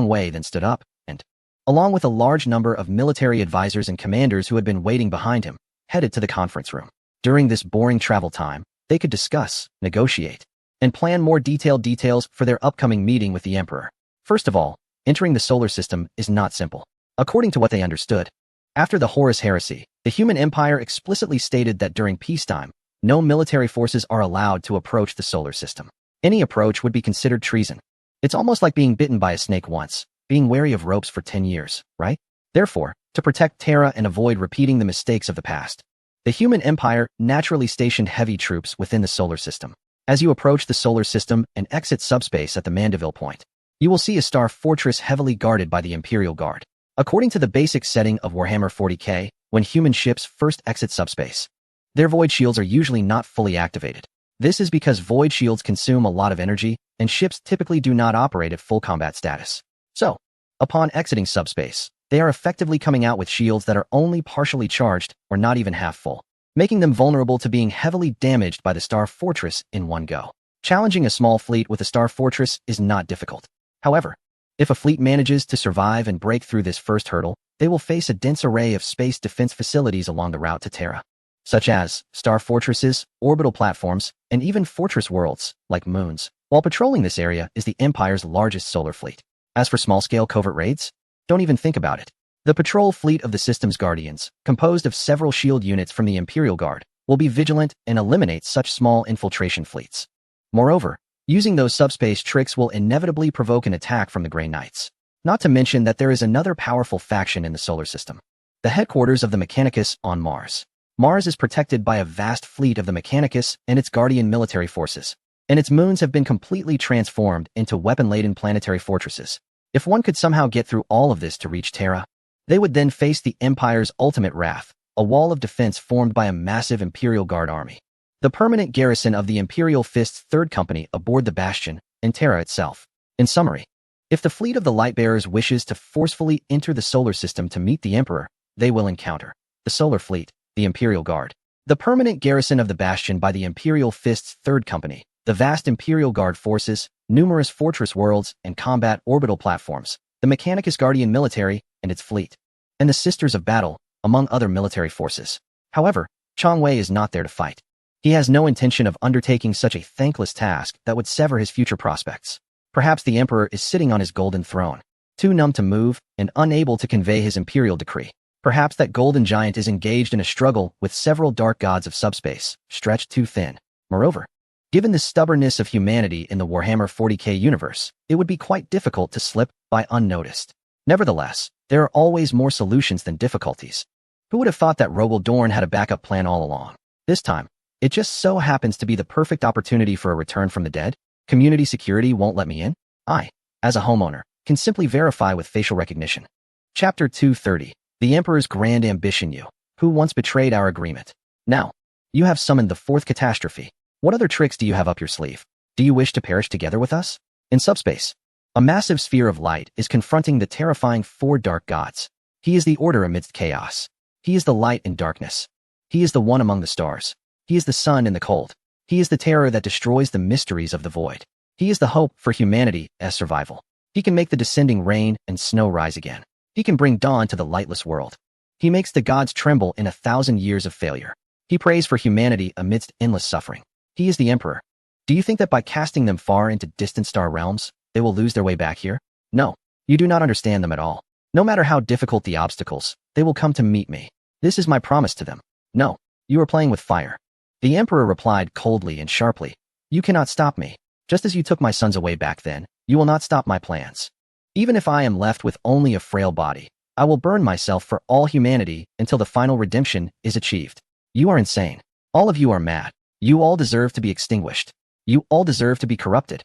Wei then stood up and, along with a large number of military advisors and commanders who had been waiting behind him, headed to the conference room. During this boring travel time, they could discuss, negotiate, and plan more detailed details for their upcoming meeting with the Emperor. First of all, entering the solar system is not simple. According to what they understood, after the Horus Heresy, the human empire explicitly stated that during peacetime, no military forces are allowed to approach the solar system. Any approach would be considered treason. It's almost like being bitten by a snake once, being wary of ropes for 10 years, right? Therefore, to protect Terra and avoid repeating the mistakes of the past, the human empire naturally stationed heavy troops within the solar system. As you approach the solar system and exit subspace at the Mandeville Point, you will see a star fortress heavily guarded by the Imperial Guard. According to the basic setting of Warhammer 40k, when human ships first exit subspace, their void shields are usually not fully activated. This is because void shields consume a lot of energy, and ships typically do not operate at full combat status. So, upon exiting subspace, they are effectively coming out with shields that are only partially charged or not even half full, making them vulnerable to being heavily damaged by the Star Fortress in one go. Challenging a small fleet with a Star Fortress is not difficult. However, if a fleet manages to survive and break through this first hurdle, they will face a dense array of space defense facilities along the route to Terra, such as star fortresses, orbital platforms, and even fortress worlds, like moons. While patrolling this area is the Empire's largest solar fleet. As for small-scale covert raids, don't even think about it. The patrol fleet of the system's Guardians, composed of several shield units from the Imperial Guard, will be vigilant and eliminate such small infiltration fleets. Moreover, using those subspace tricks will inevitably provoke an attack from the Grey Knights. Not to mention that there is another powerful faction in the solar system. The headquarters of the Mechanicus on Mars. Mars is protected by a vast fleet of the Mechanicus and its Guardian military forces, and its moons have been completely transformed into weapon-laden planetary fortresses. If one could somehow get through all of this to reach Terra, they would then face the Empire's ultimate wrath, a wall of defense formed by a massive Imperial Guard army. The permanent garrison of the Imperial Fist's Third Company aboard the Bastion, and Terra itself. In summary, if the fleet of the Lightbearers wishes to forcefully enter the solar system to meet the Emperor, they will encounter the Solar Fleet, the Imperial Guard, the permanent garrison of the Bastion by the Imperial Fist's Third Company, the vast Imperial Guard forces, numerous fortress worlds and combat orbital platforms, the Mechanicus Guardian military and its fleet, and the Sisters of Battle, among other military forces. However, Chang Wei is not there to fight. He has no intention of undertaking such a thankless task that would sever his future prospects. Perhaps the Emperor is sitting on his golden throne, too numb to move and unable to convey his imperial decree. Perhaps that golden giant is engaged in a struggle with several dark gods of subspace, stretched too thin. Moreover, given the stubbornness of humanity in the Warhammer 40k universe, it would be quite difficult to slip by unnoticed. Nevertheless, there are always more solutions than difficulties. Who would have thought that Rogel Dorn had a backup plan all along? This time, it just so happens to be the perfect opportunity for a return from the dead. Community security won't let me in? I, as a homeowner, can simply verify with facial recognition. Chapter 230. The Emperor's Grand Ambition. You, who once betrayed our agreement. Now, you have summoned the fourth catastrophe. What other tricks do you have up your sleeve? Do you wish to perish together with us? In subspace, a massive sphere of light is confronting the terrifying four dark gods. He is the order amidst chaos. He is the light in darkness. He is the one among the stars. He is the sun in the cold. He is the terror that destroys the mysteries of the void. He is the hope for humanity as survival. He can make the descending rain and snow rise again. He can bring dawn to the lightless world. He makes the gods tremble in 1,000 years of failure. He prays for humanity amidst endless suffering. He is the Emperor. Do you think that by casting them far into distant star realms, they will lose their way back here? No, you do not understand them at all. No matter how difficult the obstacles, they will come to meet me. This is my promise to them. No, you are playing with fire. The Emperor replied coldly and sharply. You cannot stop me. Just as you took my sons away back then, you will not stop my plans. Even if I am left with only a frail body, I will burn myself for all humanity until the final redemption is achieved. You are insane. All of you are mad. You all deserve to be extinguished. You all deserve to be corrupted.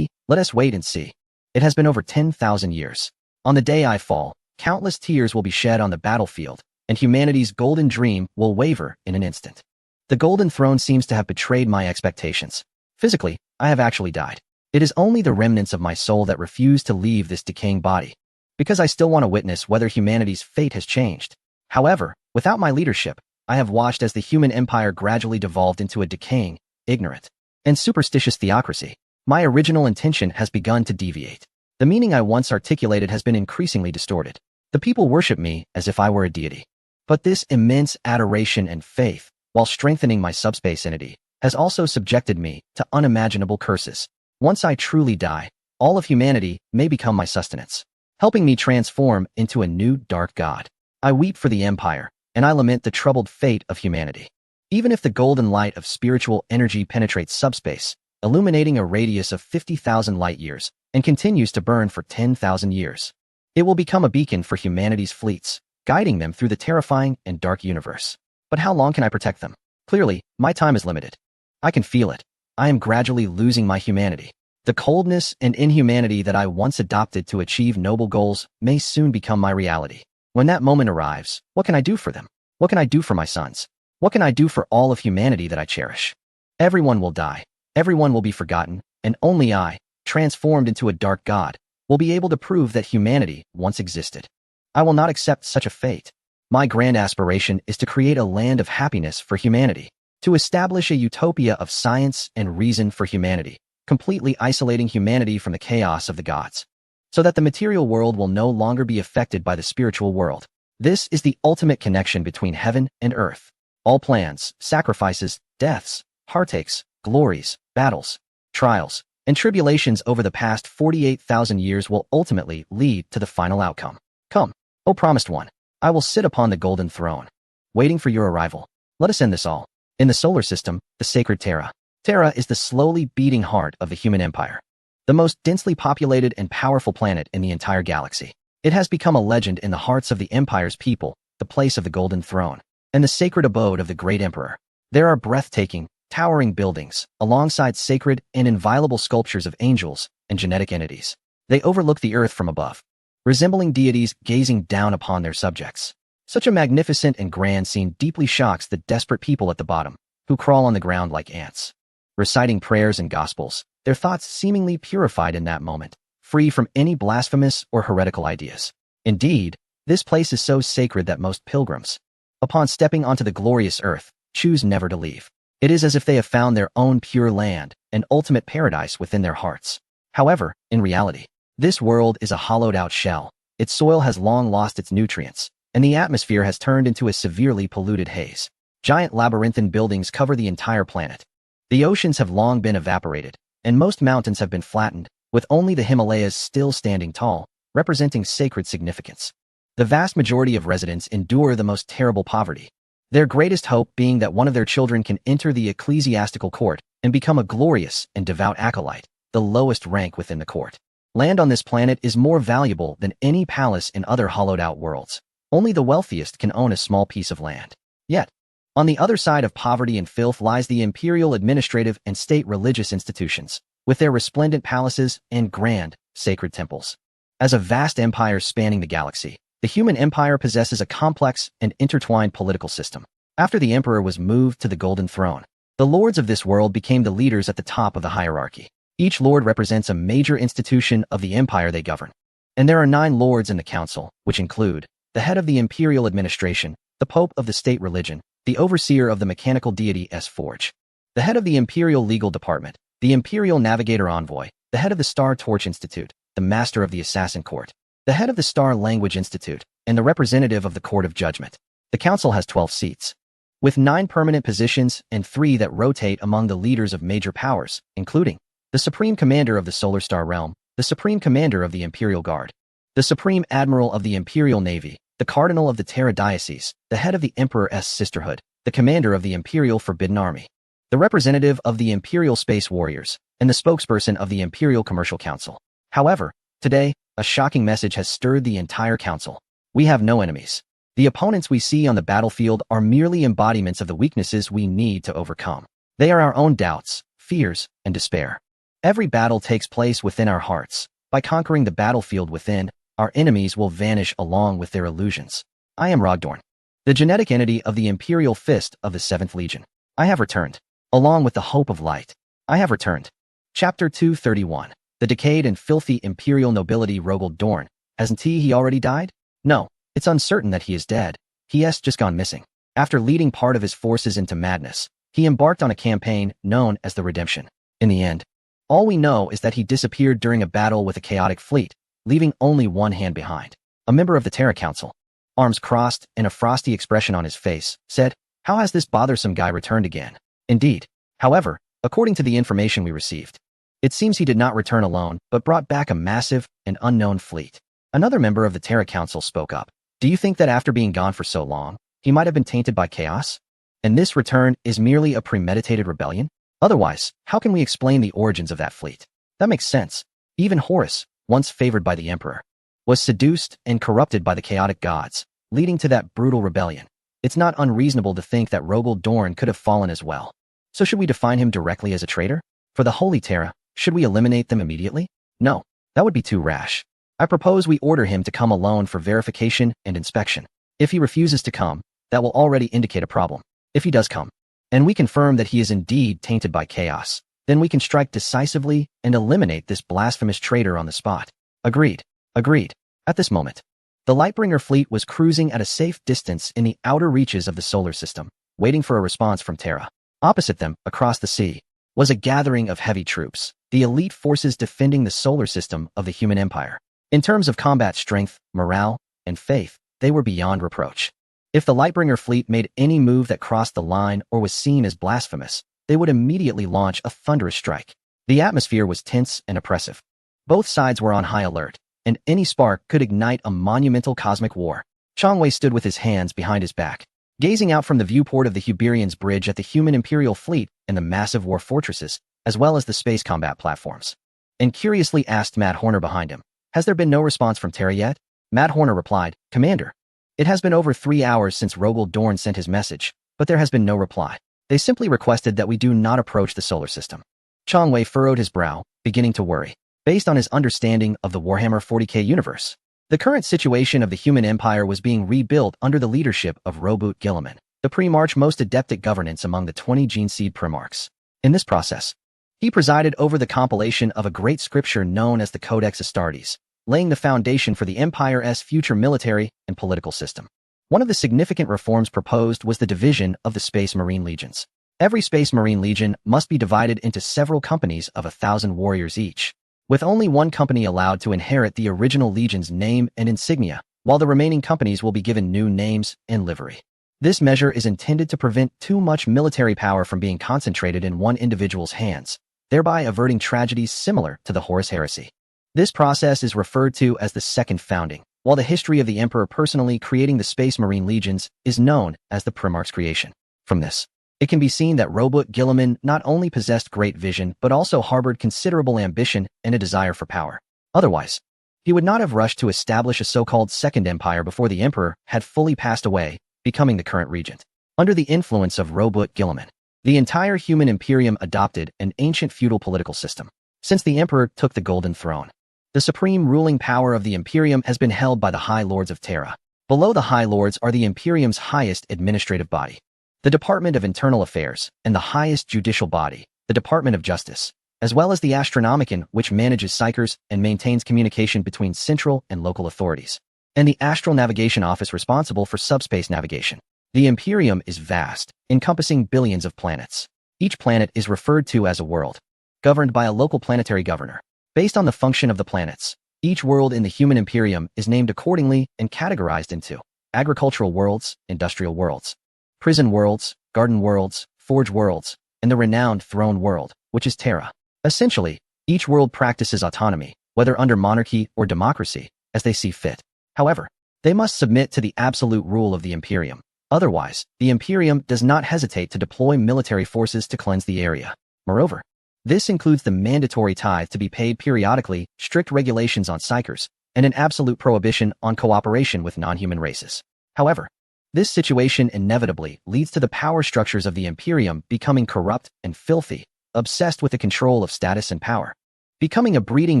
Let us wait and see. It has been over 10,000 years. On the day I fall, countless tears will be shed on the battlefield, and humanity's golden dream will waver in an instant. The Golden Throne seems to have betrayed my expectations. Physically, I have actually died. It is only the remnants of my soul that refuse to leave this decaying body, because I still want to witness whether humanity's fate has changed. However, without my leadership, I have watched as the human empire gradually devolved into a decaying, ignorant, and superstitious theocracy. My original intention has begun to deviate. The meaning I once articulated has been increasingly distorted. The people worship me as if I were a deity. But this immense adoration and faith, while strengthening my subspace entity, has also subjected me to unimaginable curses. Once I truly die, all of humanity may become my sustenance, helping me transform into a new dark god. I weep for the empire, and I lament the troubled fate of humanity. Even if the golden light of spiritual energy penetrates subspace, illuminating a radius of 50,000 light-years, and continues to burn for 10,000 years, it will become a beacon for humanity's fleets, guiding them through the terrifying and dark universe. But how long can I protect them? Clearly, my time is limited. I can feel it. I am gradually losing my humanity. The coldness and inhumanity that I once adopted to achieve noble goals may soon become my reality. When that moment arrives, what can I do for them? What can I do for my sons? What can I do for all of humanity that I cherish? Everyone will die. Everyone will be forgotten, and only I, transformed into a dark god, will be able to prove that humanity once existed. I will not accept such a fate. My grand aspiration is to create a land of happiness for humanity, to establish a utopia of science and reason for humanity, completely isolating humanity from the chaos of the gods, so that the material world will no longer be affected by the spiritual world. This is the ultimate connection between heaven and earth. All plans, sacrifices, deaths, heartaches, glories, battles, trials, and tribulations over the past 48,000 years will ultimately lead to the final outcome. Come, O promised one, I will sit upon the golden throne, waiting for your arrival. Let us end this all. In the solar system, the sacred Terra. Terra is the slowly beating heart of the human empire, the most densely populated and powerful planet in the entire galaxy. It has become a legend in the hearts of the empire's people, the place of the golden throne, and the sacred abode of the great emperor. There are breathtaking, towering buildings, alongside sacred and inviolable sculptures of angels and genetic entities. They overlook the earth from above, resembling deities gazing down upon their subjects. Such a magnificent and grand scene deeply shocks the desperate people at the bottom, who crawl on the ground like ants, reciting prayers and gospels, their thoughts seemingly purified in that moment, free from any blasphemous or heretical ideas. Indeed, this place is so sacred that most pilgrims, upon stepping onto the glorious earth, choose never to leave. It is as if they have found their own pure land, an ultimate paradise within their hearts. However, in reality, this world is a hollowed-out shell. Its soil has long lost its nutrients, and the atmosphere has turned into a severely polluted haze. Giant labyrinthine buildings cover the entire planet. The oceans have long been evaporated, and most mountains have been flattened, with only the Himalayas still standing tall, representing sacred significance. The vast majority of residents endure the most terrible poverty, their greatest hope being that one of their children can enter the ecclesiastical court and become a glorious and devout acolyte, the lowest rank within the court. Land on this planet is more valuable than any palace in other hollowed-out worlds. Only the wealthiest can own a small piece of land. Yet, on the other side of poverty and filth lies the imperial administrative and state religious institutions, with their resplendent palaces and grand, sacred temples. As a vast empire spanning the galaxy, the human empire possesses a complex and intertwined political system. After the emperor was moved to the golden throne, the lords of this world became the leaders at the top of the hierarchy. Each lord represents a major institution of the empire they govern. And there are 9 lords in the council, which include the head of the imperial administration, the pope of the state religion, the overseer of the mechanical deity S-Forge, the head of the imperial legal department, the imperial navigator envoy, the head of the Star Torch Institute, the master of the assassin court, the head of the Star Language Institute, and the representative of the Court of Judgment. The council has 12 seats, with 9 permanent positions and 3 that rotate among the leaders of major powers, including the Supreme Commander of the Solar Star Realm, the Supreme Commander of the Imperial Guard, the Supreme Admiral of the Imperial Navy, the Cardinal of the Terra Diocese, the head of the Emperor's Sisterhood, the Commander of the Imperial Forbidden Army, the representative of the Imperial Space Warriors, and the spokesperson of the Imperial Commercial Council. However, today, a shocking message has stirred the entire council. We have no enemies. The opponents we see on the battlefield are merely embodiments of the weaknesses we need to overcome. They are our own doubts, fears, and despair. Every battle takes place within our hearts. By conquering the battlefield within, our enemies will vanish along with their illusions. I am Rogdorn, the genetic entity of the Imperial Fist of the 7th Legion. I have returned, along with the hope of light. I have returned. Chapter 231. The decayed and filthy Imperial nobility Rogald Dorn. Hasn't he already died? No, it's uncertain that he is dead. He has just gone missing. After leading part of his forces into madness, he embarked on a campaign known as the Redemption. In the end, all we know is that he disappeared during a battle with a chaotic fleet, leaving only one hand behind. A member of the Terra Council, arms crossed and a frosty expression on his face, said, "How has this bothersome guy returned again?" Indeed. However, according to the information we received, it seems he did not return alone, but brought back a massive and unknown fleet. Another member of the Terra Council spoke up. "Do you think that after being gone for so long, he might have been tainted by chaos? And this return is merely a premeditated rebellion? Otherwise, how can we explain the origins of that fleet? That makes sense. Even Horus, once favored by the Emperor, was seduced and corrupted by the chaotic gods, leading to that brutal rebellion. It's not unreasonable to think that Rogel Dorn could have fallen as well. So should we define him directly as a traitor? For the Holy Terra, should we eliminate them immediately? No, that would be too rash. I propose we order him to come alone for verification and inspection. If he refuses to come, that will already indicate a problem. If he does come, and we confirm that he is indeed tainted by chaos, then we can strike decisively and eliminate this blasphemous traitor on the spot." Agreed. Agreed. At this moment, the Lightbringer fleet was cruising at a safe distance in the outer reaches of the solar system, waiting for a response from Terra. Opposite them, across the sea, was a gathering of heavy troops, the elite forces defending the solar system of the human empire. In terms of combat strength, morale, and faith, they were beyond reproach. If the Lightbringer fleet made any move that crossed the line or was seen as blasphemous, they would immediately launch a thunderous strike. The atmosphere was tense and oppressive. Both sides were on high alert, and any spark could ignite a monumental cosmic war. Changwei stood with his hands behind his back, gazing out from the viewport of the Huberians Bridge at the human Imperial fleet and the massive war fortresses, as well as the space combat platforms, and curiously asked Matt Horner behind him, "Has there been no response from Terra yet?" Matt Horner replied, "Commander, it has been over 3 hours since Rogel Dorn sent his message, but there has been no reply. They simply requested that we do not approach the solar system." Changwei furrowed his brow, beginning to worry. Based on his understanding of the Warhammer 40k universe, the current situation of the human empire was being rebuilt under the leadership of Robert Guilliman, the Primarch most adept at governance among the 20 Geneseed Primarchs. In this process, he presided over the compilation of a great scripture known as the Codex Astartes, laying the foundation for the Empire's future military and political system. One of the significant reforms proposed was the division of the Space Marine Legions. Every Space Marine Legion must be divided into several companies of 1,000 warriors each, with only one company allowed to inherit the original legion's name and insignia, while the remaining companies will be given new names and livery. This measure is intended to prevent too much military power from being concentrated in one individual's hands, thereby averting tragedies similar to the Horus Heresy. This process is referred to as the Second Founding, while the history of the Emperor personally creating the Space Marine Legions is known as the Primarch's creation. From this, it can be seen that Robert Guilliman not only possessed great vision but also harbored considerable ambition and a desire for power. Otherwise, he would not have rushed to establish a so-called Second Empire before the Emperor had fully passed away, becoming the current regent. Under the influence of Robert Guilliman, the entire human Imperium adopted an ancient feudal political system. Since the Emperor took the Golden Throne, the supreme ruling power of the Imperium has been held by the High Lords of Terra. Below the High Lords are the Imperium's highest administrative body, the Department of Internal Affairs, and the highest judicial body, the Department of Justice, as well as the Astronomicon, which manages psychers and maintains communication between central and local authorities, and the Astral Navigation Office responsible for subspace navigation. The Imperium is vast, encompassing billions of planets. Each planet is referred to as a world, governed by a local planetary governor. Based on the function of the planets, each world in the human Imperium is named accordingly and categorized into agricultural worlds, industrial worlds, prison worlds, garden worlds, forge worlds, and the renowned throne world, which is Terra. Essentially, each world practices autonomy, whether under monarchy or democracy, as they see fit. However, they must submit to the absolute rule of the Imperium. Otherwise, the Imperium does not hesitate to deploy military forces to cleanse the area. Moreover, this includes the mandatory tithe to be paid periodically, strict regulations on psychers, and an absolute prohibition on cooperation with non-human races. However, this situation inevitably leads to the power structures of the Imperium becoming corrupt and filthy, obsessed with the control of status and power, becoming a breeding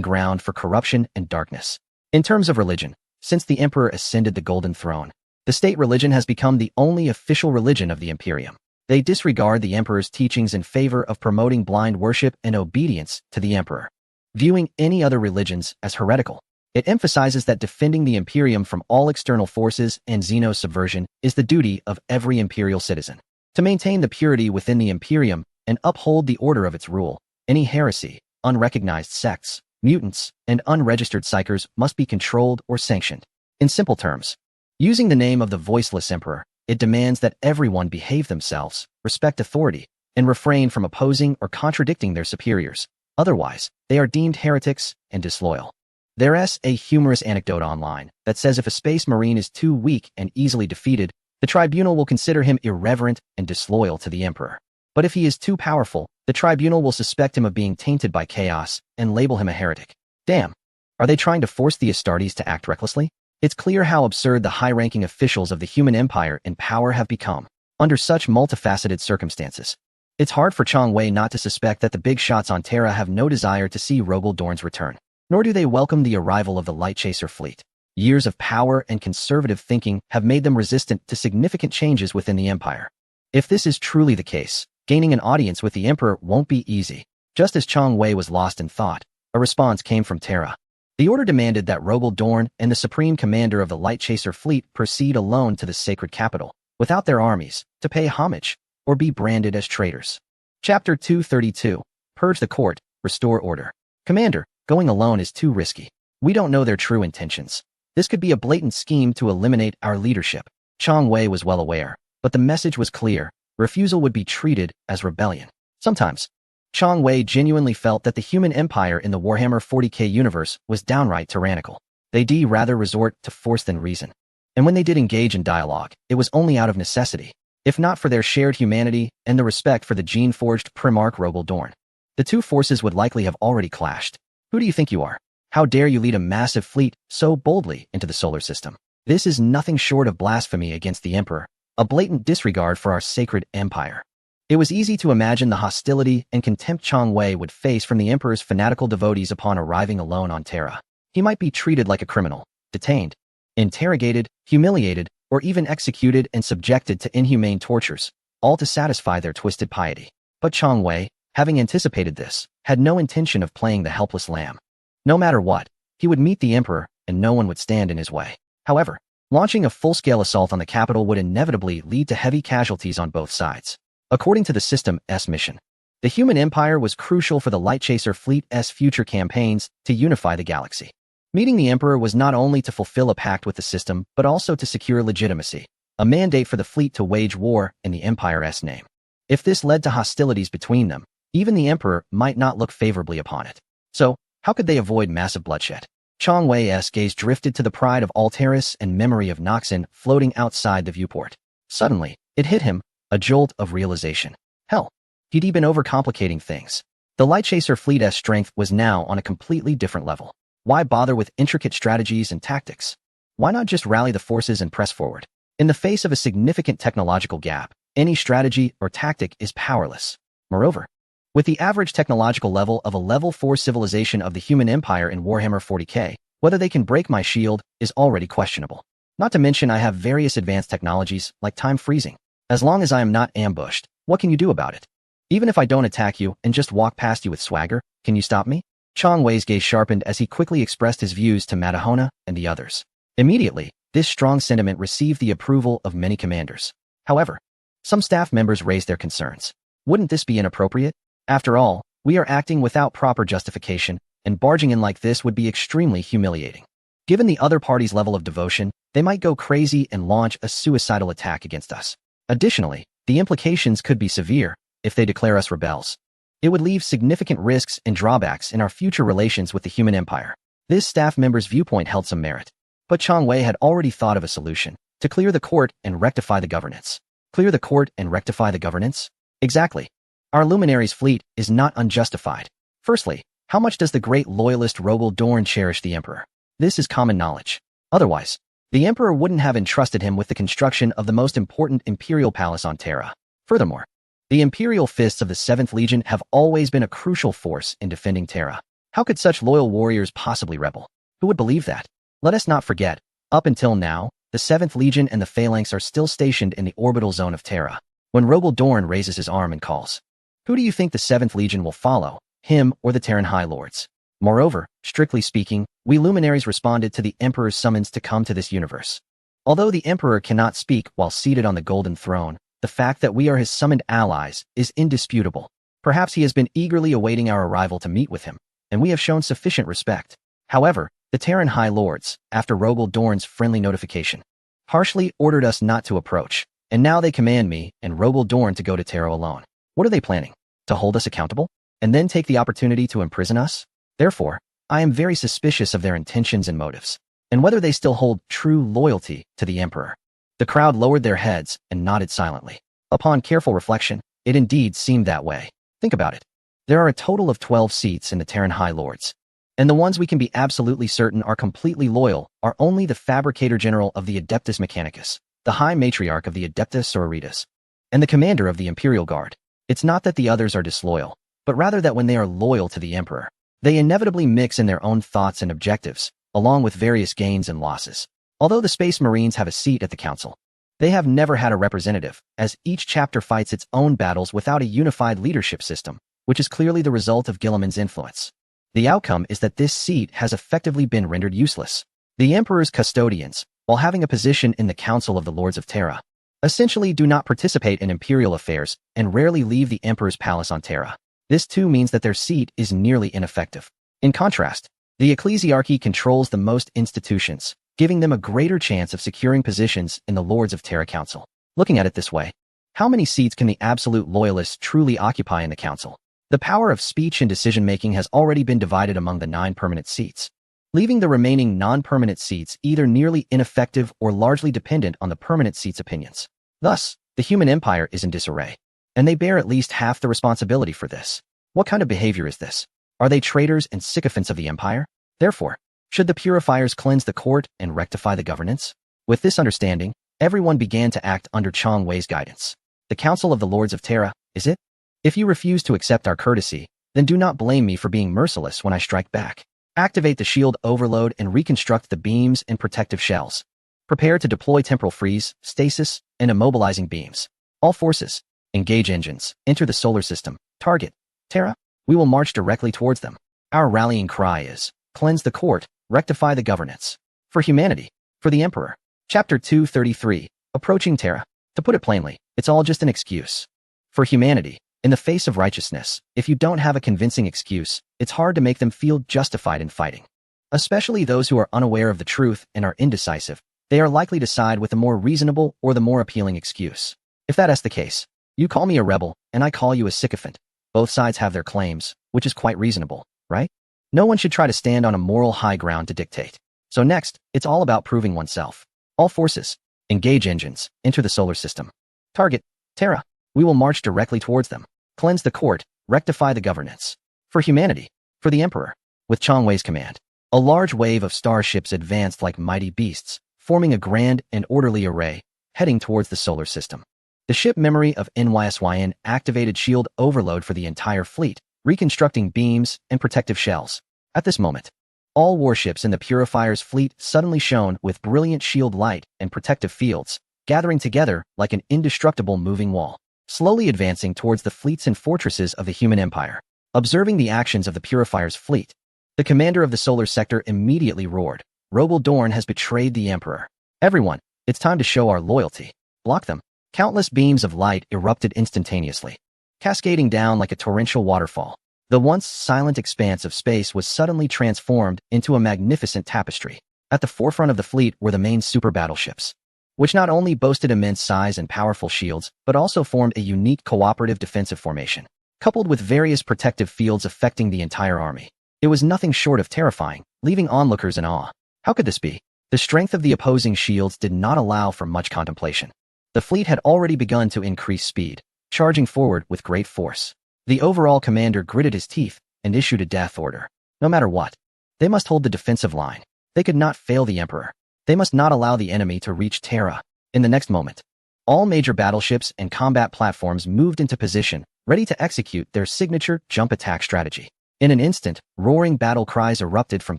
ground for corruption and darkness. In terms of religion, since the Emperor ascended the Golden Throne, the state religion has become the only official religion of the Imperium. They disregard the Emperor's teachings in favor of promoting blind worship and obedience to the Emperor, viewing any other religions as heretical. It emphasizes that defending the Imperium from all external forces and Xeno subversion is the duty of every imperial citizen. To maintain the purity within the Imperium and uphold the order of its rule, any heresy, unrecognized sects, mutants, and unregistered psychers must be controlled or sanctioned. In simple terms, using the name of the voiceless emperor, it demands that everyone behave themselves, respect authority, and refrain from opposing or contradicting their superiors. Otherwise, they are deemed heretics and disloyal. There's a humorous anecdote online that says if a space marine is too weak and easily defeated, the tribunal will consider him irreverent and disloyal to the emperor. But if he is too powerful, the tribunal will suspect him of being tainted by chaos and label him a heretic. Damn. Are they trying to force the Astartes to act recklessly? It's clear how absurd the high-ranking officials of the human empire in power have become. Under such multifaceted circumstances, it's hard for Chong Wei not to suspect that the big shots on Terra have no desire to see Rogel Dorn's return, nor do they welcome the arrival of the Light Chaser fleet. Years of power and conservative thinking have made them resistant to significant changes within the empire. If this is truly the case, gaining an audience with the emperor won't be easy. Just as Chong Wei was lost in thought, a response came from Terra. The order demanded that Rogel Dorn and the supreme commander of the Light Chaser fleet proceed alone to the sacred capital, without their armies, to pay homage, or be branded as traitors. Chapter 232. Purge the court, restore order. Commander, going alone is too risky. We don't know their true intentions. This could be a blatant scheme to eliminate our leadership. Chong Wei was well aware, but the message was clear. Refusal would be treated as rebellion. Sometimes, Chong Wei genuinely felt that the human empire in the Warhammer 40k universe was downright tyrannical. They'd rather resort to force than reason. And when they did engage in dialogue, it was only out of necessity, if not for their shared humanity and the respect for the gene-forged Primarch Rogel Dorn. The two forces would likely have already clashed. Who do you think you are? How dare you lead a massive fleet so boldly into the solar system? This is nothing short of blasphemy against the Emperor, a blatant disregard for our sacred empire. It was easy to imagine the hostility and contempt Chong Wei would face from the Emperor's fanatical devotees upon arriving alone on Terra. He might be treated like a criminal, detained, interrogated, humiliated, or even executed and subjected to inhumane tortures, all to satisfy their twisted piety. But Chong Wei, having anticipated this, had no intention of playing the helpless lamb. No matter what, he would meet the Emperor, and no one would stand in his way. However, launching a full-scale assault on the capital would inevitably lead to heavy casualties on both sides. According to the System's mission, the human empire was crucial for the Light Chaser fleet's future campaigns to unify the galaxy. Meeting the Emperor was not only to fulfill a pact with the system, but also to secure legitimacy, a mandate for the fleet to wage war in the Empire's name. If this led to hostilities between them, even the Emperor might not look favorably upon it. So, how could they avoid massive bloodshed? Chong Wei's gaze drifted to the pride of Alteris and memory of Noxon floating outside the viewport. Suddenly, it hit him, a jolt of realization. Hell, he'd been overcomplicating things. The Light Chaser fleet's strength was now on a completely different level. Why bother with intricate strategies and tactics? Why not just rally the forces and press forward? In the face of a significant technological gap, any strategy or tactic is powerless. Moreover, with the average technological level of a level 4 civilization of the human empire in Warhammer 40k, whether they can break my shield is already questionable. Not to mention I have various advanced technologies, like time freezing. As long as I am not ambushed, what can you do about it? Even if I don't attack you and just walk past you with swagger, can you stop me? Chong Wei's gaze sharpened as he quickly expressed his views to Matahona and the others. Immediately, this strong sentiment received the approval of many commanders. However, some staff members raised their concerns. Wouldn't this be inappropriate? After all, we are acting without proper justification, and barging in like this would be extremely humiliating. Given the other party's level of devotion, they might go crazy and launch a suicidal attack against us. Additionally, the implications could be severe if they declare us rebels. It would leave significant risks and drawbacks in our future relations with the human empire. This staff member's viewpoint held some merit. But Chong Wei had already thought of a solution: to clear the court and rectify the governance. Clear the court and rectify the governance? Exactly. Our luminary's fleet is not unjustified. Firstly, how much does the great loyalist Rogel Dorn cherish the Emperor? This is common knowledge. Otherwise, the Emperor wouldn't have entrusted him with the construction of the most important Imperial palace on Terra. Furthermore, the Imperial Fists of the 7th Legion have always been a crucial force in defending Terra. How could such loyal warriors possibly rebel? Who would believe that? Let us not forget, up until now, the 7th Legion and the Phalanx are still stationed in the orbital zone of Terra. When Rogel Dorn raises his arm and calls, who do you think the 7th Legion will follow, him or the Terran High Lords? Moreover, strictly speaking, we luminaries responded to the Emperor's summons to come to this universe. Although the Emperor cannot speak while seated on the Golden Throne, the fact that we are his summoned allies is indisputable. Perhaps he has been eagerly awaiting our arrival to meet with him. and we have shown sufficient respect. However, the Terran High Lords, after Rogel Dorn's friendly notification, harshly ordered us not to approach, and now they command me and Rogel Dorn to go to Terra alone. What are they planning? To hold us accountable? And then take the opportunity to imprison us? Therefore, I am very suspicious of their intentions and motives, and whether they still hold true loyalty to the Emperor. The crowd lowered their heads and nodded silently. Upon careful reflection, it indeed seemed that way. Think about it. There are a total of 12 seats in the Terran High Lords, and the ones we can be absolutely certain are completely loyal are only the Fabricator General of the Adeptus Mechanicus, the High Matriarch of the Adeptus Sororitas, and the Commander of the Imperial Guard. It's not that the others are disloyal, but rather that when they are loyal to the Emperor, they inevitably mix in their own thoughts and objectives, along with various gains and losses. Although the Space Marines have a seat at the Council, they have never had a representative, as each chapter fights its own battles without a unified leadership system, which is clearly the result of Guilliman's influence. The outcome is that this seat has effectively been rendered useless. The Emperor's custodians, while having a position in the Council of the Lords of Terra, essentially do not participate in imperial affairs and rarely leave the Emperor's palace on Terra. This too means that their seat is nearly ineffective. In contrast, the Ecclesiarchy controls the most institutions, giving them a greater chance of securing positions in the Lords of Terra Council. Looking at it this way, how many seats can the absolute loyalists truly occupy in the Council? The power of speech and decision-making has already been divided among the 9 permanent seats, leaving the remaining non-permanent seats either nearly ineffective or largely dependent on the permanent seats' opinions. Thus, the human empire is in disarray, and they bear at least half the responsibility for this. What kind of behavior is this? Are they traitors and sycophants of the empire? Therefore, should the purifiers cleanse the court and rectify the governance? With this understanding, everyone began to act under Chong Wei's guidance. The Council of the Lords of Terra, is it? If you refuse to accept our courtesy, then do not blame me for being merciless when I strike back. Activate the shield overload and reconstruct the beams and protective shells. Prepare to deploy temporal freeze, stasis, and immobilizing beams. All forces, engage engines, enter the solar system. Target, Terra. We will march directly towards them. Our rallying cry is, cleanse the court, rectify the governance. For humanity, for the Emperor. Chapter 233, Approaching Terra. To put it plainly, it's all just an excuse. For humanity, in the face of righteousness, if you don't have a convincing excuse, it's hard to make them feel justified in fighting. Especially those who are unaware of the truth and are indecisive, they are likely to side with the more reasonable or the more appealing excuse. If that is the case, you call me a rebel, and I call you a sycophant. Both sides have their claims, which is quite reasonable, right? No one should try to stand on a moral high ground to dictate. So next, it's all about proving oneself. All forces, engage engines, enter the solar system. Target, Terra. We will march directly towards them. Cleanse the court, rectify the governance. For humanity, for the Emperor. With Chong Wei's command, a large wave of starships advanced like mighty beasts, forming a grand and orderly array, heading towards the solar system. The ship memory of NYSYN activated shield overload for the entire fleet, reconstructing beams and protective shells. At this moment, all warships in the Purifier's fleet suddenly shone with brilliant shield light and protective fields, gathering together like an indestructible moving wall, slowly advancing towards the fleets and fortresses of the human empire. Observing the actions of the Purifier's fleet, the commander of the solar sector immediately roared, Rogel Dorn has betrayed the Emperor. Everyone, it's time to show our loyalty. Block them. Countless beams of light erupted instantaneously, cascading down like a torrential waterfall. The once silent expanse of space was suddenly transformed into a magnificent tapestry. At the forefront of the fleet were the main super battleships, which not only boasted immense size and powerful shields, but also formed a unique cooperative defensive formation, coupled with various protective fields affecting the entire army. It was nothing short of terrifying, leaving onlookers in awe. How could this be? The strength of the opposing shields did not allow for much contemplation. The fleet had already begun to increase speed, charging forward with great force. The overall commander gritted his teeth and issued a death order. No matter what, they must hold the defensive line. They could not fail the Emperor. They must not allow the enemy to reach Terra. In the next moment, all major battleships and combat platforms moved into position, ready to execute their signature jump attack strategy. In an instant, roaring battle cries erupted from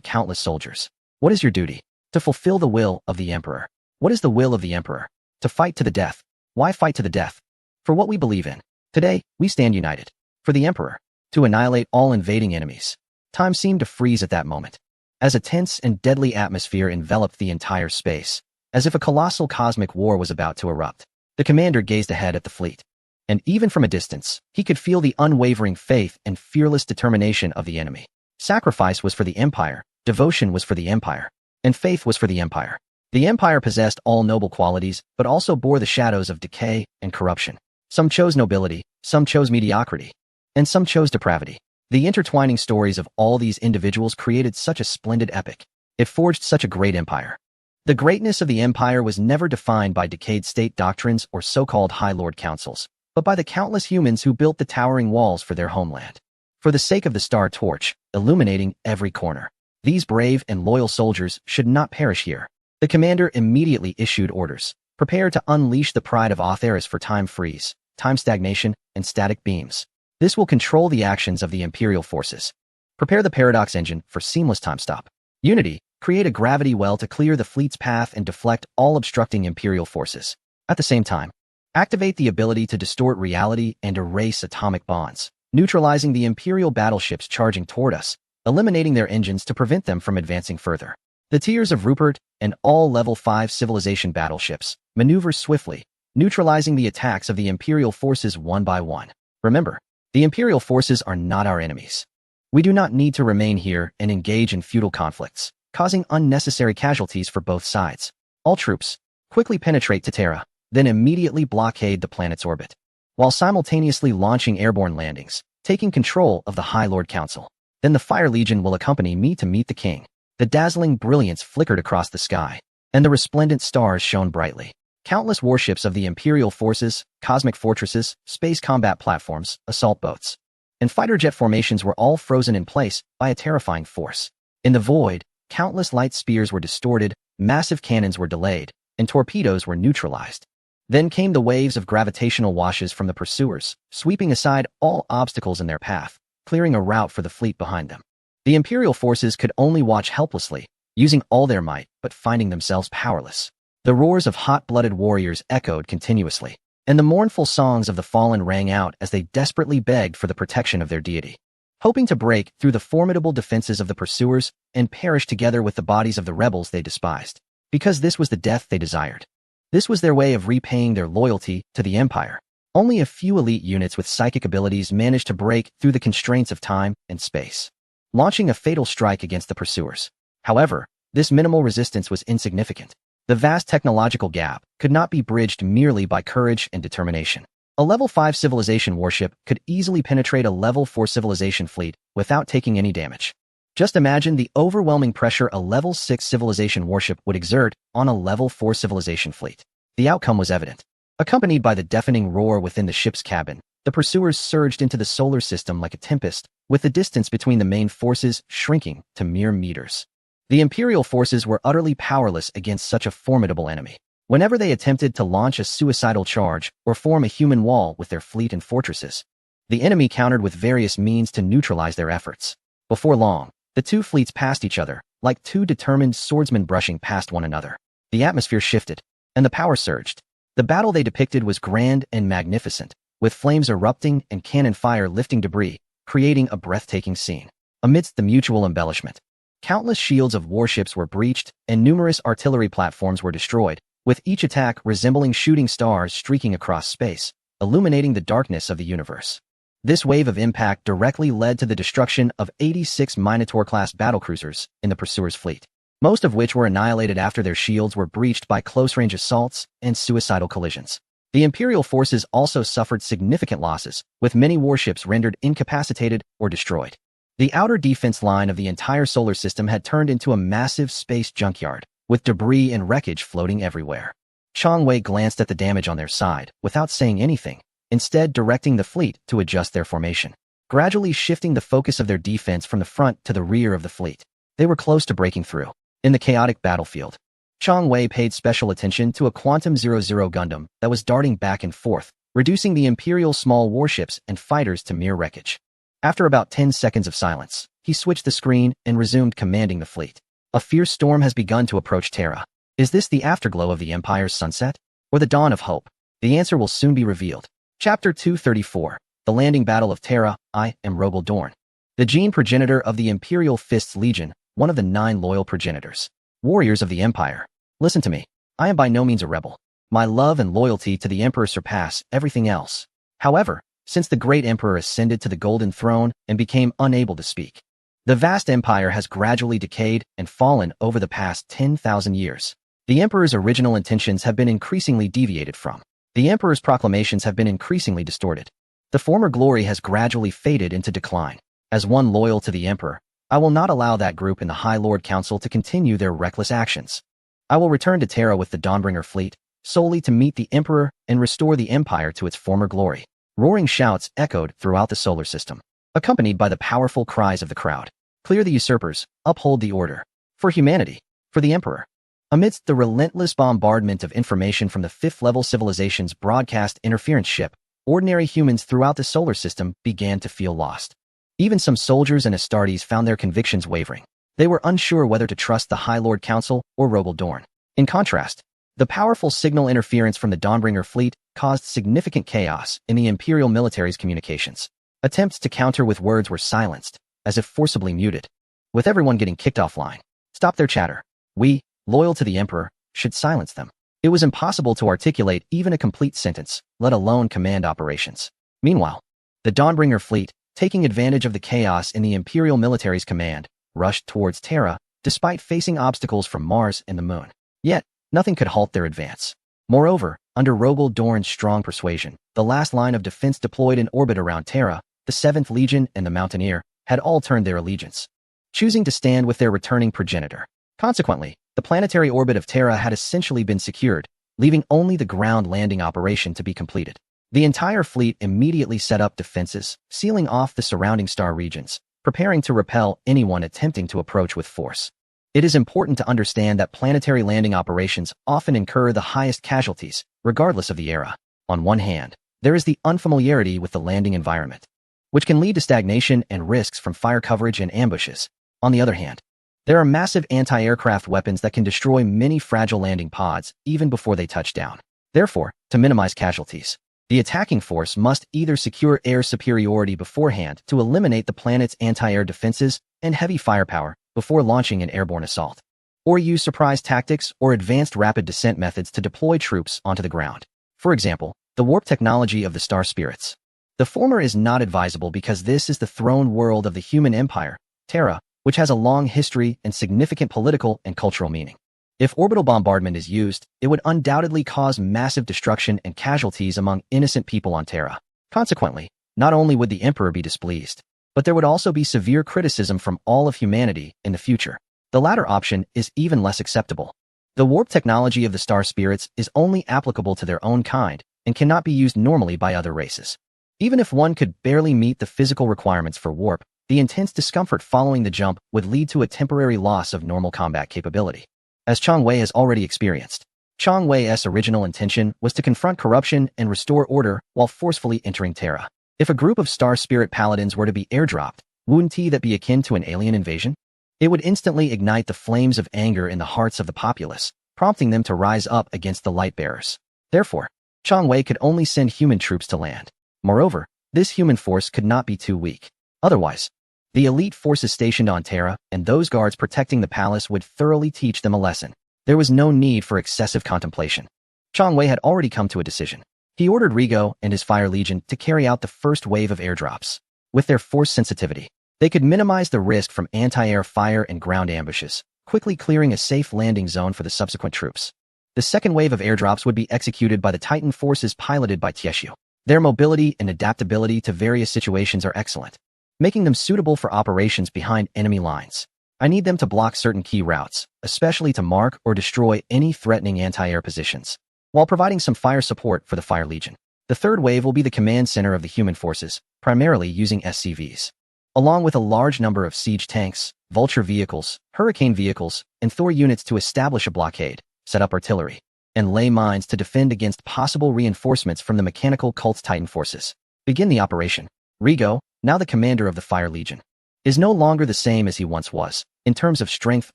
countless soldiers. What is your duty? To fulfill the will of the Emperor. What is the will of the Emperor? To fight to the death. Why fight to the death? For what we believe in. Today, we stand united. For the Emperor. To annihilate all invading enemies. Time seemed to freeze at that moment, as a tense and deadly atmosphere enveloped the entire space, as if a colossal cosmic war was about to erupt. The commander gazed ahead at the fleet, and even from a distance, he could feel the unwavering faith and fearless determination of the enemy. Sacrifice was for the Empire, devotion was for the Empire, and faith was for the Empire. The Empire possessed all noble qualities, but also bore the shadows of decay and corruption. Some chose nobility, some chose mediocrity, and some chose depravity. The intertwining stories of all these individuals created such a splendid epic. It forged such a great empire. The greatness of the empire was never defined by decayed state doctrines or so-called High Lord councils, but by the countless humans who built the towering walls for their homeland. For the sake of the Star Torch, illuminating every corner, these brave and loyal soldiers should not perish here. The commander immediately issued orders. Prepare to unleash the pride of Otheris for time freeze, time stagnation, and static beams. This will control the actions of the Imperial forces. Prepare the paradox engine for seamless time stop. Unity, create a gravity well to clear the fleet's path and deflect all obstructing Imperial forces. At the same time, activate the ability to distort reality and erase atomic bonds, neutralizing the Imperial battleships charging toward us, eliminating their engines to prevent them from advancing further. The Tears of Rupert and all Level 5 civilization battleships maneuver swiftly, neutralizing the attacks of the Imperial forces one by one. Remember, the Imperial forces are not our enemies. We do not need to remain here and engage in futile conflicts, causing unnecessary casualties for both sides. All troops, quickly penetrate to Terra, then immediately blockade the planet's orbit, while simultaneously launching airborne landings, taking control of the High Lord Council. Then the Fire Legion will accompany me to meet the king. The dazzling brilliance flickered across the sky, and the resplendent stars shone brightly. Countless warships of the Imperial forces, cosmic fortresses, space combat platforms, assault boats, and fighter jet formations were all frozen in place by a terrifying force. In the void, countless light spears were distorted, massive cannons were delayed, and torpedoes were neutralized. Then came the waves of gravitational washes from the pursuers, sweeping aside all obstacles in their path, clearing a route for the fleet behind them. The Imperial forces could only watch helplessly, using all their might, but finding themselves powerless. The roars of hot-blooded warriors echoed continuously, and the mournful songs of the fallen rang out as they desperately begged for the protection of their deity, hoping to break through the formidable defenses of the pursuers and perish together with the bodies of the rebels they despised, because this was the death they desired. This was their way of repaying their loyalty to the Empire. Only a few elite units with psychic abilities managed to break through the constraints of time and space, launching a fatal strike against the pursuers. However, this minimal resistance was insignificant. The vast technological gap could not be bridged merely by courage and determination. A Level 5 civilization warship could easily penetrate a Level 4 civilization fleet without taking any damage. Just imagine the overwhelming pressure a Level 6 civilization warship would exert on a Level 4 civilization fleet. The outcome was evident. Accompanied by the deafening roar within the ship's cabin, the pursuers surged into the solar system like a tempest, with the distance between the main forces shrinking to mere meters. The Imperial forces were utterly powerless against such a formidable enemy. Whenever they attempted to launch a suicidal charge or form a human wall with their fleet and fortresses, the enemy countered with various means to neutralize their efforts. Before long, the two fleets passed each other, like two determined swordsmen brushing past one another. The atmosphere shifted, and the power surged. The battle they depicted was grand and magnificent, with flames erupting and cannon fire lifting debris, creating a breathtaking scene. Amidst the mutual embellishment, countless shields of warships were breached, and numerous artillery platforms were destroyed, with each attack resembling shooting stars streaking across space, illuminating the darkness of the universe. This wave of impact directly led to the destruction of 86 Minotaur-class battlecruisers in the pursuers' fleet, most of which were annihilated after their shields were breached by close-range assaults and suicidal collisions. The Imperial forces also suffered significant losses, with many warships rendered incapacitated or destroyed. The outer defense line of the entire solar system had turned into a massive space junkyard, with debris and wreckage floating everywhere. Chang Wei glanced at the damage on their side, without saying anything, instead directing the fleet to adjust their formation, gradually shifting the focus of their defense from the front to the rear of the fleet. They were close to breaking through. In the chaotic battlefield, Chang Wei paid special attention to a Quantum 00 Gundam that was darting back and forth, reducing the Imperial small warships and fighters to mere wreckage. After about 10 seconds of silence, he switched the screen and resumed commanding the fleet. A fierce storm has begun to approach Terra. Is this the afterglow of the Empire's sunset, or the dawn of hope? The answer will soon be revealed. Chapter 234, The Landing Battle of Terra. I am Rogel Dorn, the gene progenitor of the Imperial Fist's Legion, one of the 9 loyal progenitors. Warriors of the Empire, listen to me. I am by no means a rebel. My love and loyalty to the Emperor surpass everything else. However, since the great Emperor ascended to the Golden Throne and became unable to speak, The vast empire has gradually decayed and fallen over the past 10,000 years. The emperor's original intentions have been increasingly deviated from. The emperor's proclamations have been increasingly distorted. The former glory has gradually faded into decline. As one loyal to the emperor, I will not allow that group in the High Lord Council to continue their reckless actions. I will return to Terra with the Dawnbringer fleet, solely to meet the emperor and restore the empire to its former glory. Roaring shouts echoed throughout the solar system, accompanied by the powerful cries of the crowd. Clear the usurpers, uphold the order. For humanity, for the emperor. Amidst the relentless bombardment of information from the fifth-level civilization's broadcast interference ship, ordinary humans throughout the solar system began to feel lost. Even some soldiers and Astartes found their convictions wavering. They were unsure whether to trust the High Lord Council or Rogel Dorn. In contrast, the powerful signal interference from the Dawnbringer fleet caused significant chaos in the Imperial military's communications. Attempts to counter with words were silenced, as if forcibly muted, with everyone getting kicked offline. Stop their chatter. We, loyal to the Emperor, should silence them. It was impossible to articulate even a complete sentence, let alone command operations. Meanwhile, the Dawnbringer fleet, taking advantage of the chaos in the Imperial military's command, rushed towards Terra, despite facing obstacles from Mars and the Moon. Yet, nothing could halt their advance. Moreover, under Rogel Dorn's strong persuasion, the last line of defense deployed in orbit around Terra, the 7th Legion and the Mountaineer, had all turned their allegiance, choosing to stand with their returning progenitor. Consequently, the planetary orbit of Terra had essentially been secured, leaving only the ground landing operation to be completed. The entire fleet immediately set up defenses, sealing off the surrounding star regions, preparing to repel anyone attempting to approach with force. It is important to understand that planetary landing operations often incur the highest casualties, regardless of the era. On one hand, there is the unfamiliarity with the landing environment, which can lead to stagnation and risks from fire coverage and ambushes. On the other hand, there are massive anti-aircraft weapons that can destroy many fragile landing pods even before they touch down. Therefore, to minimize casualties, the attacking force must either secure air superiority beforehand to eliminate the planet's anti-air defenses and heavy firepower before launching an airborne assault, or use surprise tactics or advanced rapid descent methods to deploy troops onto the ground. For example, the warp technology of the star spirits. The former is not advisable because this is the throne world of the human empire, Terra, which has a long history and significant political and cultural meaning. If orbital bombardment is used, it would undoubtedly cause massive destruction and casualties among innocent people on Terra. Consequently, not only would the Emperor be displeased, but there would also be severe criticism from all of humanity in the future. The latter option is even less acceptable. The warp technology of the star spirits is only applicable to their own kind and cannot be used normally by other races. Even if one could barely meet the physical requirements for warp, the intense discomfort following the jump would lead to a temporary loss of normal combat capability, as Chang Wei has already experienced. Chang Wei's original intention was to confront corruption and restore order while forcefully entering Terra. If a group of star spirit paladins were to be airdropped, wouldn't that be akin to an alien invasion? It would instantly ignite the flames of anger in the hearts of the populace, prompting them to rise up against the light bearers. Therefore, Chang Wei could only send human troops to land. Moreover, this human force could not be too weak. Otherwise, the elite forces stationed on Terra and those guards protecting the palace would thoroughly teach them a lesson. There was no need for excessive contemplation. Chang Wei had already come to a decision. He ordered Rigo and his Fire Legion to carry out the first wave of airdrops. With their force sensitivity, they could minimize the risk from anti-air fire and ground ambushes, quickly clearing a safe landing zone for the subsequent troops. The second wave of airdrops would be executed by the Titan forces piloted by Tieshu. Their mobility and adaptability to various situations are excellent, making them suitable for operations behind enemy lines. I need them to block certain key routes, especially to mark or destroy any threatening anti-air positions, while providing some fire support for the Fire Legion. The third wave will be the command center of the human forces, primarily using SCVs, along with a large number of siege tanks, vulture vehicles, hurricane vehicles, and Thor units to establish a blockade, set up artillery, and lay mines to defend against possible reinforcements from the mechanical cult's Titan forces. Begin the operation. Rigo, now the commander of the Fire Legion, is no longer the same as he once was, in terms of strength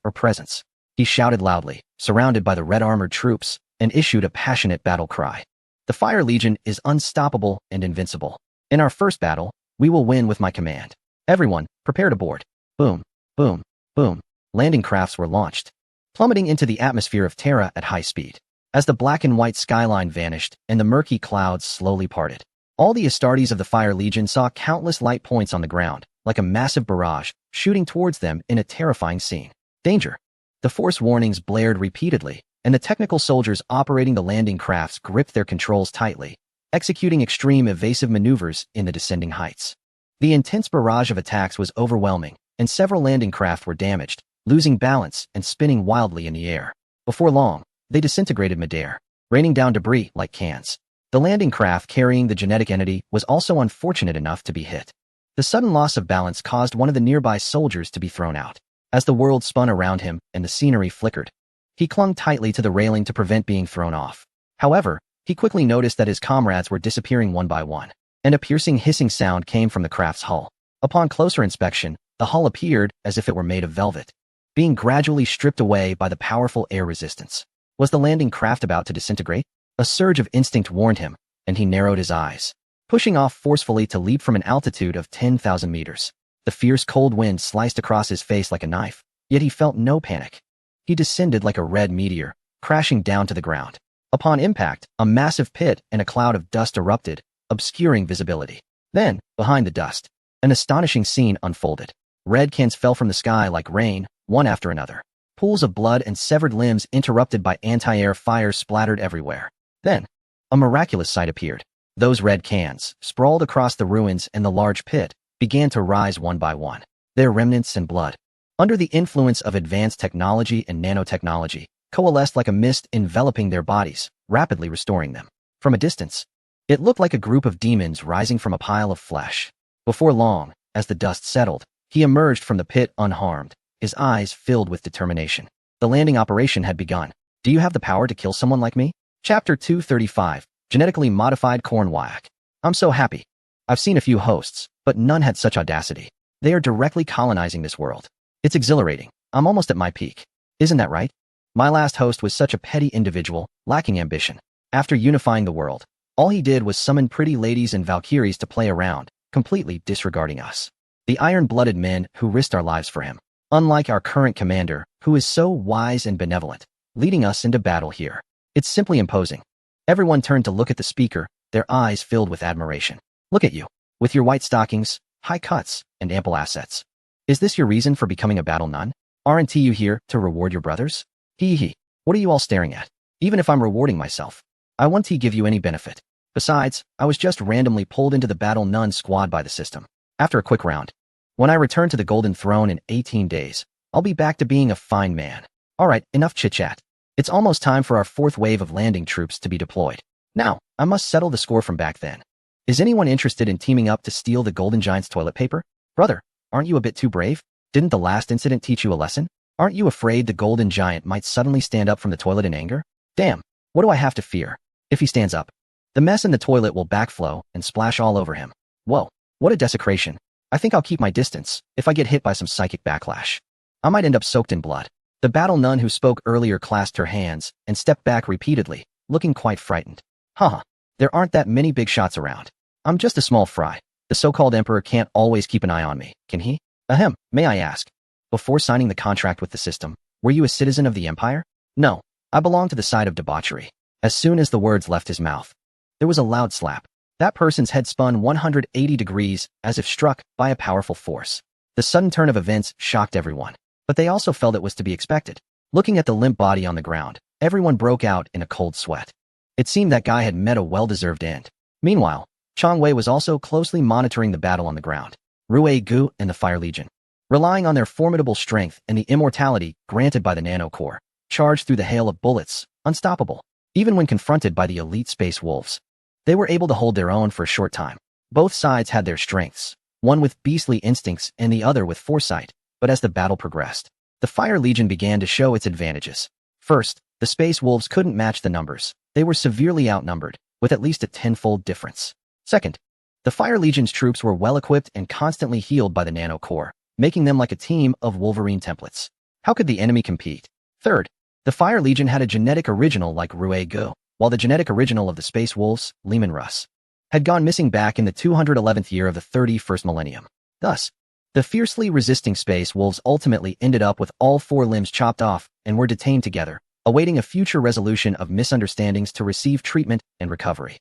or presence. He shouted loudly, surrounded by the red-armored troops, and issued a passionate battle cry. The Fire Legion is unstoppable and invincible. In our first battle, we will win with my command. Everyone, prepare to board. Boom, boom, boom. Landing crafts were launched, plummeting into the atmosphere of Terra at high speed. As the black and white skyline vanished and the murky clouds slowly parted, All the Astartes of the Fire Legion saw countless light points on the ground, like a massive barrage, shooting towards them in a terrifying scene. Danger! The force warnings blared repeatedly, and the technical soldiers operating the landing crafts gripped their controls tightly, executing extreme evasive maneuvers in the descending heights. The intense barrage of attacks was overwhelming, and several landing craft were damaged, losing balance and spinning wildly in the air. Before long, they disintegrated midair, raining down debris like cans. The landing craft carrying the genetic entity was also unfortunate enough to be hit. The sudden loss of balance caused one of the nearby soldiers to be thrown out. As the world spun around him and the scenery flickered, he clung tightly to the railing to prevent being thrown off. However, he quickly noticed that his comrades were disappearing one by one, and a piercing hissing sound came from the craft's hull. Upon closer inspection, the hull appeared as if it were made of velvet, being gradually stripped away by the powerful air resistance. Was the landing craft about to disintegrate? A surge of instinct warned him, and he narrowed his eyes, pushing off forcefully to leap from an altitude of 10,000 meters. The fierce cold wind sliced across his face like a knife, yet he felt no panic. He descended like a red meteor, crashing down to the ground. Upon impact, a massive pit and a cloud of dust erupted, obscuring visibility. Then, behind the dust, an astonishing scene unfolded. Red cans fell from the sky like rain, one after another. Pools of blood and severed limbs interrupted by anti-air fire splattered everywhere. Then, a miraculous sight appeared. Those red cans, sprawled across the ruins and the large pit, began to rise one by one, their remnants and blood, under the influence of advanced technology and nanotechnology, coalesced like a mist enveloping their bodies, rapidly restoring them. From a distance, it looked like a group of demons rising from a pile of flesh. Before long, as the dust settled, he emerged from the pit unharmed, his eyes filled with determination. The landing operation had begun. Do you have the power to kill someone like me? Chapter 235, Genetically Modified Cornwhack. I'm so happy. I've seen a few hosts, but none had such audacity. They are directly colonizing this world. It's exhilarating. I'm almost at my peak. Isn't that right? My last host was such a petty individual, lacking ambition. After unifying the world, all he did was summon pretty ladies and valkyries to play around, completely disregarding us. The iron-blooded men who risked our lives for him. Unlike our current commander, who is so wise and benevolent, leading us into battle here. It's simply imposing. Everyone turned to look at the speaker, their eyes filled with admiration. Look at you, with your white stockings, high cuts, and ample assets. Is this your reason for becoming a battle nun? Aren't you here to reward your brothers? Hee. What are you all staring at? Even if I'm rewarding myself, I won't give you any benefit. Besides, I was just randomly pulled into the battle nun squad by the system. After a quick round, when I return to the Golden Throne in 18 days, I'll be back to being a fine man. Alright, enough chit-chat. It's almost time for our fourth wave of landing troops to be deployed. Now, I must settle the score from back then. Is anyone interested in teaming up to steal the Golden Giant's toilet paper? Brother, aren't you a bit too brave? Didn't the last incident teach you a lesson? Aren't you afraid the Golden Giant might suddenly stand up from the toilet in anger? Damn, what do I have to fear? If he stands up, the mess in the toilet will backflow and splash all over him. Whoa, what a desecration. I think I'll keep my distance if I get hit by some psychic backlash. I might end up soaked in blood. The battle nun who spoke earlier clasped her hands and stepped back repeatedly, looking quite frightened. Haha, there aren't that many big shots around. I'm just a small fry. The so-called emperor can't always keep an eye on me, can he? Ahem, may I ask? Before signing the contract with the system, were you a citizen of the Empire? No, I belong to the side of debauchery. As soon as the words left his mouth, there was a loud slap. That person's head spun 180 degrees as if struck by a powerful force. The sudden turn of events shocked everyone, but they also felt it was to be expected. Looking at the limp body on the ground, everyone broke out in a cold sweat. It seemed that guy had met a well-deserved end. Meanwhile, Chang Wei was also closely monitoring the battle on the ground. Rue Gu and the Fire Legion, relying on their formidable strength and the immortality granted by the Nano Core, charged through the hail of bullets, unstoppable. Even when confronted by the elite space wolves, they were able to hold their own for a short time. Both sides had their strengths, one with beastly instincts and the other with foresight, but as the battle progressed, the Fire Legion began to show its advantages. First, the space wolves couldn't match the numbers. They were severely outnumbered, with at least a tenfold difference. Second, the Fire Legion's troops were well-equipped and constantly healed by the Nano Core, making them like a team of Wolverine templates. How could the enemy compete? Third, the Fire Legion had a genetic original like Rue Gu, while the genetic original of the Space Wolves, Lehman Russ, had gone missing back in the 211th year of the 31st millennium. Thus, the fiercely resisting Space Wolves ultimately ended up with all four limbs chopped off and were detained together, awaiting a future resolution of misunderstandings to receive treatment and recovery.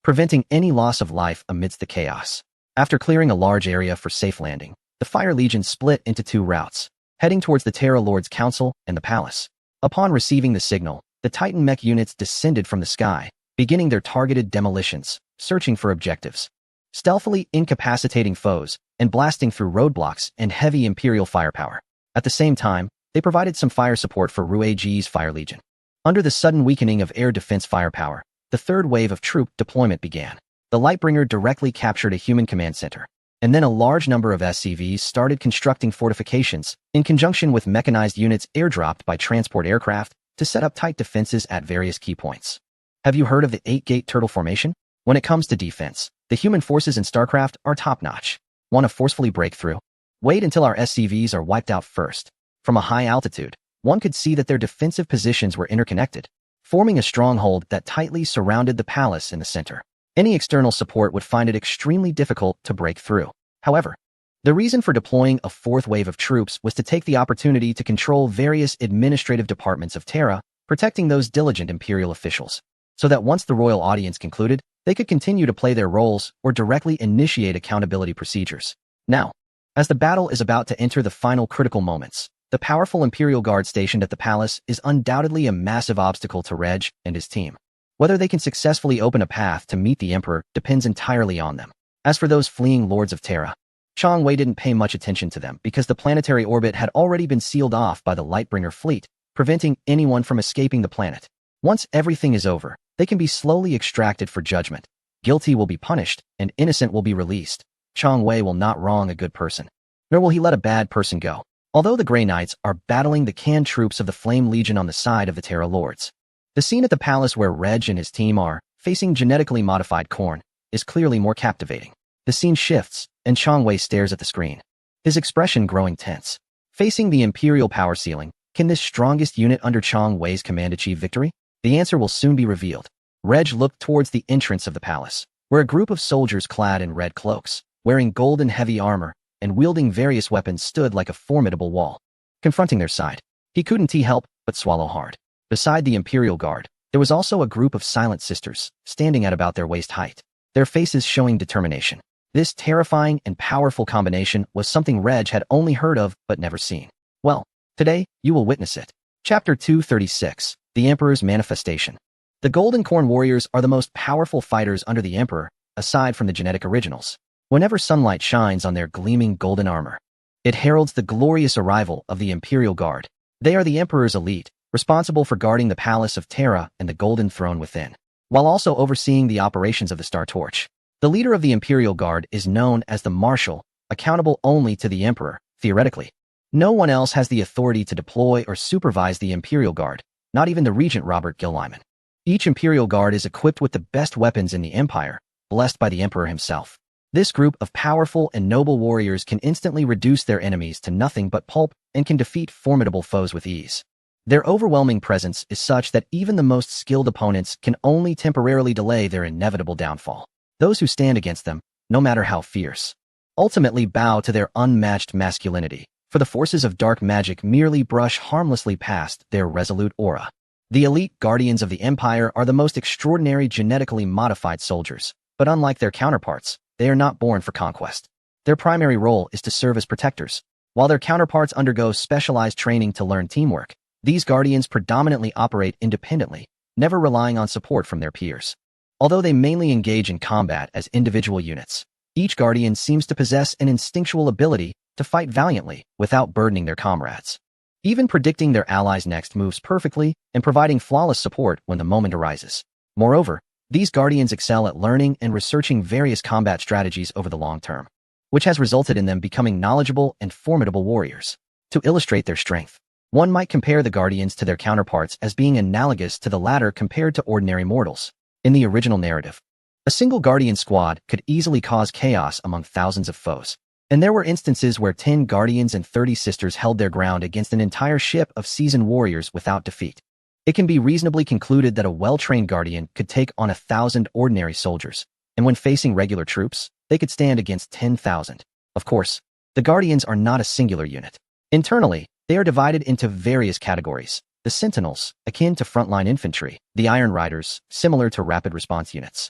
preventing any loss of life amidst the chaos. After clearing a large area for safe landing, the Fire Legion split into two routes, heading towards the Terra Lord's Council and the palace. Upon receiving the signal, the Titan mech units descended from the sky, beginning their targeted demolitions, searching for objectives, stealthily incapacitating foes, and blasting through roadblocks and heavy Imperial firepower. At the same time, they provided some fire support for Ruiji's Fire Legion. Under the sudden weakening of air defense firepower, the third wave of troop deployment began. The Lightbringer directly captured a human command center, and then a large number of SCVs started constructing fortifications, in conjunction with mechanized units airdropped by transport aircraft to set up tight defenses at various key points. Have you heard of the 8-gate turtle formation? When it comes to defense, the human forces in StarCraft are top-notch. Want to forcefully break through? Wait until our SCVs are wiped out first. From a high altitude, one could see that their defensive positions were interconnected, forming a stronghold that tightly surrounded the palace in the center. Any external support would find it extremely difficult to break through. However, the reason for deploying a fourth wave of troops was to take the opportunity to control various administrative departments of Terra, protecting those diligent Imperial officials, so that once the royal audience concluded, they could continue to play their roles or directly initiate accountability procedures. Now, as the battle is about to enter the final critical moments, the powerful Imperial Guard stationed at the palace is undoubtedly a massive obstacle to Reg and his team. Whether they can successfully open a path to meet the Emperor depends entirely on them. As for those fleeing Lords of Terra, Chang Wei didn't pay much attention to them because the planetary orbit had already been sealed off by the Lightbringer fleet, preventing anyone from escaping the planet. Once everything is over, they can be slowly extracted for judgment. Guilty will be punished, and innocent will be released. Chang Wei will not wrong a good person, nor will he let a bad person go. Although the Grey Knights are battling the canned troops of the Flame Legion on the side of the Terra Lords, the scene at the palace where Reg and his team are facing genetically modified Khorne is clearly more captivating. The scene shifts, and Chang Wei stares at the screen, his expression growing tense. Facing the Imperial power ceiling, can this strongest unit under Chang Wei's command achieve victory? The answer will soon be revealed. Reg looked towards the entrance of the palace, where a group of soldiers clad in red cloaks, wearing golden heavy armor, and wielding various weapons stood like a formidable wall. Confronting their side, he couldn't help but swallow hard. Beside the Imperial Guard, there was also a group of silent sisters, standing at about their waist height, their faces showing determination. This terrifying and powerful combination was something Reg had only heard of but never seen. Well, today, you will witness it. Chapter 236, The Emperor's Manifestation. The Golden Khorne warriors are the most powerful fighters under the Emperor, aside from the genetic originals. Whenever sunlight shines on their gleaming golden armor, it heralds the glorious arrival of the Imperial Guard. They are the Emperor's elite, responsible for guarding the Palace of Terra and the Golden Throne within, while also overseeing the operations of the Star Torch. The leader of the Imperial Guard is known as the Marshal, accountable only to the Emperor, theoretically. No one else has the authority to deploy or supervise the Imperial Guard, not even the Regent Robert Gilliman. Each Imperial Guard is equipped with the best weapons in the Empire, blessed by the Emperor himself. This group of powerful and noble warriors can instantly reduce their enemies to nothing but pulp and can defeat formidable foes with ease. Their overwhelming presence is such that even the most skilled opponents can only temporarily delay their inevitable downfall. Those who stand against them, no matter how fierce, ultimately bow to their unmatched masculinity, for the forces of dark magic merely brush harmlessly past their resolute aura. The elite guardians of the Empire are the most extraordinary genetically modified soldiers, but unlike their counterparts, they are not born for conquest. Their primary role is to serve as protectors. While their counterparts undergo specialized training to learn teamwork, these guardians predominantly operate independently, never relying on support from their peers. Although they mainly engage in combat as individual units, each guardian seems to possess an instinctual ability to fight valiantly without burdening their comrades, even predicting their allies' next moves perfectly and providing flawless support when the moment arises. Moreover, these guardians excel at learning and researching various combat strategies over the long term, which has resulted in them becoming knowledgeable and formidable warriors. To illustrate their strength, one might compare the guardians to their counterparts as being analogous to the latter compared to ordinary mortals. In the original narrative, a single guardian squad could easily cause chaos among thousands of foes, and there were instances where 10 guardians and 30 sisters held their ground against an entire ship of seasoned warriors without defeat. It can be reasonably concluded that a well-trained guardian could take on 1,000 ordinary soldiers, and when facing regular troops, they could stand against 10,000. Of course, the guardians are not a singular unit. Internally, they are divided into various categories. The Sentinels, akin to frontline infantry, the Iron Riders, similar to rapid response units,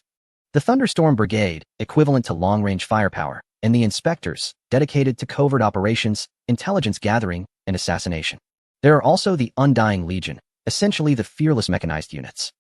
The Thunderstorm Brigade, equivalent to long-range firepower, and the Inspectors, dedicated to covert operations, intelligence gathering, and assassination. There are also the Undying Legion, essentially the fearless mechanized units.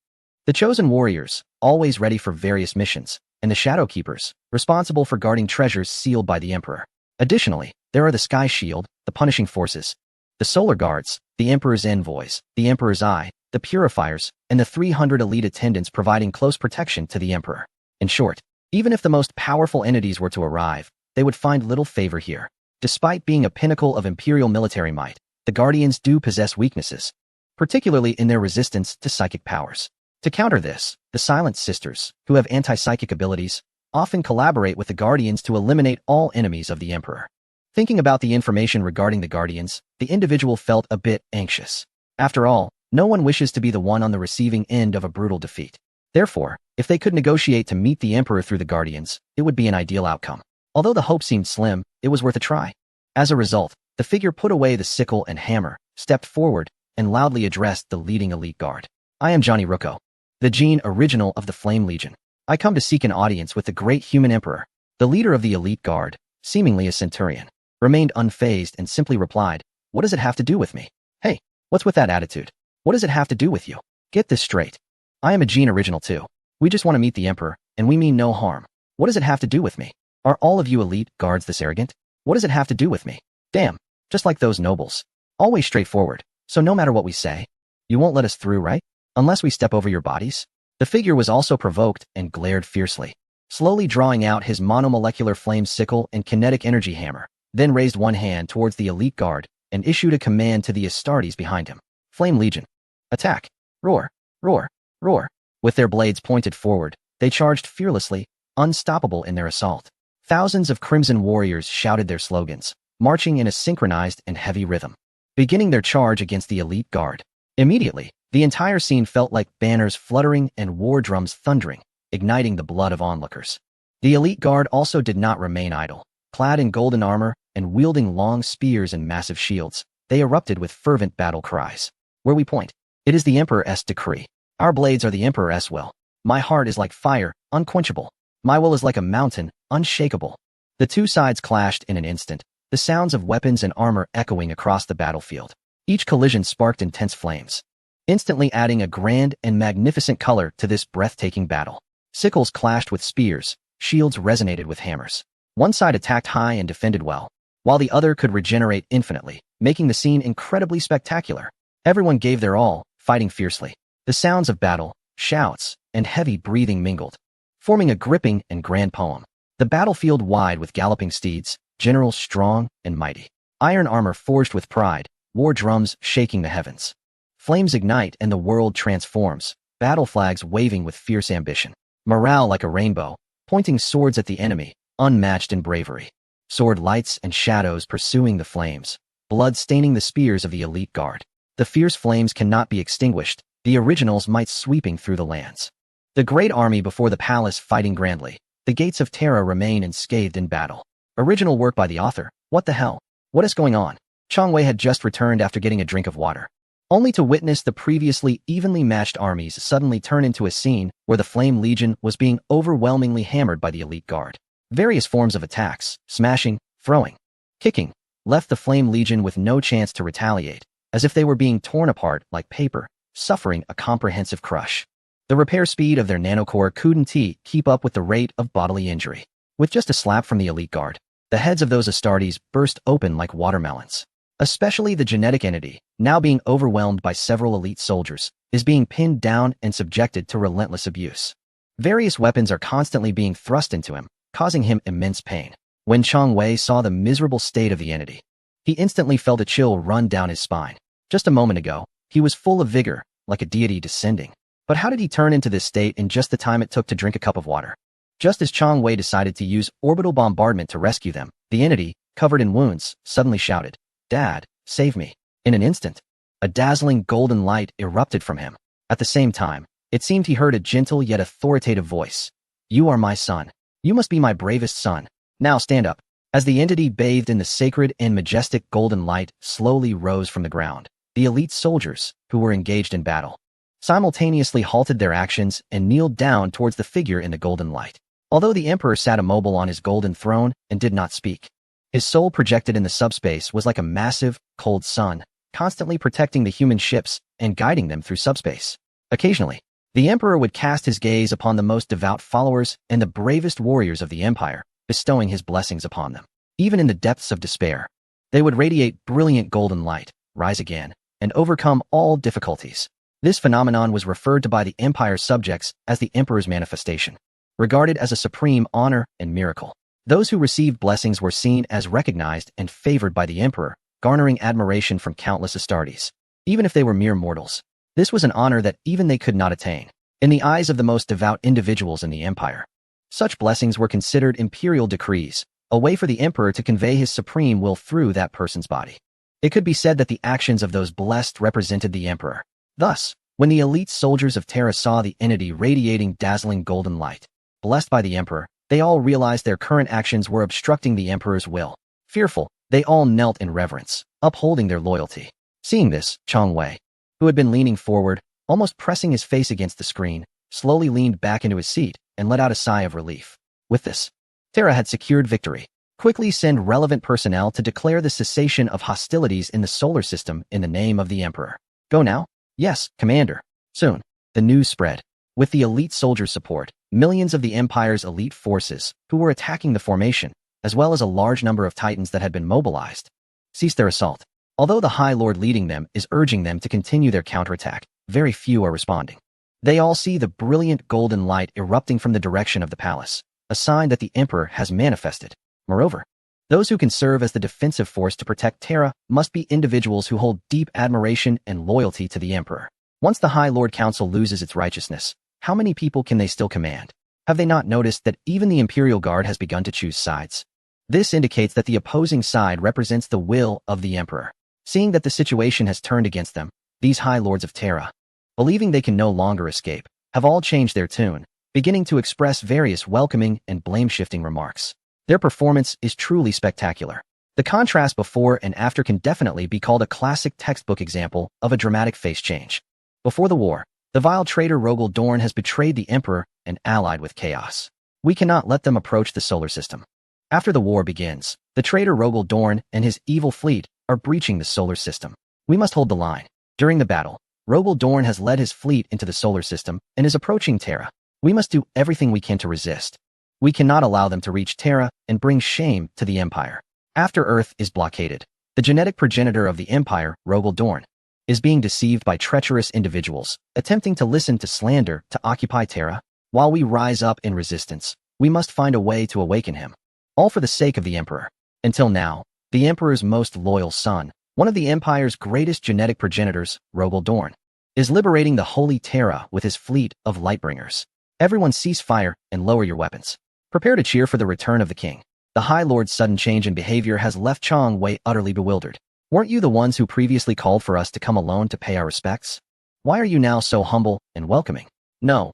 The Chosen Warriors, always ready for various missions, and the Shadow Keepers, responsible for guarding treasures sealed by the Emperor. Additionally, there are the Sky Shield, the Punishing Forces, the Solar Guards, the Emperor's Envoys, the Emperor's Eye, the Purifiers, and the 300 elite attendants providing close protection to the Emperor. In short, even if the most powerful entities were to arrive, they would find little favor here. Despite being a pinnacle of imperial military might, the Guardians do possess weaknesses, particularly in their resistance to psychic powers. To counter this, the Silent Sisters, who have anti-psychic abilities, often collaborate with the Guardians to eliminate all enemies of the Emperor. Thinking about the information regarding the Guardians, the individual felt a bit anxious. After all, no one wishes to be the one on the receiving end of a brutal defeat. Therefore, if they could negotiate to meet the Emperor through the Guardians, it would be an ideal outcome. Although the hope seemed slim, it was worth a try. As a result, the figure put away the sickle and hammer, stepped forward, and loudly addressed the leading elite guard. I am Johnny Rucco, the Gene Original of the Flame Legion. I come to seek an audience with the great human Emperor. The leader of the elite guard, seemingly a centurion, remained unfazed and simply replied, "What does it have to do with me? Hey, what's with that attitude? What does it have to do with you? Get this straight. I am a Gene Original too. We just want to meet the Emperor, and we mean no harm. What does it have to do with me? Are all of you elite guards this arrogant? What does it have to do with me? Damn, just like those nobles. Always straightforward, so no matter what we say, you won't let us through, right? Unless we step over your bodies?" The figure was also provoked and glared fiercely, slowly drawing out his monomolecular flame sickle and kinetic energy hammer, then raised one hand towards the elite guard and issued a command to the Astartes behind him. Flame Legion. Attack. Roar. Roar. Roar. With their blades pointed forward, they charged fearlessly, unstoppable in their assault. Thousands of Crimson Warriors shouted their slogans, marching in a synchronized and heavy rhythm, beginning their charge against the elite guard. Immediately, the entire scene felt like banners fluttering and war drums thundering, igniting the blood of onlookers. The elite guard also did not remain idle. Clad in golden armor and wielding long spears and massive shields, they erupted with fervent battle cries. Where we point, it is the Emperor's decree. Our blades are the Emperor's will. My heart is like fire, unquenchable. My will is like a mountain, unshakable. The two sides clashed in an instant, the sounds of weapons and armor echoing across the battlefield. Each collision sparked intense flames, instantly adding a grand and magnificent color to this breathtaking battle. Sickles clashed with spears, shields resonated with hammers. One side attacked high and defended well, while the other could regenerate infinitely, making the scene incredibly spectacular. Everyone gave their all, fighting fiercely. The sounds of battle, shouts, and heavy breathing mingled, forming a gripping and grand poem. The battlefield wide with galloping steeds, generals strong and mighty. Iron armor forged with pride, war drums shaking the heavens. Flames ignite and the world transforms, battle flags waving with fierce ambition. Morale like a rainbow, pointing swords at the enemy, unmatched in bravery. Sword lights and shadows pursuing the flames, blood staining the spears of the elite guard. The fierce flames cannot be extinguished, the originals might sweeping through the lands. The great army before the palace fighting grandly. The gates of Terra remain unscathed in battle. Original work by the author. What the hell? What is going on? Chong Wei had just returned after getting a drink of water, only to witness the previously evenly matched armies suddenly turn into a scene where the Flame Legion was being overwhelmingly hammered by the elite guard. Various forms of attacks, smashing, throwing, kicking, left the Flame Legion with no chance to retaliate, as if they were being torn apart like paper, suffering a comprehensive crush. The repair speed of their nanocore couldn't keep up with the rate of bodily injury. With just a slap from the elite guard, the heads of those Astartes burst open like watermelons. Especially the genetic entity, now being overwhelmed by several elite soldiers, is being pinned down and subjected to relentless abuse. Various weapons are constantly being thrust into him, causing him immense pain. When Chong Wei saw the miserable state of the entity, he instantly felt a chill run down his spine. Just a moment ago, he was full of vigor, like a deity descending. But how did he turn into this state in just the time it took to drink a cup of water? Just as Chong Wei decided to use orbital bombardment to rescue them, the entity, covered in wounds, suddenly shouted, "Dad, save me." In an instant, a dazzling golden light erupted from him. At the same time, it seemed he heard a gentle yet authoritative voice. "You are my son. You must be my bravest son. Now stand up." As the entity bathed in the sacred and majestic golden light slowly rose from the ground, the elite soldiers, who were engaged in battle, simultaneously halted their actions and kneeled down towards the figure in the golden light. Although the emperor sat immobile on his golden throne and did not speak, his soul projected in the subspace was like a massive, cold sun, constantly protecting the human ships and guiding them through subspace. Occasionally, the emperor would cast his gaze upon the most devout followers and the bravest warriors of the empire, bestowing his blessings upon them. Even in the depths of despair, they would radiate brilliant golden light, rise again, and overcome all difficulties. This phenomenon was referred to by the empire's subjects as the emperor's manifestation, regarded as a supreme honor and miracle. Those who received blessings were seen as recognized and favored by the emperor, garnering admiration from countless Astartes. Even if they were mere mortals, this was an honor that even they could not attain. In the eyes of the most devout individuals in the empire, such blessings were considered imperial decrees, a way for the emperor to convey his supreme will through that person's body. It could be said that the actions of those blessed represented the emperor. Thus, when the elite soldiers of Terra saw the entity radiating dazzling golden light, blessed by the emperor, they all realized their current actions were obstructing the emperor's will. Fearful, they all knelt in reverence, upholding their loyalty. Seeing this, Chang Wei, who had been leaning forward, almost pressing his face against the screen, slowly leaned back into his seat and let out a sigh of relief. With this, Terra had secured victory. Quickly send relevant personnel to declare the cessation of hostilities in the solar system in the name of the emperor. Go now? Yes, Commander. Soon, the news spread. With the elite soldiers' support, millions of the Empire's elite forces, who were attacking the formation, as well as a large number of Titans that had been mobilized, ceased their assault. Although the High Lord leading them is urging them to continue their counterattack, very few are responding. They all see the brilliant golden light erupting from the direction of the palace, a sign that the Emperor has manifested. Moreover, those who can serve as the defensive force to protect Terra must be individuals who hold deep admiration and loyalty to the Emperor. Once the High Lord Council loses its righteousness, how many people can they still command? Have they not noticed that even the Imperial Guard has begun to choose sides? This indicates that the opposing side represents the will of the Emperor. Seeing that the situation has turned against them, these High Lords of Terra, believing they can no longer escape, have all changed their tune, beginning to express various welcoming and blame-shifting remarks. Their performance is truly spectacular. The contrast before and after can definitely be called a classic textbook example of a dramatic face change. Before the war, the vile traitor Rogel Dorn has betrayed the Emperor and allied with chaos. We cannot let them approach the solar system. After the war begins, the traitor Rogel Dorn and his evil fleet are breaching the solar system. We must hold the line. During the battle, Rogel Dorn has led his fleet into the solar system and is approaching Terra. We must do everything we can to resist. We cannot allow them to reach Terra and bring shame to the Empire. After Earth is blockaded, the genetic progenitor of the Empire, Rogel Dorn, is being deceived by treacherous individuals, attempting to listen to slander to occupy Terra. While we rise up in resistance, we must find a way to awaken him. All for the sake of the Emperor. Until now, the Emperor's most loyal son, one of the Empire's greatest genetic progenitors, Rogel Dorn, is liberating the holy Terra with his fleet of Lightbringers. Everyone cease fire and lower your weapons. Prepare to cheer for the return of the king. The High Lord's sudden change in behavior has left Chang Wei utterly bewildered. Weren't you the ones who previously called for us to come alone to pay our respects? Why are you now so humble and welcoming? No.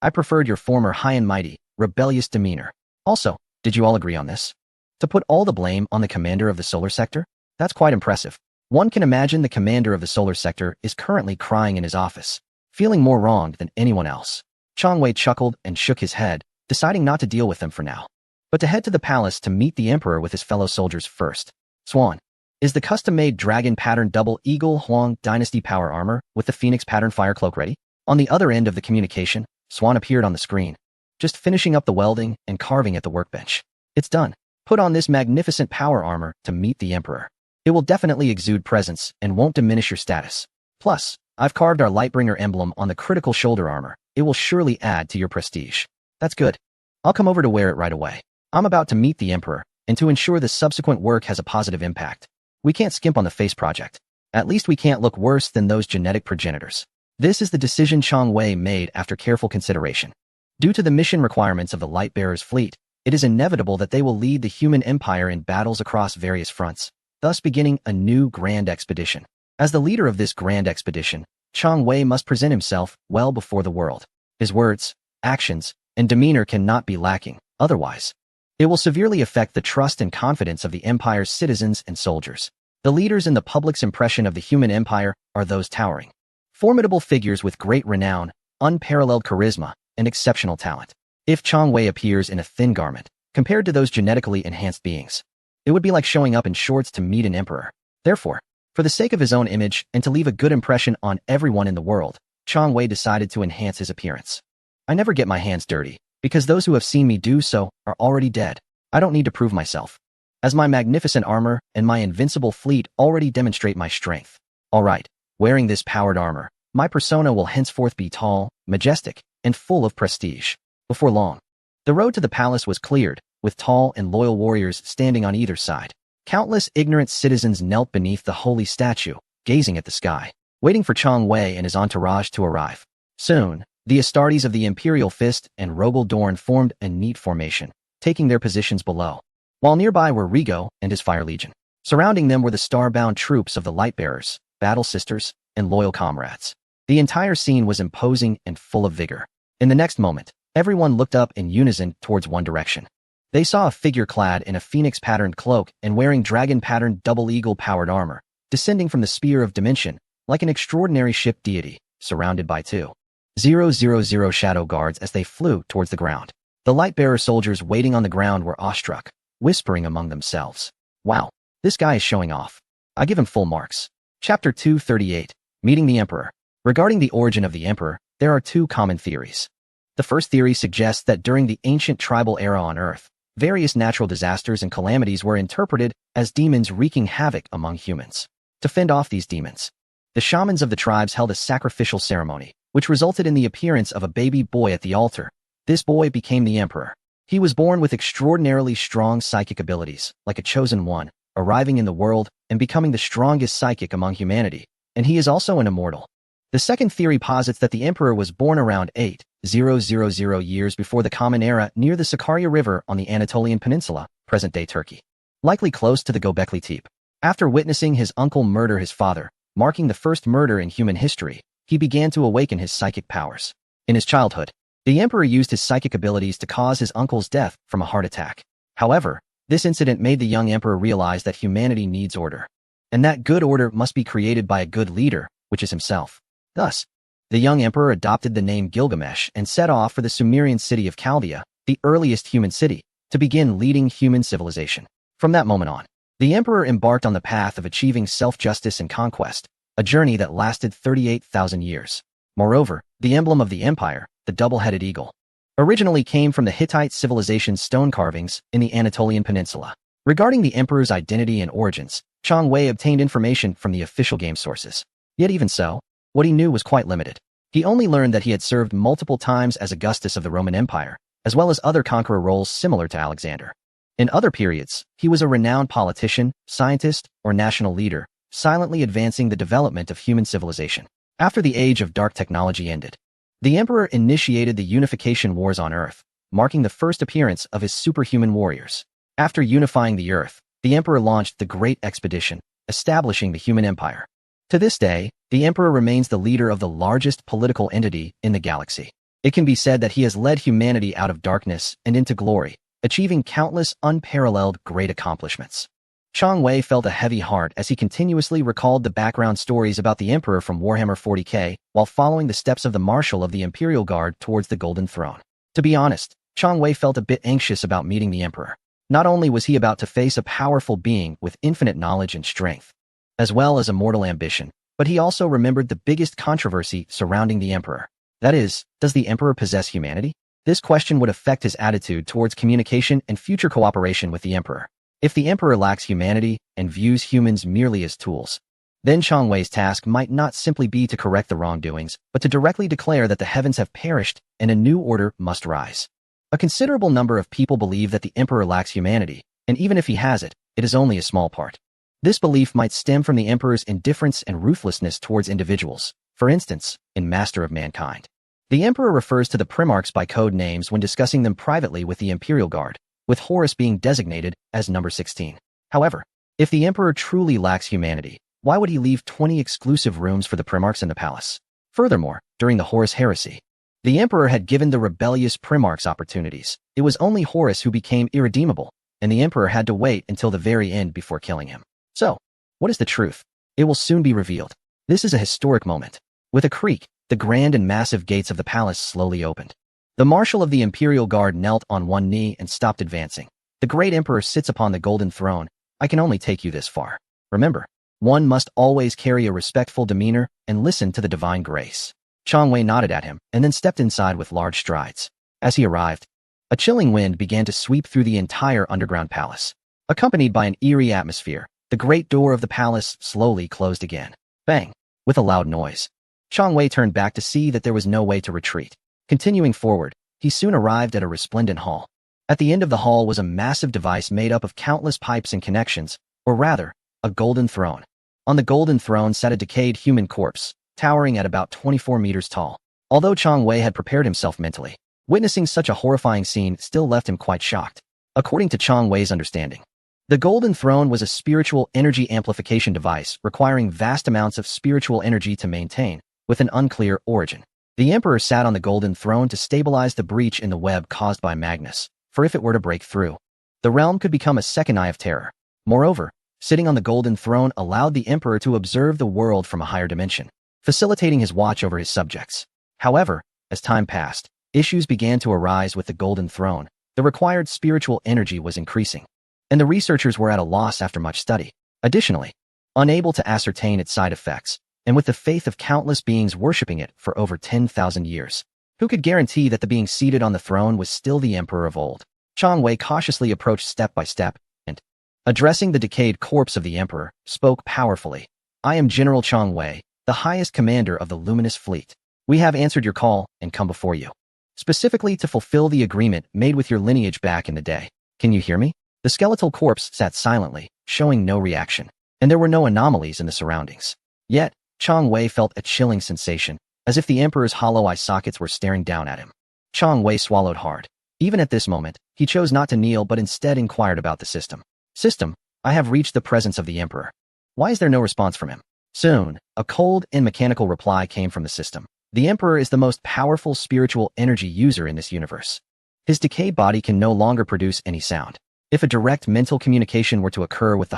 I preferred your former high and mighty, rebellious demeanor. Also, did you all agree on this? To put all the blame on the commander of the solar sector? That's quite impressive. One can imagine the commander of the solar sector is currently crying in his office, feeling more wronged than anyone else. Chang Wei chuckled and shook his head, deciding not to deal with them for now, but to head to the palace to meet the Emperor with his fellow soldiers first. Swan. Is the custom-made dragon pattern double eagle Huang dynasty power armor with the phoenix pattern fire cloak ready? On the other end of the communication, Swan appeared on the screen, just finishing up the welding and carving at the workbench. It's done. Put on this magnificent power armor to meet the Emperor. It will definitely exude presence and won't diminish your status. Plus, I've carved our Lightbringer emblem on the critical shoulder armor. It will surely add to your prestige. That's good. I'll come over to wear it right away. I'm about to meet the Emperor, and to ensure the subsequent work has a positive impact, we can't skimp on the face project. At least we can't look worse than those genetic progenitors. This is the decision Chang Wei made after careful consideration. Due to the mission requirements of the Lightbearers fleet, it is inevitable that they will lead the human empire in battles across various fronts, thus beginning a new grand expedition. As the leader of this grand expedition, Chang Wei must present himself well before the world. His words, actions, and demeanor cannot be lacking, otherwise it will severely affect the trust and confidence of the Empire's citizens and soldiers. The leaders in the public's impression of the human empire are those towering, Formidable figures with great renown, unparalleled charisma, and exceptional talent. If Chang Wei appears in a thin garment, compared to those genetically enhanced beings, it would be like showing up in shorts to meet an emperor. Therefore, for the sake of his own image and to leave a good impression on everyone in the world, Chang Wei decided to enhance his appearance. I never get my hands dirty, because those who have seen me do so are already dead. I don't need to prove myself, as my magnificent armor and my invincible fleet already demonstrate my strength. Alright, wearing this powered armor, my persona will henceforth be tall, majestic, and full of prestige. Before long, the road to the palace was cleared, with tall and loyal warriors standing on either side. Countless ignorant citizens knelt beneath the holy statue, gazing at the sky, waiting for Chang Wei and his entourage to arrive. Soon, the Astartes of the Imperial Fist and Rogel Dorn formed a neat formation, taking their positions below, while nearby were Rigo and his Fire Legion. Surrounding them were the star-bound troops of the Lightbearers, Battle Sisters, and loyal comrades. The entire scene was imposing and full of vigor. In the next moment, everyone looked up in unison towards one direction. They saw a figure clad in a phoenix-patterned cloak and wearing dragon-patterned double eagle-powered armor, descending from the Spear of Dimension, like an extraordinary ship deity, surrounded by 2,000 shadow guards as they flew towards the ground. The Lightbearer soldiers waiting on the ground were awestruck, whispering among themselves, "Wow, this guy is showing off. I give him full marks." Chapter 238, Meeting the Emperor. Regarding the origin of the Emperor, there are two common theories. The first theory suggests that during the ancient tribal era on Earth, various natural disasters and calamities were interpreted as demons wreaking havoc among humans. To fend off these demons, the shamans of the tribes held a sacrificial ceremony, which resulted in the appearance of a baby boy at the altar. This boy became the emperor. He was born with extraordinarily strong psychic abilities, like a chosen one, arriving in the world and becoming the strongest psychic among humanity, and he is also an immortal. The second theory posits that the emperor was born around 8,000 years before the Common Era near the Sakarya River on the Anatolian Peninsula, present-day Turkey, likely close to the Göbekli Tepe. After witnessing his uncle murder his father, marking the first murder in human history, he began to awaken his psychic powers. In his childhood, the emperor used his psychic abilities to cause his uncle's death from a heart attack. However, this incident made the young emperor realize that humanity needs order, and that good order must be created by a good leader, which is himself. Thus, the young emperor adopted the name Gilgamesh and set off for the Sumerian city of Chaldea, the earliest human city, to begin leading human civilization. From that moment on, the emperor embarked on the path of achieving self-justice and conquest, a journey that lasted 38,000 years. Moreover, the emblem of the empire, the double-headed eagle, originally came from the Hittite civilization's stone carvings in the Anatolian Peninsula. Regarding the emperor's identity and origins, Chang Wei obtained information from the official game sources. Yet even so, what he knew was quite limited. He only learned that he had served multiple times as Augustus of the Roman Empire, as well as other conqueror roles similar to Alexander. In other periods, he was a renowned politician, scientist, or national leader, silently advancing the development of human civilization. After the age of dark technology ended, the emperor initiated the unification wars on Earth, marking the first appearance of his superhuman warriors. After unifying the Earth, the emperor launched the Great Expedition, establishing the human empire. To this day, the emperor remains the leader of the largest political entity in the galaxy. It can be said that he has led humanity out of darkness and into glory, achieving countless unparalleled great accomplishments. Chang Wei felt a heavy heart as he continuously recalled the background stories about the emperor from Warhammer 40k while following the steps of the Marshal of the Imperial Guard towards the Golden Throne. To be honest, Chang Wei felt a bit anxious about meeting the emperor. Not only was he about to face a powerful being with infinite knowledge and strength, as well as a mortal ambition, but he also remembered the biggest controversy surrounding the emperor. That is, does the emperor possess humanity? This question would affect his attitude towards communication and future cooperation with the emperor. If the emperor lacks humanity and views humans merely as tools, then Chang Wei's task might not simply be to correct the wrongdoings, but to directly declare that the heavens have perished and a new order must rise. A considerable number of people believe that the emperor lacks humanity, and even if he has it, it is only a small part. This belief might stem from the emperor's indifference and ruthlessness towards individuals. For instance, in Master of Mankind, the emperor refers to the Primarchs by code names when discussing them privately with the Imperial Guard, with Horus being designated as number 16. However, if the emperor truly lacks humanity, why would he leave 20 exclusive rooms for the Primarchs in the palace? Furthermore, during the Horus heresy, the emperor had given the rebellious Primarchs opportunities. It was only Horus who became irredeemable, and the emperor had to wait until the very end before killing him. So, what is the truth? It will soon be revealed. This is a historic moment. With a creak, the grand and massive gates of the palace slowly opened. The marshal of the Imperial Guard knelt on one knee and stopped advancing. The great emperor sits upon the golden throne. I can only take you this far. Remember, one must always carry a respectful demeanor and listen to the divine grace. Chang Wei nodded at him and then stepped inside with large strides. As he arrived, a chilling wind began to sweep through the entire underground palace. Accompanied by an eerie atmosphere, the great door of the palace slowly closed again. Bang! With a loud noise. Chang Wei turned back to see that there was no way to retreat. Continuing forward, he soon arrived at a resplendent hall. At the end of the hall was a massive device made up of countless pipes and connections, or rather, a golden throne. On the golden throne sat a decayed human corpse, towering at about 24 meters tall. Although Chang Wei had prepared himself mentally, witnessing such a horrifying scene still left him quite shocked. According to Chang Wei's understanding, the golden throne was a spiritual energy amplification device requiring vast amounts of spiritual energy to maintain, with an unclear origin. The emperor sat on the golden throne to stabilize the breach in the web caused by Magnus, for if it were to break through, the realm could become a second eye of terror. Moreover, sitting on the golden throne allowed the emperor to observe the world from a higher dimension, facilitating his watch over his subjects. However, as time passed, issues began to arise with the golden throne. The required spiritual energy was increasing, and the researchers were at a loss after much study. Additionally, unable to ascertain its side effects, and with the faith of countless beings worshipping it for over 10,000 years, who could guarantee that the being seated on the throne was still the emperor of old? Chang Wei cautiously approached step by step, and, addressing the decayed corpse of the emperor, spoke powerfully. I am General Chang Wei, the highest commander of the Luminous Fleet. We have answered your call and come before you, specifically to fulfill the agreement made with your lineage back in the day. Can you hear me? The skeletal corpse sat silently, showing no reaction, and there were no anomalies in the surroundings. Yet, Chang Wei felt a chilling sensation, as if the emperor's hollow eye sockets were staring down at him. Chang Wei swallowed hard. Even at this moment, he chose not to kneel but instead inquired about the system. System, I have reached the presence of the emperor. Why is there no response from him? Soon, a cold and mechanical reply came from the system. The emperor is the most powerful spiritual energy user in this universe. His decayed body can no longer produce any sound. If a direct mental communication were to occur with the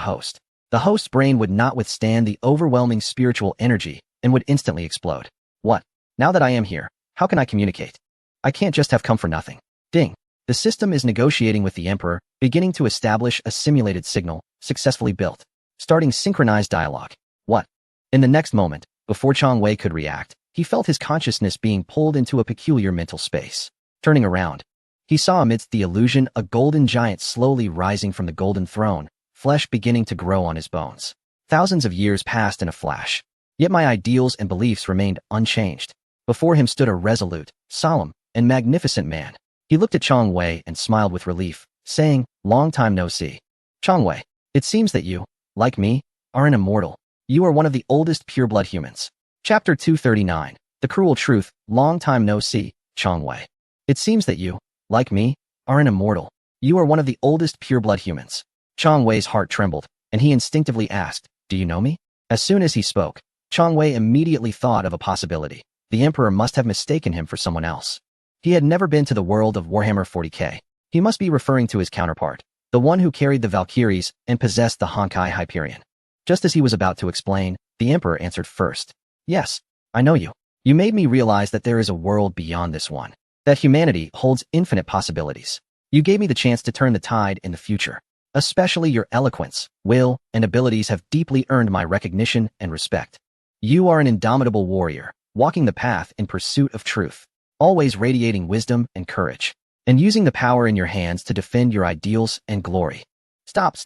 host's brain would not withstand the overwhelming spiritual energy and would instantly explode. What? Now that I am here, how can I communicate? I can't just have come for nothing. Ding. The system is negotiating with the emperor, beginning to establish a simulated signal, successfully built. Starting synchronized dialogue. What? In the next moment, before Chang Wei could react, he felt his consciousness being pulled into a peculiar mental space. Turning around, he saw amidst the illusion a golden giant slowly rising from the golden throne, flesh beginning to grow on his bones. Thousands of years passed in a flash, yet my ideals and beliefs remained unchanged. Before him stood a resolute, solemn, and magnificent man. He looked at Chang Wei and smiled with relief, saying, "Long time no see. Chang Wei, it seems that you, like me, are an immortal. You are one of the oldest pureblood humans." Chapter 239, The Cruel Truth, Long time no see, Chang Wei. It seems that you, like me, are an immortal. You are one of the oldest pureblood humans. Chang Wei's heart trembled, and he instinctively asked, "Do you know me?" As soon as he spoke, Chang Wei immediately thought of a possibility. The emperor must have mistaken him for someone else. He had never been to the world of Warhammer 40k. He must be referring to his counterpart, the one who carried the Valkyries and possessed the Honkai Hyperion. Just as he was about to explain, the emperor answered first. "Yes, I know you. You made me realize that there is a world beyond this one, that humanity holds infinite possibilities. You gave me the chance to turn the tide in the future. Especially your eloquence, will, and abilities have deeply earned my recognition and respect. You are an indomitable warrior, walking the path in pursuit of truth, always radiating wisdom and courage, and using the power in your hands to defend your ideals and glory." Stop.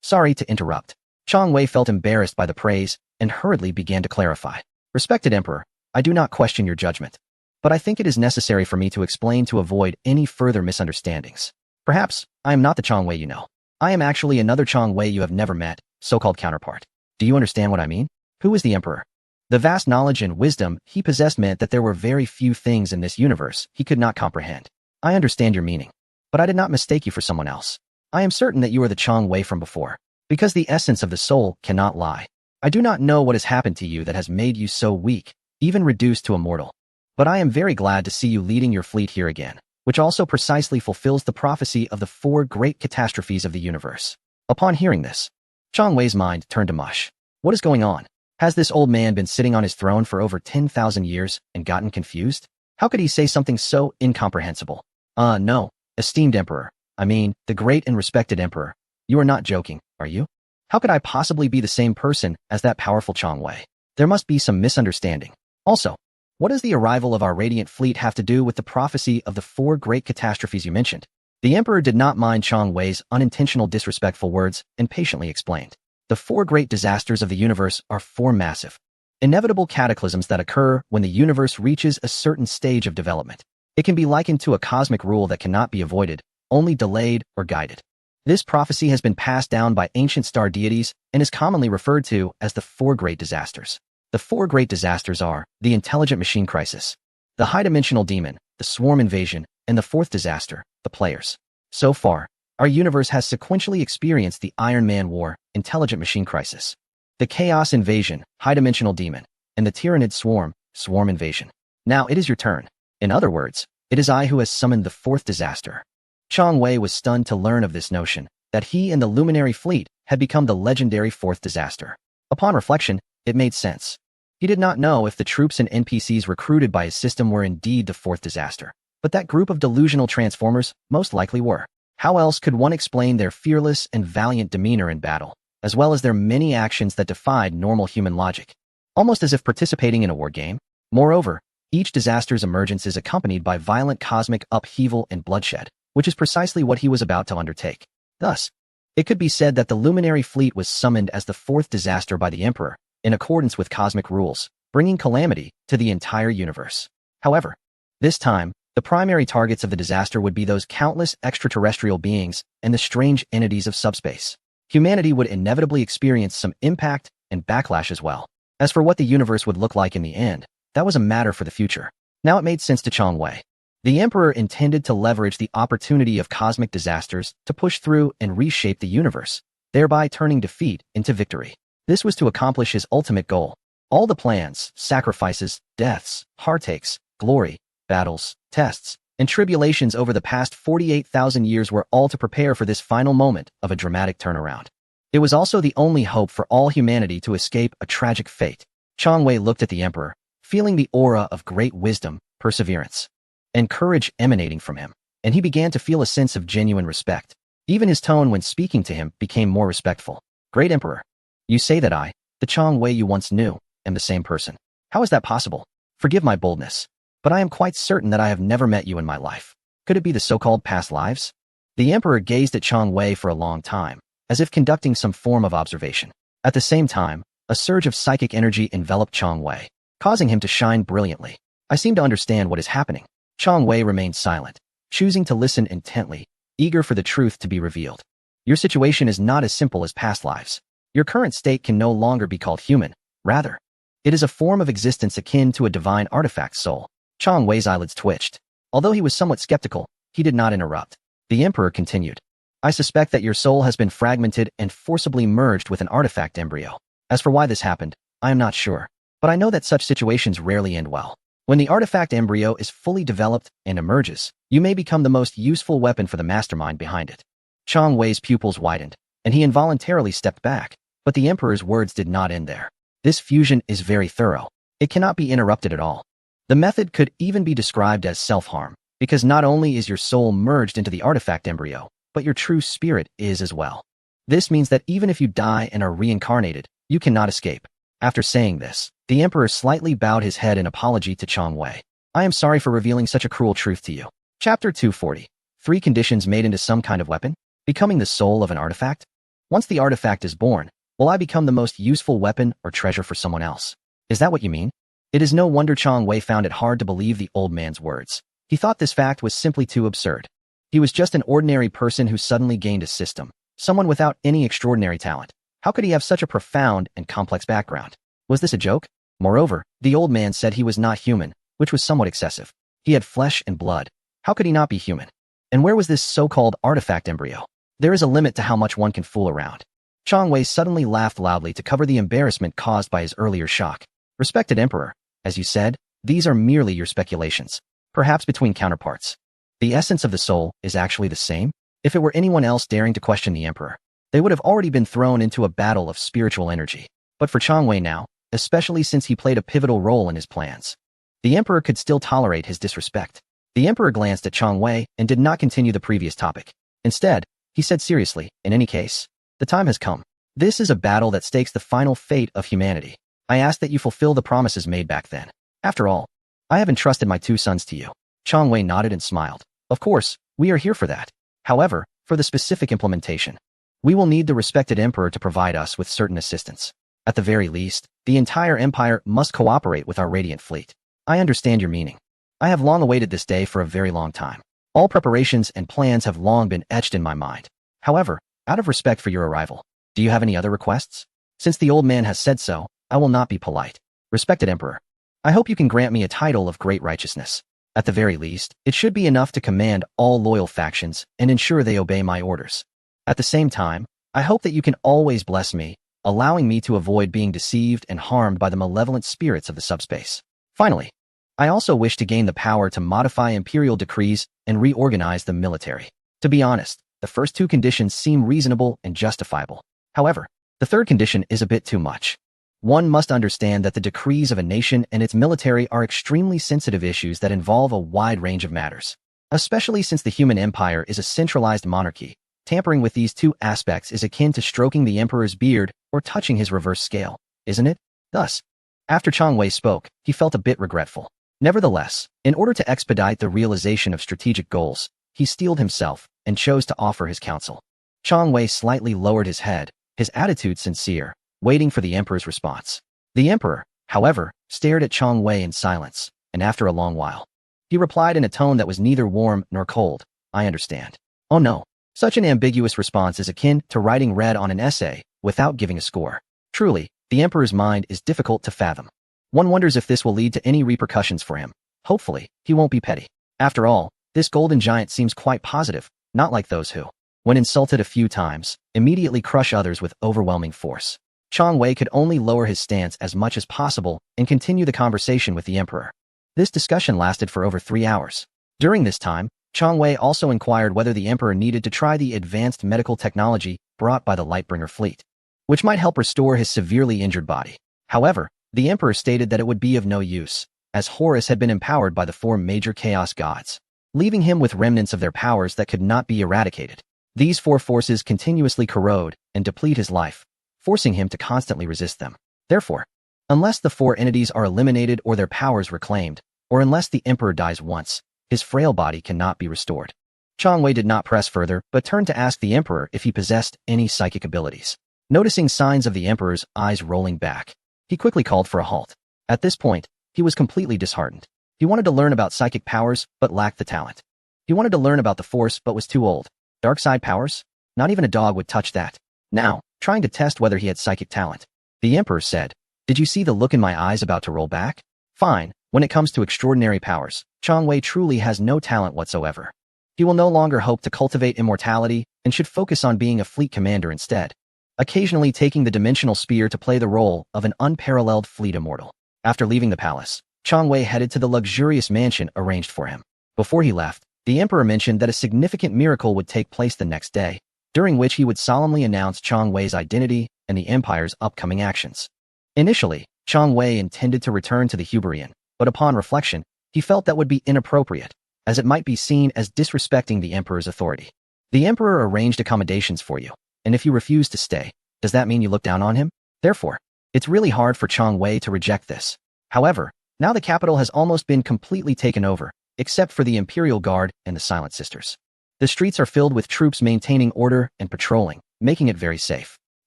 Sorry to interrupt. Chang Wei felt embarrassed by the praise and hurriedly began to clarify. "Respected Emperor, I do not question your judgment, but I think it is necessary for me to explain to avoid any further misunderstandings. Perhaps I am not the Chang Wei you know. I am actually another Chang Wei you have never met, so-called counterpart. Do you understand what I mean? Who is the Emperor?" The vast knowledge and wisdom he possessed meant that there were very few things in this universe he could not comprehend. "I understand your meaning, but I did not mistake you for someone else. I am certain that you are the Chang Wei from before, because the essence of the soul cannot lie. I do not know what has happened to you that has made you so weak, even reduced to a mortal. But I am very glad to see you leading your fleet here again, which also precisely fulfills the prophecy of the 4 great catastrophes of the universe." Upon hearing this, Chang Wei's mind turned to mush. What is going on? Has this old man been sitting on his throne for over 10,000 years and gotten confused? How could he say something so incomprehensible? No, esteemed emperor. I mean, the great and respected emperor. You are not joking, are you? How could I possibly be the same person as that powerful Chang Wei? There must be some misunderstanding. Also, what does the arrival of our radiant fleet have to do with the prophecy of the 4 great catastrophes you mentioned? The emperor did not mind Chang Wei's unintentional disrespectful words and patiently explained. The 4 great disasters of the universe are 4 massive, inevitable cataclysms that occur when the universe reaches a certain stage of development. It can be likened to a cosmic rule that cannot be avoided, only delayed or guided. This prophecy has been passed down by ancient star deities and is commonly referred to as the 4 great disasters. The 4 great disasters are the intelligent machine crisis, the high-dimensional demon, the swarm invasion, and the 4th disaster, the players. So far, our universe has sequentially experienced the Iron Man War, intelligent machine crisis, the chaos invasion, high-dimensional demon, and the tyrannid swarm, swarm invasion. Now it is your turn. In other words, it is I who has summoned the 4th disaster. Chang Wei was stunned to learn of this notion, that he and the luminary fleet had become the legendary 4th disaster. Upon reflection, it made sense. He did not know if the troops and NPCs recruited by his system were indeed the 4th disaster, but that group of delusional transformers most likely were. How else could one explain their fearless and valiant demeanor in battle, as well as their many actions that defied normal human logic? Almost as if participating in a war game. Moreover, each disaster's emergence is accompanied by violent cosmic upheaval and bloodshed, which is precisely what he was about to undertake. Thus, it could be said that the luminary fleet was summoned as the 4th disaster by the Emperor, in accordance with cosmic rules, bringing calamity to the entire universe. However, this time, the primary targets of the disaster would be those countless extraterrestrial beings and the strange entities of subspace. Humanity would inevitably experience some impact and backlash as well. As for what the universe would look like in the end, that was a matter for the future. Now it made sense to Chang Wei. The Emperor intended to leverage the opportunity of cosmic disasters to push through and reshape the universe, thereby turning defeat into victory. This was to accomplish his ultimate goal. All the plans, sacrifices, deaths, heartaches, glory, battles, tests, and tribulations over the past 48,000 years were all to prepare for this final moment of a dramatic turnaround. It was also the only hope for all humanity to escape a tragic fate. Chang Wei looked at the Emperor, feeling the aura of great wisdom, perseverance, and courage emanating from him, and he began to feel a sense of genuine respect. Even his tone when speaking to him became more respectful. Great Emperor, you say that I, the Chang Wei you once knew, am the same person. How is that possible? Forgive my boldness, but I am quite certain that I have never met you in my life. Could it be the so-called past lives? The Emperor gazed at Chang Wei for a long time, as if conducting some form of observation. At the same time, a surge of psychic energy enveloped Chang Wei, causing him to shine brilliantly. I seem to understand what is happening. Chang Wei remained silent, choosing to listen intently, eager for the truth to be revealed. Your situation is not as simple as past lives. Your current state can no longer be called human. Rather, it is a form of existence akin to a divine artifact soul. Chang Wei's eyelids twitched. Although he was somewhat skeptical, he did not interrupt. The Emperor continued. I suspect that your soul has been fragmented and forcibly merged with an artifact embryo. As for why this happened, I am not sure, but I know that such situations rarely end well. When the artifact embryo is fully developed and emerges, you may become the most useful weapon for the mastermind behind it. Chang Wei's pupils widened, and he involuntarily stepped back, but the Emperor's words did not end there. This fusion is very thorough. It cannot be interrupted at all. The method could even be described as self-harm, because not only is your soul merged into the artifact embryo, but your true spirit is as well. This means that even if you die and are reincarnated, you cannot escape. After saying this, the Emperor slightly bowed his head in apology to Chang Wei. I am sorry for revealing such a cruel truth to you. Chapter 240. 3 conditions made into some kind of weapon? Becoming the soul of an artifact? Once the artifact is born, will I become the most useful weapon or treasure for someone else? Is that what you mean? It is no wonder Chang Wei found it hard to believe the old man's words. He thought this fact was simply too absurd. He was just an ordinary person who suddenly gained a system, someone without any extraordinary talent. How could he have such a profound and complex background? Was this a joke? Moreover, the old man said he was not human, which was somewhat excessive. He had flesh and blood. How could he not be human? And where was this so-called artifact embryo? There is a limit to how much one can fool around. Chang Wei suddenly laughed loudly to cover the embarrassment caused by his earlier shock. Respected Emperor, as you said, these are merely your speculations, perhaps between counterparts. The essence of the soul is actually the same. If it were anyone else daring to question the Emperor, they would have already been thrown into a battle of spiritual energy. But for Chang Wei now, especially since he played a pivotal role in his plans. The emperor could still tolerate his disrespect. The emperor glanced at Chang Wei and did not continue the previous topic. Instead, he said seriously, in any case, the time has come. This is a battle that stakes the final fate of humanity. I ask that you fulfill the promises made back then. After all, I have entrusted my 2 sons to you. Chang Wei nodded and smiled. Of course, we are here for that. However, for the specific implementation, we will need the respected emperor to provide us with certain assistance. At the very least, the entire empire must cooperate with our radiant fleet. I understand your meaning. I have long awaited this day for a very long time. All preparations and plans have long been etched in my mind. However, out of respect for your arrival, do you have any other requests? Since the old man has said so, I will not be polite. Respected emperor, I hope you can grant me a title of great righteousness. At the very least, it should be enough to command all loyal factions and ensure they obey my orders. At the same time, I hope that you can always bless me, allowing me to avoid being deceived and harmed by the malevolent spirits of the subspace. Finally, I also wish to gain the power to modify imperial decrees and reorganize the military. To be honest, the first 2 conditions seem reasonable and justifiable. However, the third condition is a bit too much. One must understand that the decrees of a nation and its military are extremely sensitive issues that involve a wide range of matters. Especially since the human empire is a centralized monarchy, tampering with these 2 aspects is akin to stroking the emperor's beard or touching his reverse scale, isn't it? Thus, after Chang Wei spoke, he felt a bit regretful. Nevertheless, in order to expedite the realization of strategic goals, he steeled himself and chose to offer his counsel. Chang Wei slightly lowered his head, his attitude sincere, waiting for the emperor's response. The emperor, however, stared at Chang Wei in silence, and after a long while, he replied in a tone that was neither warm nor cold, I understand. Oh no, such an ambiguous response is akin to writing red on an essay without giving a score. Truly, the emperor's mind is difficult to fathom. One wonders if this will lead to any repercussions for him. Hopefully, he won't be petty. After all, this golden giant seems quite positive, not like those who, when insulted a few times, immediately crush others with overwhelming force. Chang Wei could only lower his stance as much as possible and continue the conversation with the emperor. This discussion lasted for over 3 hours. During this time, Chang Wei also inquired whether the emperor needed to try the advanced medical technology brought by the Lightbringer fleet, which might help restore his severely injured body. However, the emperor stated that it would be of no use, as Horus had been empowered by the 4 major chaos gods, leaving him with remnants of their powers that could not be eradicated. These 4 forces continuously corrode and deplete his life, forcing him to constantly resist them. Therefore, unless the 4 entities are eliminated or their powers reclaimed, or unless the emperor dies once, his frail body cannot be restored. Chang Wei did not press further, but turned to ask the emperor if he possessed any psychic abilities. Noticing signs of the emperor's eyes rolling back, he quickly called for a halt. At this point, he was completely disheartened. He wanted to learn about psychic powers, but lacked the talent. He wanted to learn about the Force, but was too old. Dark side powers? Not even a dog would touch that. Now, trying to test whether he had psychic talent, the emperor said, Did you see the look in my eyes about to roll back? Fine, when it comes to extraordinary powers, Chang Wei truly has no talent whatsoever. He will no longer hope to cultivate immortality and should focus on being a fleet commander instead, occasionally taking the dimensional spear to play the role of an unparalleled fleet immortal. After leaving the palace, Chang Wei headed to the luxurious mansion arranged for him. Before he left, the emperor mentioned that a significant miracle would take place the next day, during which he would solemnly announce Chang Wei's identity and the empire's upcoming actions. Initially, Chang Wei intended to return to the Huberian, but upon reflection, he felt that would be inappropriate, as it might be seen as disrespecting the emperor's authority. The emperor arranged accommodations for you, and if you refuse to stay, does that mean you look down on him? Therefore, it's really hard for Chang Wei to reject this. However, now the capital has almost been completely taken over, except for the Imperial Guard and the Silent Sisters. The streets are filled with troops maintaining order and patrolling, making it very safe.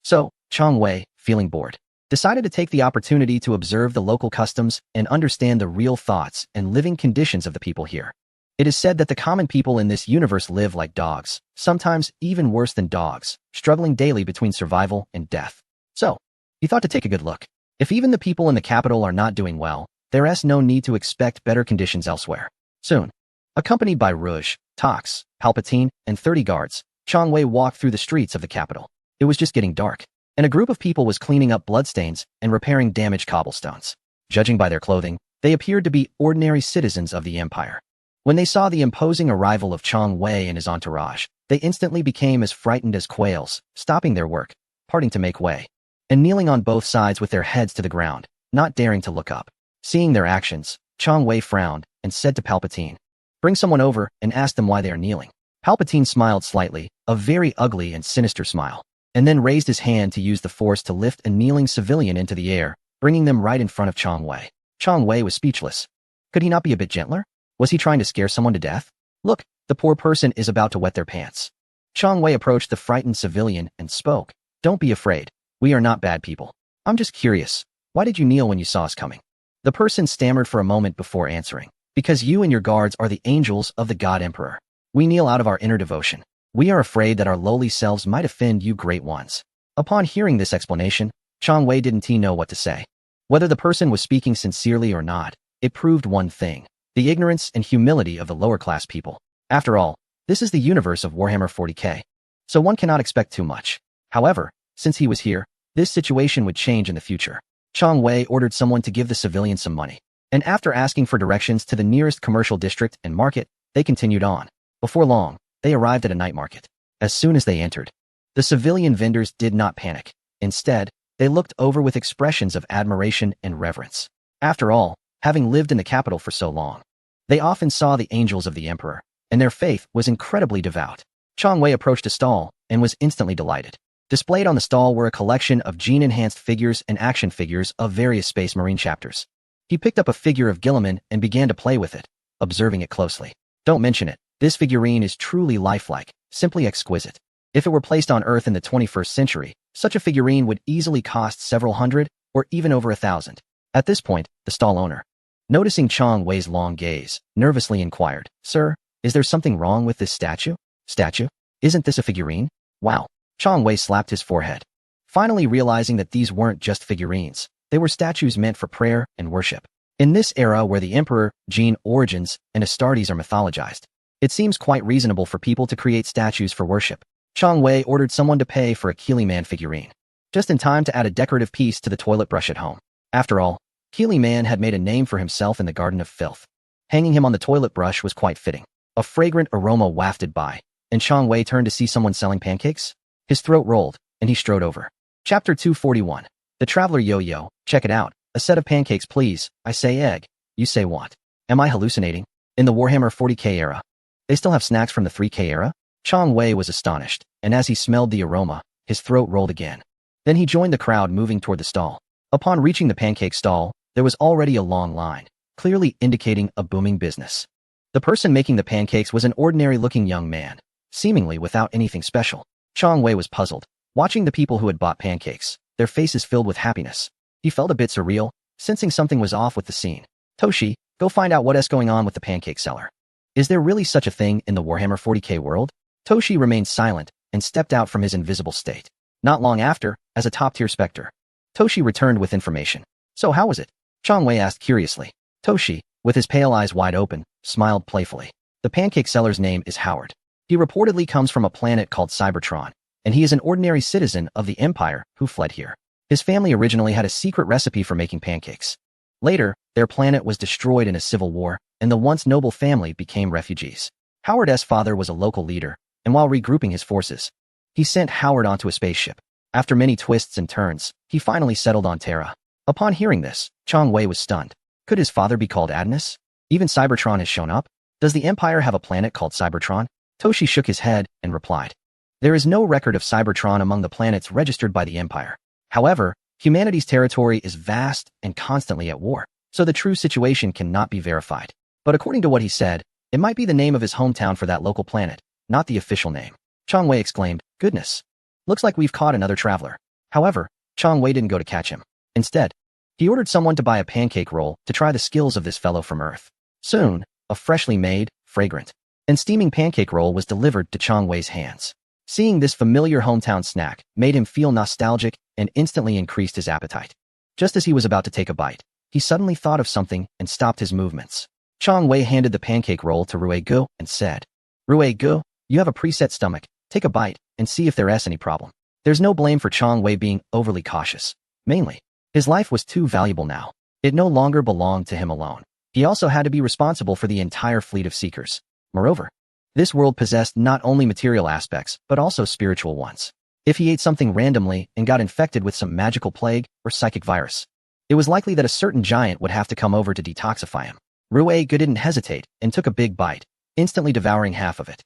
So, Chang Wei, feeling bored, decided to take the opportunity to observe the local customs and understand the real thoughts and living conditions of the people here. It is said that the common people in this universe live like dogs, sometimes even worse than dogs, struggling daily between survival and death. So, he thought to take a good look. If even the people in the capital are not doing well, there is no need to expect better conditions elsewhere. Soon, accompanied by Rouge, Tox, Palpatine, and 30 guards, Chang Wei walked through the streets of the capital. It was just getting dark, and a group of people was cleaning up bloodstains and repairing damaged cobblestones. Judging by their clothing, they appeared to be ordinary citizens of the Empire. When they saw the imposing arrival of Chang Wei and his entourage, they instantly became as frightened as quails, stopping their work, parting to make way, and kneeling on both sides with their heads to the ground, not daring to look up. Seeing their actions, Chang Wei frowned and said to Palpatine, "Bring someone over and ask them why they are kneeling." Palpatine smiled slightly, a very ugly and sinister smile, and then raised his hand to use the Force to lift a kneeling civilian into the air, bringing them right in front of Chang Wei. Chang Wei was speechless. Could he not be a bit gentler? Was he trying to scare someone to death? Look, the poor person is about to wet their pants. Chang Wei approached the frightened civilian and spoke. "Don't be afraid. We are not bad people. I'm just curious. Why did you kneel when you saw us coming?" The person stammered for a moment before answering. "Because you and your guards are the angels of the God Emperor. We kneel out of our inner devotion. We are afraid that our lowly selves might offend you great ones." Upon hearing this explanation, Chang Wei didn't know what to say. Whether the person was speaking sincerely or not, it proved one thing: the ignorance and humility of the lower-class people. After all, this is the universe of Warhammer 40k, so one cannot expect too much. However, since he was here, this situation would change in the future. Chang Wei ordered someone to give the civilian some money, and after asking for directions to the nearest commercial district and market, they continued on. Before long, they arrived at a night market. As soon as they entered, the civilian vendors did not panic. Instead, they looked over with expressions of admiration and reverence. After all, having lived in the capital for so long, they often saw the angels of the Emperor, and their faith was incredibly devout. Chang Wei approached a stall and was instantly delighted. Displayed on the stall were a collection of gene-enhanced figures and action figures of various Space Marine chapters. He picked up a figure of Gilliman and began to play with it, observing it closely. Don't mention it. This figurine is truly lifelike, simply exquisite. If it were placed on Earth in the 21st century, such a figurine would easily cost several hundred or even over 1,000. At this point, the stall owner, noticing Chang Wei's long gaze, nervously inquired, "Sir, is there something wrong with this statue?" "Statue? Isn't this a figurine?" "Wow." Chang Wei slapped his forehead, finally realizing that these weren't just figurines. They were statues meant for prayer and worship. In this era where the Emperor, Gene origins, and Astartes are mythologized, it seems quite reasonable for people to create statues for worship. Chang Wei ordered someone to pay for a Keely Man figurine, just in time to add a decorative piece to the toilet brush at home. After all, Keely Man had made a name for himself in the Garden of Filth. Hanging him on the toilet brush was quite fitting. A fragrant aroma wafted by, and Chang Wei turned to see someone selling pancakes. His throat rolled, and he strode over. Chapter 241. The Traveler Yo-Yo. Check it out. A set of pancakes, please. I say egg. You say what? Am I hallucinating? In the Warhammer 40k era, they still have snacks from the 3k era? Chang Wei was astonished, and as he smelled the aroma, his throat rolled again. Then he joined the crowd moving toward the stall. Upon reaching the pancake stall, there was already a long line, clearly indicating a booming business. The person making the pancakes was an ordinary-looking young man, seemingly without anything special. Chang Wei was puzzled, watching the people who had bought pancakes, their faces filled with happiness. He felt a bit surreal, sensing something was off with the scene. "Toshi, go find out what's going on with the pancake seller. Is there really such a thing in the Warhammer 40k world?" Toshi remained silent and stepped out from his invisible state. Not long after, as a top-tier specter, Toshi returned with information. "So how was it?" Chang Wei asked curiously. Toshi, with his pale eyes wide open, smiled playfully. "The pancake seller's name is Howard. He reportedly comes from a planet called Cybertron, and he is an ordinary citizen of the Empire who fled here. His family originally had a secret recipe for making pancakes. Later, their planet was destroyed in a civil war, and the once noble family became refugees. Howard's father was a local leader, and while regrouping his forces, he sent Howard onto a spaceship. After many twists and turns, he finally settled on Terra." Upon hearing this, Chang Wei was stunned. Could his father be called Adnus? Even Cybertron has shown up? Does the Empire have a planet called Cybertron? Toshi shook his head and replied, "There is no record of Cybertron among the planets registered by the Empire. However, humanity's territory is vast and constantly at war, so the true situation cannot be verified. But according to what he said, it might be the name of his hometown for that local planet, not the official name." Chang Wei exclaimed, "Goodness. Looks like we've caught another traveler." However, Chang Wei didn't go to catch him. Instead, he ordered someone to buy a pancake roll to try the skills of this fellow from Earth. Soon, a freshly made, fragrant, and steaming pancake roll was delivered to Chang Wei's hands. Seeing this familiar hometown snack made him feel nostalgic and instantly increased his appetite. Just as he was about to take a bite, he suddenly thought of something and stopped his movements. Chang Wei handed the pancake roll to Rue Gu and said, "Rue Gu, you have a preset stomach. Take a bite and see if there's any problem." There's no blame for Chang Wei being overly cautious. Mainly, his life was too valuable now. It no longer belonged to him alone. He also had to be responsible for the entire fleet of Seekers. Moreover, this world possessed not only material aspects, but also spiritual ones. If he ate something randomly and got infected with some magical plague or psychic virus, It was likely that a certain giant would have to come over to detoxify him. Rue didn't hesitate and took a big bite, instantly devouring half of it.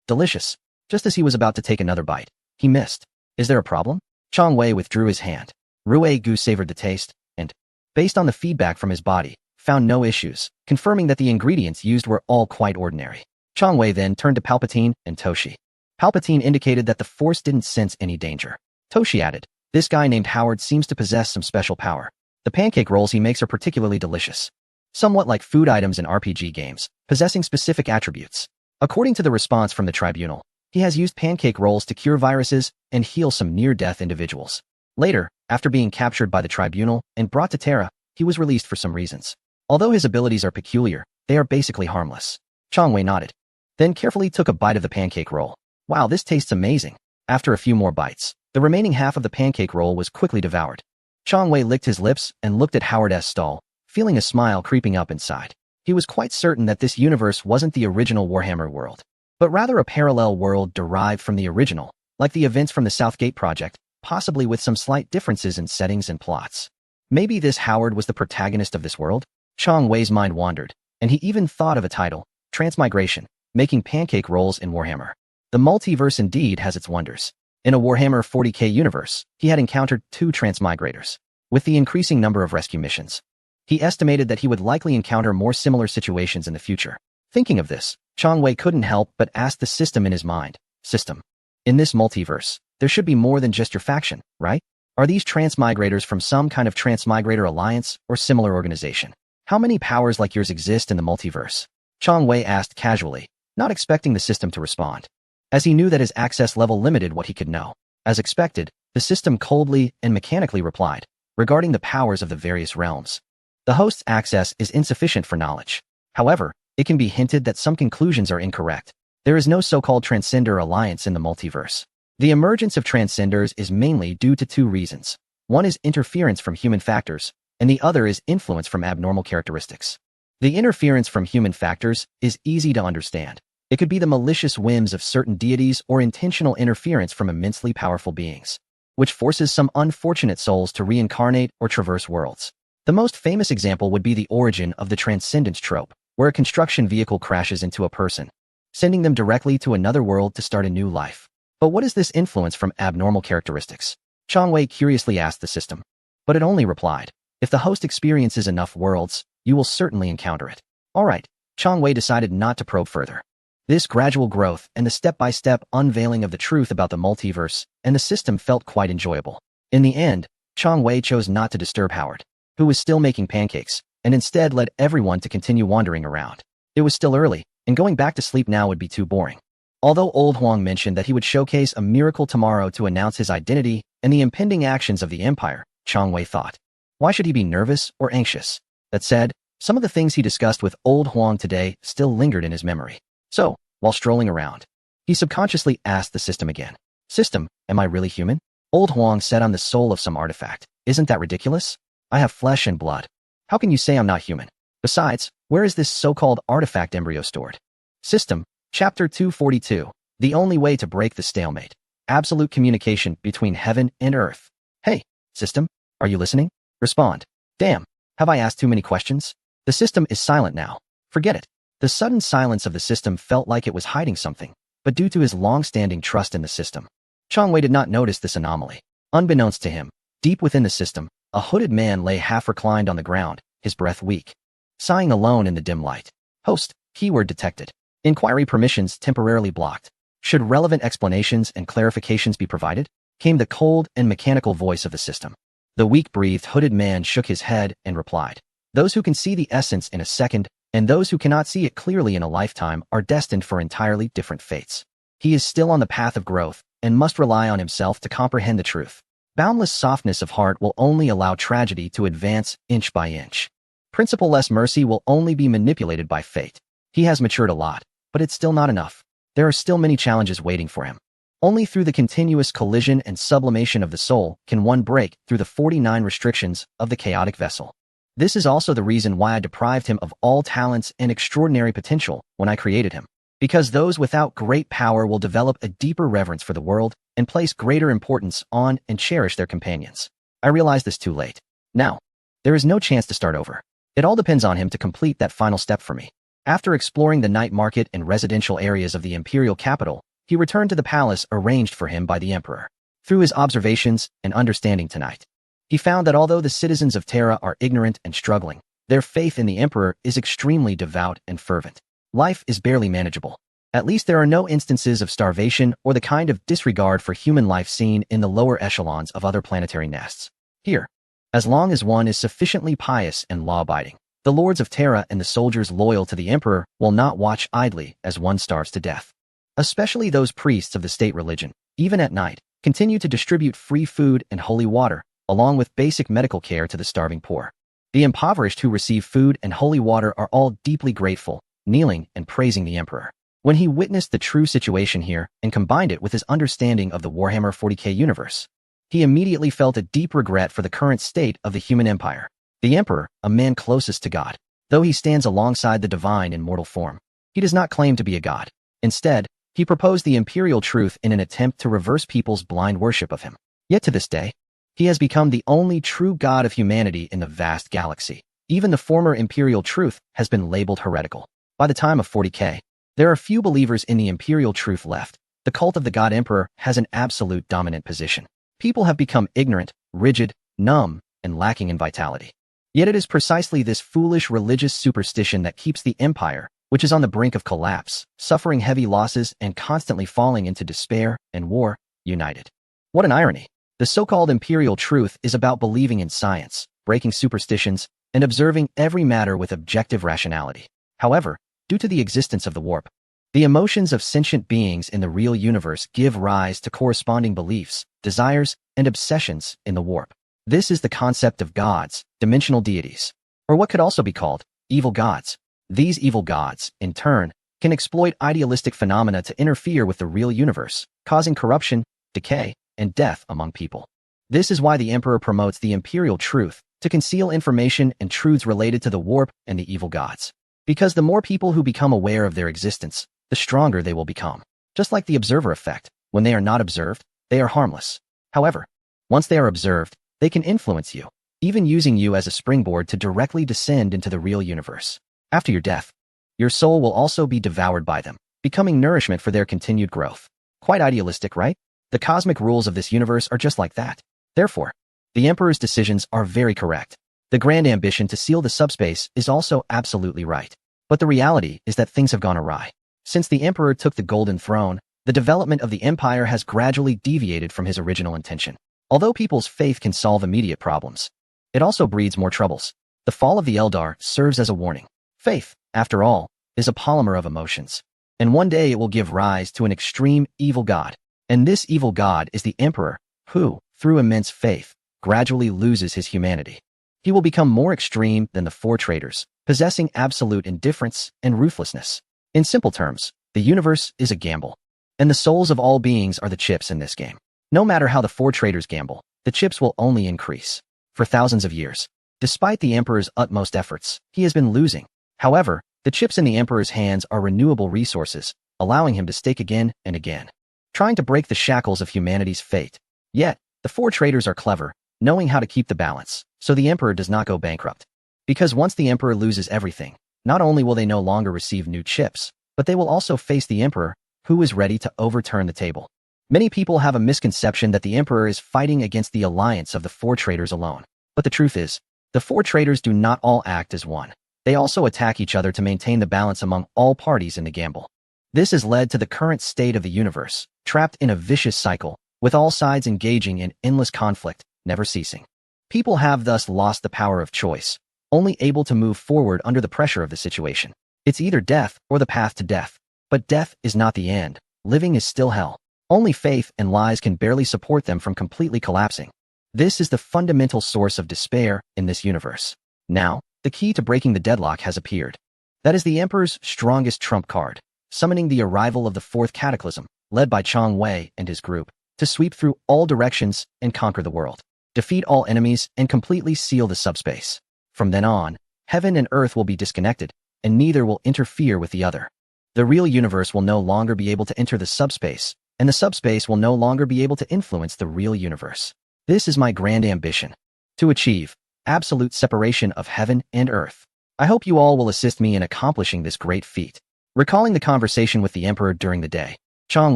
Delicious. Just as he was about to take another bite, he missed. Is there a problem? Chang Wei withdrew his hand. Rue savored the taste, and, based on the feedback from his body, found no issues, confirming that the ingredients used were all quite ordinary. Chang Wei then turned to Palpatine and Toshi. Palpatine indicated that the Force didn't sense any danger. Toshi added, this guy named Howard seems to possess some special power. The pancake rolls he makes are particularly delicious. Somewhat like food items in RPG games, possessing specific attributes. According to the response from the tribunal, he has used pancake rolls to cure viruses and heal some near-death individuals. Later, after being captured by the tribunal and brought to Terra, he was released for some reasons. Although his abilities are peculiar, they are basically harmless. Chang Wei nodded, then carefully took a bite of the pancake roll. Wow, this tastes amazing. After a few more bites, the remaining half of the pancake roll was quickly devoured. Chang Wei licked his lips and looked at Howard's stall, feeling a smile creeping up inside. He was quite certain that this universe wasn't the original Warhammer world, but rather a parallel world derived from the original, like the events from the Southgate Project, possibly with some slight differences in settings and plots. Maybe this Howard was the protagonist of this world? Chang Wei's mind wandered, and he even thought of a title, Transmigration, making pancake rolls in Warhammer. The multiverse indeed has its wonders. In a Warhammer 40k universe, he had encountered 2 transmigrators. With the increasing number of rescue missions, he estimated that he would likely encounter more similar situations in the future. Thinking of this, Chang Wei couldn't help but ask the system in his mind. System. In this multiverse, there should be more than just your faction, right? Are these transmigrators from some kind of transmigrator alliance or similar organization? How many powers like yours exist in the multiverse? Chang Wei asked casually, not expecting the system to respond, as he knew that his access level limited what he could know. As expected, the system coldly and mechanically replied, regarding the powers of the various realms. The host's access is insufficient for knowledge. However, it can be hinted that some conclusions are incorrect. There is no so-called Transcender alliance in the multiverse. The emergence of Transcenders is mainly due to 2 reasons. One is interference from human factors, and the other is influence from abnormal characteristics. The interference from human factors is easy to understand. It could be the malicious whims of certain deities or intentional interference from immensely powerful beings, which forces some unfortunate souls to reincarnate or traverse worlds. The most famous example would be the origin of the transcendence trope, where a construction vehicle crashes into a person, sending them directly to another world to start a new life. But what is this influence from abnormal characteristics? Chang Wei curiously asked the system, but it only replied, if the host experiences enough worlds, you will certainly encounter it. Alright, Chang Wei decided not to probe further. This gradual growth and the step-by-step unveiling of the truth about the multiverse and the system felt quite enjoyable. In the end, Chang Wei chose not to disturb Howard, who was still making pancakes, and instead led everyone to continue wandering around. It was still early, and going back to sleep now would be too boring. Although Old Huang mentioned that he would showcase a miracle tomorrow to announce his identity and the impending actions of the Empire, Chang Wei thought, why should he be nervous or anxious? That said, some of the things he discussed with Old Huang today still lingered in his memory. So, while strolling around, he subconsciously asked the system again, System, am I really human? Old Huang said I'm the soul of some artifact. Isn't that ridiculous? I have flesh and blood. How can you say I'm not human? Besides, where is this so-called artifact embryo stored? System, Chapter 242, the only way to break the stalemate. Absolute communication between heaven and earth. Hey, system, are you listening? Respond. Damn, have I asked too many questions? The system is silent now. Forget it. The sudden silence of the system felt like it was hiding something, but due to his long-standing trust in the system, Chang Wei did not notice this anomaly. Unbeknownst to him, deep within the system, a hooded man lay half-reclined on the ground, his breath weak, sighing alone in the dim light. Host, keyword detected. Inquiry permissions temporarily blocked. Should relevant explanations and clarifications be provided? Came the cold and mechanical voice of the system. The weak-breathed hooded man shook his head and replied, those who can see the essence in a second and those who cannot see it clearly in a lifetime are destined for entirely different fates. He is still on the path of growth and must rely on himself to comprehend the truth. Boundless softness of heart will only allow tragedy to advance inch by inch. Principle-less mercy will only be manipulated by fate. He has matured a lot, but it's still not enough. There are still many challenges waiting for him. Only through the continuous collision and sublimation of the soul can one break through the 49 restrictions of the chaotic vessel. This is also the reason why I deprived him of all talents and extraordinary potential when I created him. Because those without great power will develop a deeper reverence for the world and place greater importance on and cherish their companions. I realized this too late. Now, There is no chance to start over. It all depends on him to complete that final step for me. After exploring the night market and residential areas of the imperial capital, he returned to the palace arranged for him by the emperor. Through his observations and understanding tonight, he found that although the citizens of Terra are ignorant and struggling, their faith in the emperor is extremely devout and fervent. Life is barely manageable. At least there are no instances of starvation or the kind of disregard for human life seen in the lower echelons of other planetary nests. Here, as long as one is sufficiently pious and law-abiding, the lords of Terra and the soldiers loyal to the emperor will not watch idly as one starves to death. Especially those priests of the state religion, even at night, continue to distribute free food and holy water, along with basic medical care to the starving poor. The impoverished who receive food and holy water are all deeply grateful, kneeling and praising the emperor. When he witnessed the true situation here and combined it with his understanding of the Warhammer 40K universe, he immediately felt a deep regret for the current state of the human empire. The emperor, a man closest to God, though he stands alongside the divine in mortal form, he does not claim to be a god. Instead, he proposed the imperial truth in an attempt to reverse people's blind worship of him. Yet to this day, he has become the only true god of humanity in the vast galaxy. Even the former imperial truth has been labeled heretical. By the time of 40K, there are few believers in the imperial truth left. The cult of the god emperor has an absolute dominant position. People have become ignorant, rigid, numb, and lacking in vitality. Yet it is precisely this foolish religious superstition that keeps the empire, which is on the brink of collapse, suffering heavy losses and constantly falling into despair and war, united. What an irony! The so-called imperial truth is about believing in science, breaking superstitions, and observing every matter with objective rationality. However, due to the existence of the warp, the emotions of sentient beings in the real universe give rise to corresponding beliefs, desires, and obsessions in the warp. This is the concept of gods, dimensional deities, or what could also be called evil gods. These evil gods, in turn, can exploit idealistic phenomena to interfere with the real universe, causing corruption, decay, and death among people. This is why the emperor promotes the imperial truth, to conceal information and truths related to the warp and the evil gods. Because the more people who become aware of their existence, the stronger they will become. Just like the observer effect, when they are not observed, they are harmless. However, once they are observed, they can influence you, even using you as a springboard to directly descend into the real universe. After your death, your soul will also be devoured by them, becoming nourishment for their continued growth. Quite idealistic, right? The cosmic rules of this universe are just like that. Therefore, the Emperor's decisions are very correct. The grand ambition to seal the subspace is also absolutely right. But the reality is that things have gone awry. Since the Emperor took the Golden Throne, the development of the Empire has gradually deviated from his original intention. Although people's faith can solve immediate problems, it also breeds more troubles. The fall of the Eldar serves as a warning. Faith, after all, is a polymer of emotions. And one day it will give rise to an extreme evil god. And this evil god is the Emperor, who, through immense faith, gradually loses his humanity. He will become more extreme than the four traitors, possessing absolute indifference and ruthlessness. In simple terms, the universe is a gamble, and the souls of all beings are the chips in this game. No matter how the four traitors gamble, the chips will only increase. For thousands of years, despite the Emperor's utmost efforts, he has been losing. However, the chips in the Emperor's hands are renewable resources, allowing him to stake again and again, trying to break the shackles of humanity's fate. Yet, the four traitors are clever, knowing how to keep the balance, so the Emperor does not go bankrupt. Because once the Emperor loses everything, not only will they no longer receive new chips, but they will also face the Emperor, who is ready to overturn the table. Many people have a misconception that the Emperor is fighting against the alliance of the four traitors alone. But the truth is, the four traitors do not all act as one. They also attack each other to maintain the balance among all parties in the gamble. This has led to the current state of the universe, trapped in a vicious cycle, with all sides engaging in endless conflict, never ceasing. People have thus lost the power of choice, only able to move forward under the pressure of the situation. It's either death or the path to death. But death is not the end. Living is still hell. Only faith and lies can barely support them from completely collapsing. This is the fundamental source of despair in this universe. Now, the key to breaking the deadlock has appeared. That is the Emperor's strongest trump card, summoning the arrival of the fourth cataclysm, led by Chong Wei and his group, to sweep through all directions and conquer the world, defeat all enemies, and completely seal the subspace. From then on, heaven and earth will be disconnected, and neither will interfere with the other. The real universe will no longer be able to enter the subspace, and the subspace will no longer be able to influence the real universe. This is my grand ambition. To achieve, absolute separation of heaven and earth. I hope you all will assist me in accomplishing this great feat. Recalling the conversation with the emperor during the day, Chang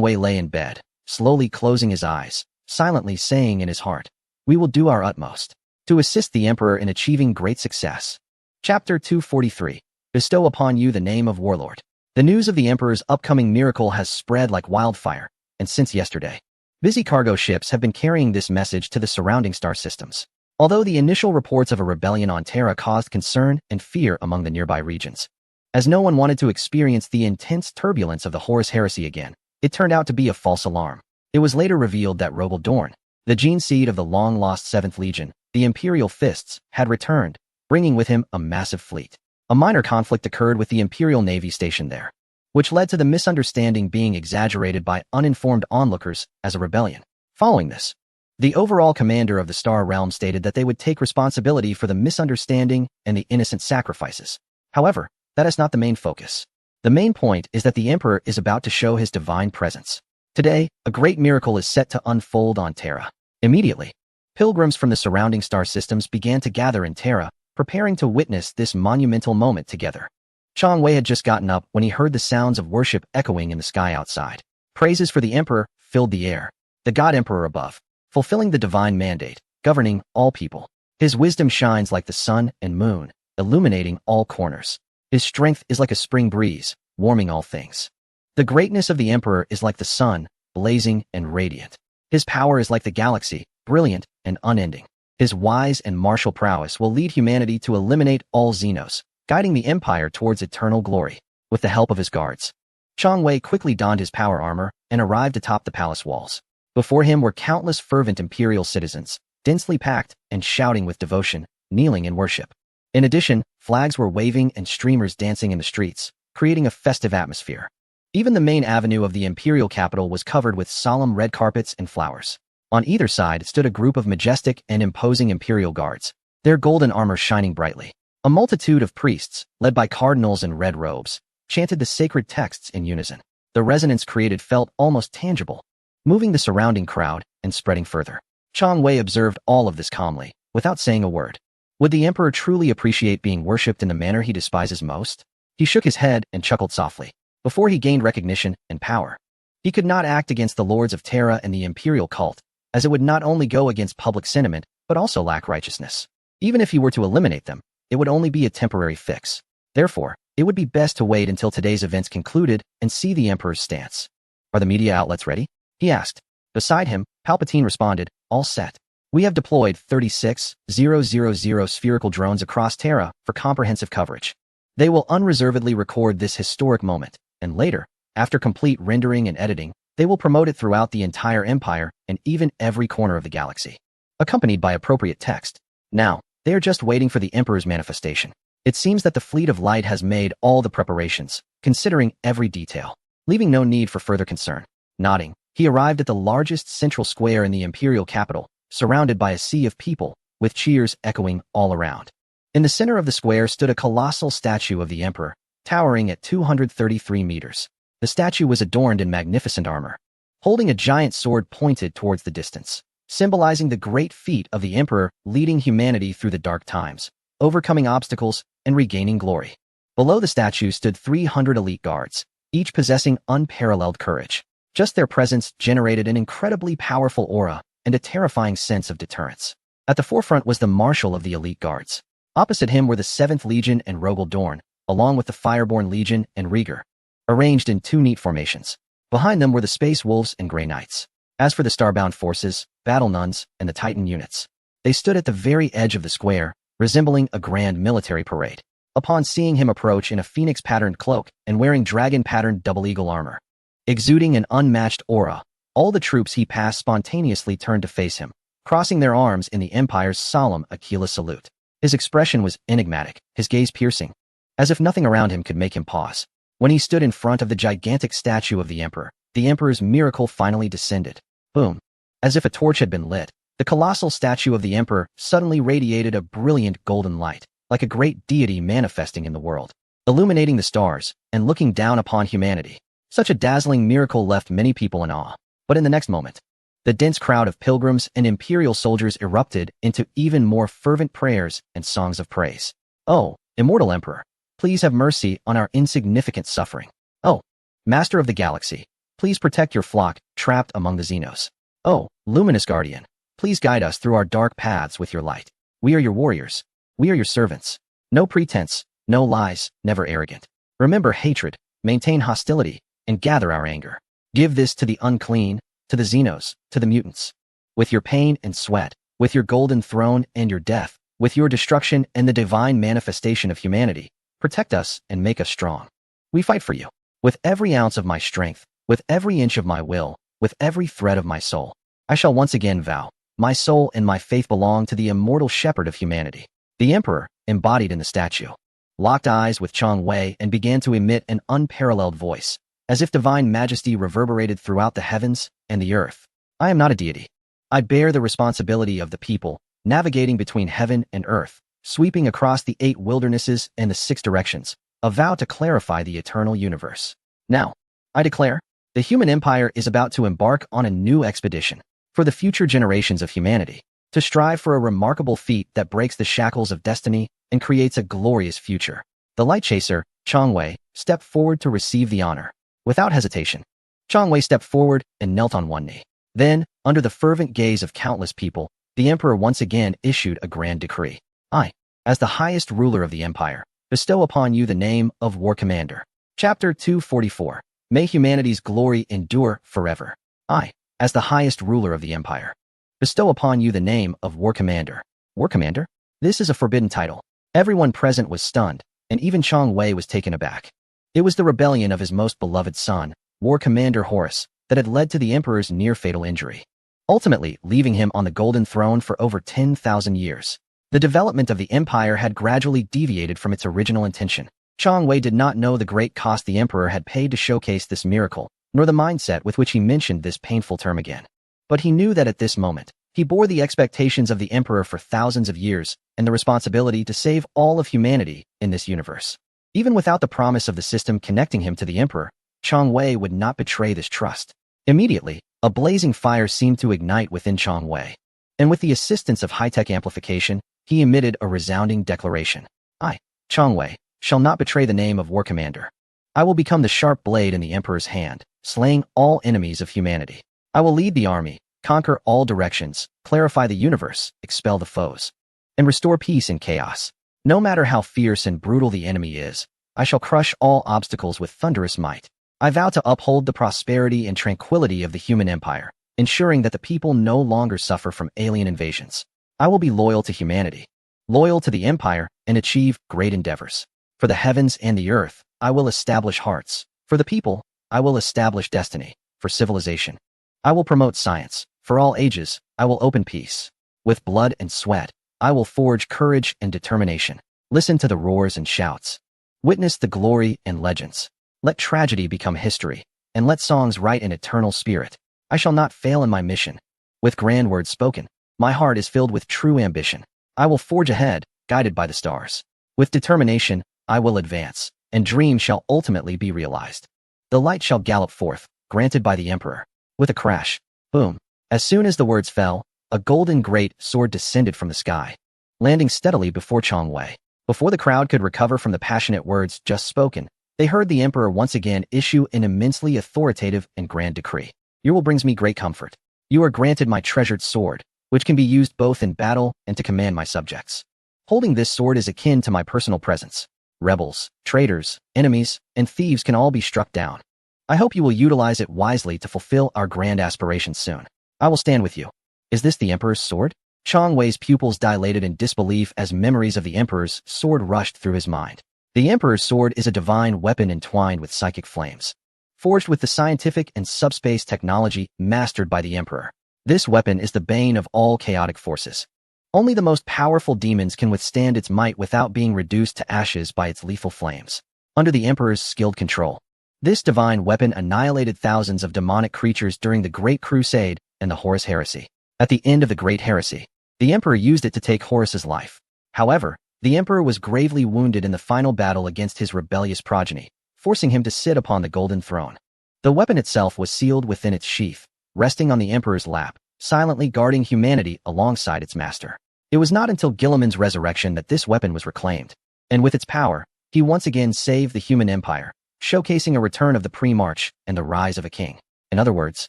Wei lay in bed, slowly closing his eyes, silently saying in his heart, "We will do our utmost to assist the emperor in achieving great success." Chapter 243. Bestow upon you the name of warlord. The news of the emperor's upcoming miracle has spread like wildfire, and since yesterday, busy cargo ships have been carrying this message to the surrounding star systems. Although the initial reports of a rebellion on Terra caused concern and fear among the nearby regions, as no one wanted to experience the intense turbulence of the Horus Heresy again, it turned out to be a false alarm. It was later revealed that Rogel Dorn, the gene seed of the long-lost 7th Legion, the Imperial Fists, had returned, bringing with him a massive fleet. A minor conflict occurred with the Imperial Navy stationed there, which led to the misunderstanding being exaggerated by uninformed onlookers as a rebellion. Following this, the overall commander of the Star Realm stated that they would take responsibility for the misunderstanding and the innocent sacrifices. However, that is not the main focus. The main point is that the Emperor is about to show his divine presence. Today, a great miracle is set to unfold on Terra. Immediately, pilgrims from the surrounding star systems began to gather in Terra, preparing to witness this monumental moment together. Chang Wei had just gotten up when he heard the sounds of worship echoing in the sky outside. Praises for the Emperor filled the air. The God Emperor above, fulfilling the divine mandate, governing all people. His wisdom shines like the sun and moon, illuminating all corners. His strength is like a spring breeze, warming all things. The greatness of the Emperor is like the sun, blazing and radiant. His power is like the galaxy, brilliant and unending. His wise and martial prowess will lead humanity to eliminate all Xenos, guiding the Empire towards eternal glory. With the help of his guards, Chang Wei quickly donned his power armor and arrived atop the palace walls. Before him were countless fervent Imperial citizens, densely packed and shouting with devotion, kneeling in worship. In addition, flags were waving and streamers dancing in the streets, creating a festive atmosphere. Even the main avenue of the imperial capital was covered with solemn red carpets and flowers. On either side stood a group of majestic and imposing imperial guards, their golden armor shining brightly. A multitude of priests, led by cardinals in red robes, chanted the sacred texts in unison. The resonance created felt almost tangible, moving the surrounding crowd and spreading further. Chang Wei observed all of this calmly, without saying a word. Would the emperor truly appreciate being worshipped in the manner he despises most? He shook his head and chuckled softly. Before he gained recognition and power, he could not act against the lords of Terra and the imperial cult, as it would not only go against public sentiment, but also lack righteousness. Even if he were to eliminate them, it would only be a temporary fix. Therefore, it would be best to wait until today's events concluded and see the emperor's stance. Are the media outlets ready? He asked. Beside him, Palpatine responded, all set. We have deployed 36,000 spherical drones across Terra for comprehensive coverage. They will unreservedly record this historic moment, and later, after complete rendering and editing, they will promote it throughout the entire Empire and even every corner of the galaxy, accompanied by appropriate text. Now, they are just waiting for the Emperor's manifestation. It seems that the Fleet of Light has made all the preparations, considering every detail, leaving no need for further concern. Nodding, he arrived at the largest central square in the Imperial capital, surrounded by a sea of people, with cheers echoing all around. In the center of the square stood a colossal statue of the Emperor, towering at 233 meters. The statue was adorned in magnificent armor, holding a giant sword pointed towards the distance, symbolizing the great feat of the Emperor leading humanity through the dark times, overcoming obstacles, and regaining glory. Below the statue stood 300 elite guards, each possessing unparalleled courage. Just their presence generated an incredibly powerful aura and a terrifying sense of deterrence. At the forefront was the Marshal of the elite guards. Opposite him were the 7th Legion and Rogel Dorn, along with the Fireborn Legion and Rieger, arranged in two neat formations. Behind them were the Space Wolves and Grey Knights. As for the Starbound forces, Battle Nuns, and the Titan units, they stood at the very edge of the square, resembling a grand military parade. Upon seeing him approach in a phoenix-patterned cloak and wearing dragon-patterned double eagle armor, exuding an unmatched aura, all the troops he passed spontaneously turned to face him, crossing their arms in the Empire's solemn Aquila salute. His expression was enigmatic, his gaze piercing, as if nothing around him could make him pause. When he stood in front of the gigantic statue of the Emperor's miracle finally descended. Boom! As if a torch had been lit, the colossal statue of the Emperor suddenly radiated a brilliant golden light, like a great deity manifesting in the world, illuminating the stars and looking down upon humanity. Such a dazzling miracle left many people in awe. But in the next moment, The dense crowd of pilgrims and imperial soldiers erupted into even more fervent prayers and songs of praise. Oh, immortal emperor, please have mercy on our insignificant suffering. Oh, master of the galaxy, please protect your flock trapped among the Xenos. Oh, luminous guardian, please guide us through our dark paths with your light. We are your warriors. We are your servants. No pretense, no lies, never arrogant. Remember hatred, maintain hostility, and gather our anger. Give this to the unclean, to the Xenos, to the mutants. With your pain and sweat, with your golden throne and your death, with your destruction and the divine manifestation of humanity, protect us and make us strong. We fight for you. With every ounce of my strength, with every inch of my will, with every thread of my soul, I shall once again vow, my soul and my faith belong to the immortal shepherd of humanity. The emperor, embodied in the statue, locked eyes with Chang Wei and began to emit an unparalleled voice, as if divine majesty reverberated throughout the heavens and the earth. I am not a deity. I bear the responsibility of the people, navigating between heaven and earth, sweeping across the 8 wildernesses and the 6 directions, a vow to clarify the eternal universe. Now, I declare, the human empire is about to embark on a new expedition for the future generations of humanity, to strive for a remarkable feat that breaks the shackles of destiny and creates a glorious future. The light chaser, Chang Wei, stepped forward to receive the honor. Without hesitation, Chang Wei stepped forward and knelt on one knee. Then, under the fervent gaze of countless people, the emperor once again issued a grand decree. I, as the highest ruler of the empire, bestow upon you the name of War Commander. Chapter 244. May humanity's glory endure forever. I, as the highest ruler of the empire, bestow upon you the name of War Commander. War Commander? This is a forbidden title. Everyone present was stunned, and even Chang Wei was taken aback. It was the rebellion of his most beloved son, War Commander Horus, that had led to the emperor's near-fatal injury, ultimately leaving him on the Golden Throne for over 10,000 years. The development of the empire had gradually deviated from its original intention. Chang Wei did not know the great cost the emperor had paid to showcase this miracle, nor the mindset with which he mentioned this painful term again. But he knew that at this moment, he bore the expectations of the emperor for thousands of years and the responsibility to save all of humanity in this universe. Even without the promise of the system connecting him to the emperor, Chang Wei would not betray this trust. Immediately, a blazing fire seemed to ignite within Chang Wei, and with the assistance of high-tech amplification, he emitted a resounding declaration. I, Chang Wei, shall not betray the name of War Commander. I will become the sharp blade in the emperor's hand, slaying all enemies of humanity. I will lead the army, conquer all directions, clarify the universe, expel the foes, and restore peace in chaos. No matter how fierce and brutal the enemy is, I shall crush all obstacles with thunderous might. I vow to uphold the prosperity and tranquility of the human empire, ensuring that the people no longer suffer from alien invasions. I will be loyal to humanity, loyal to the empire, and achieve great endeavors. For the heavens and the earth, I will establish hearts. For the people, I will establish destiny. For civilization, I will promote science. For all ages, I will open peace. With blood and sweat, I will forge courage and determination. Listen to the roars and shouts. Witness the glory and legends. Let tragedy become history, and let songs write an eternal spirit. I shall not fail in my mission. With grand words spoken, my heart is filled with true ambition. I will forge ahead, guided by the stars. With determination, I will advance, and dreams shall ultimately be realized. The light shall gallop forth, granted by the emperor. With a crash, boom. As soon as the words fell, a golden great sword descended from the sky, landing steadily before Chang Wei. Before the crowd could recover from the passionate words just spoken, they heard the emperor once again issue an immensely authoritative and grand decree. Your will brings me great comfort. You are granted my treasured sword, which can be used both in battle and to command my subjects. Holding this sword is akin to my personal presence. Rebels, traitors, enemies, and thieves can all be struck down. I hope you will utilize it wisely to fulfill our grand aspirations soon. I will stand with you. Is this the emperor's sword? Chang Wei's pupils dilated in disbelief as memories of the emperor's sword rushed through his mind. The emperor's sword is a divine weapon entwined with psychic flames, forged with the scientific and subspace technology mastered by the emperor. This weapon is the bane of all chaotic forces. Only the most powerful demons can withstand its might without being reduced to ashes by its lethal flames. Under the emperor's skilled control, this divine weapon annihilated thousands of demonic creatures during the Great Crusade and the Horus Heresy. At the end of the Great Heresy, the emperor used it to take Horus's life. However, the emperor was gravely wounded in the final battle against his rebellious progeny, forcing him to sit upon the Golden Throne. The weapon itself was sealed within its sheath, resting on the emperor's lap, silently guarding humanity alongside its master. It was not until Guilliman's resurrection that this weapon was reclaimed, and with its power, he once again saved the human empire, showcasing a return of the pre-march and the rise of a king. In other words,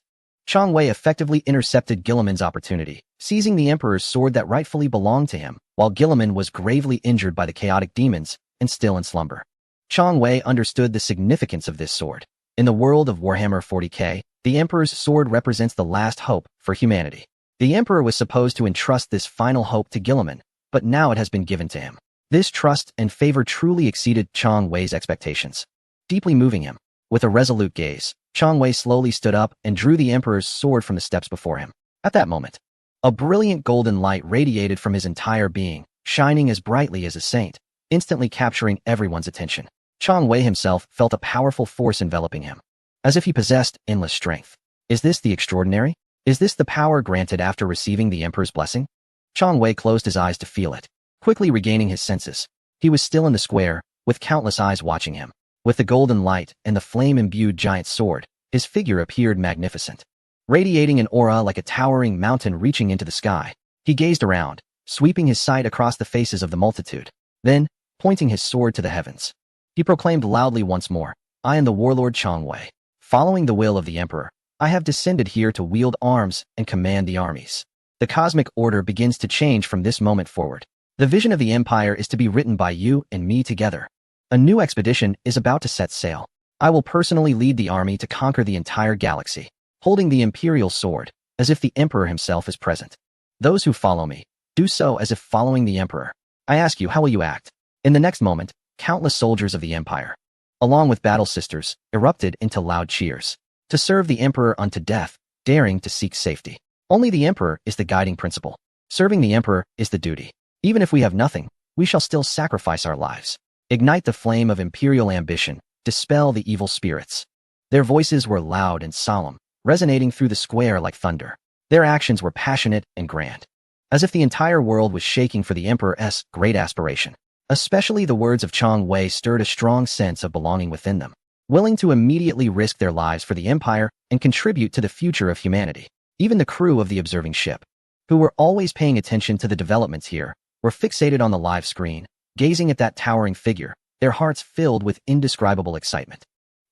Chang Wei effectively intercepted Guilliman's opportunity, seizing the emperor's sword that rightfully belonged to him, while Guilliman was gravely injured by the chaotic demons and still in slumber. Chang Wei understood the significance of this sword. In the world of Warhammer 40k, the emperor's sword represents the last hope for humanity. The emperor was supposed to entrust this final hope to Guilliman, but now it has been given to him. This trust and favor truly exceeded Chang Wei's expectations, deeply moving him. With a resolute gaze, Chang Wei slowly stood up and drew the emperor's sword from the steps before him. At that moment, a brilliant golden light radiated from his entire being, shining as brightly as a saint, instantly capturing everyone's attention. Chang Wei himself felt a powerful force enveloping him, as if he possessed endless strength. Is this the extraordinary? Is this the power granted after receiving the emperor's blessing? Chang Wei closed his eyes to feel it, quickly regaining his senses. He was still in the square, with countless eyes watching him. With the golden light and the flame-imbued giant sword, his figure appeared magnificent. Radiating an aura like a towering mountain reaching into the sky, he gazed around, sweeping his sight across the faces of the multitude. Then, pointing his sword to the heavens, he proclaimed loudly once more, "I am the warlord Chang Wei. Following the will of the emperor, I have descended here to wield arms and command the armies. The cosmic order begins to change from this moment forward. The vision of the empire is to be written by you and me together. A new expedition is about to set sail. I will personally lead the army to conquer the entire galaxy, holding the imperial sword, as if the emperor himself is present. Those who follow me, do so as if following the emperor. I ask you, how will you act?" In the next moment, countless soldiers of the empire, along with battle sisters, erupted into loud cheers. To serve the emperor unto death, daring to seek safety. Only the emperor is the guiding principle. Serving the emperor is the duty. Even if we have nothing, we shall still sacrifice our lives. Ignite the flame of imperial ambition, dispel the evil spirits. Their voices were loud and solemn, resonating through the square like thunder. Their actions were passionate and grand, as if the entire world was shaking for the emperor's great aspiration. Especially the words of Chang Wei stirred a strong sense of belonging within them, willing to immediately risk their lives for the empire and contribute to the future of humanity. Even the crew of the observing ship, who were always paying attention to the developments here, were fixated on the live screen, gazing at that towering figure, their hearts filled with indescribable excitement.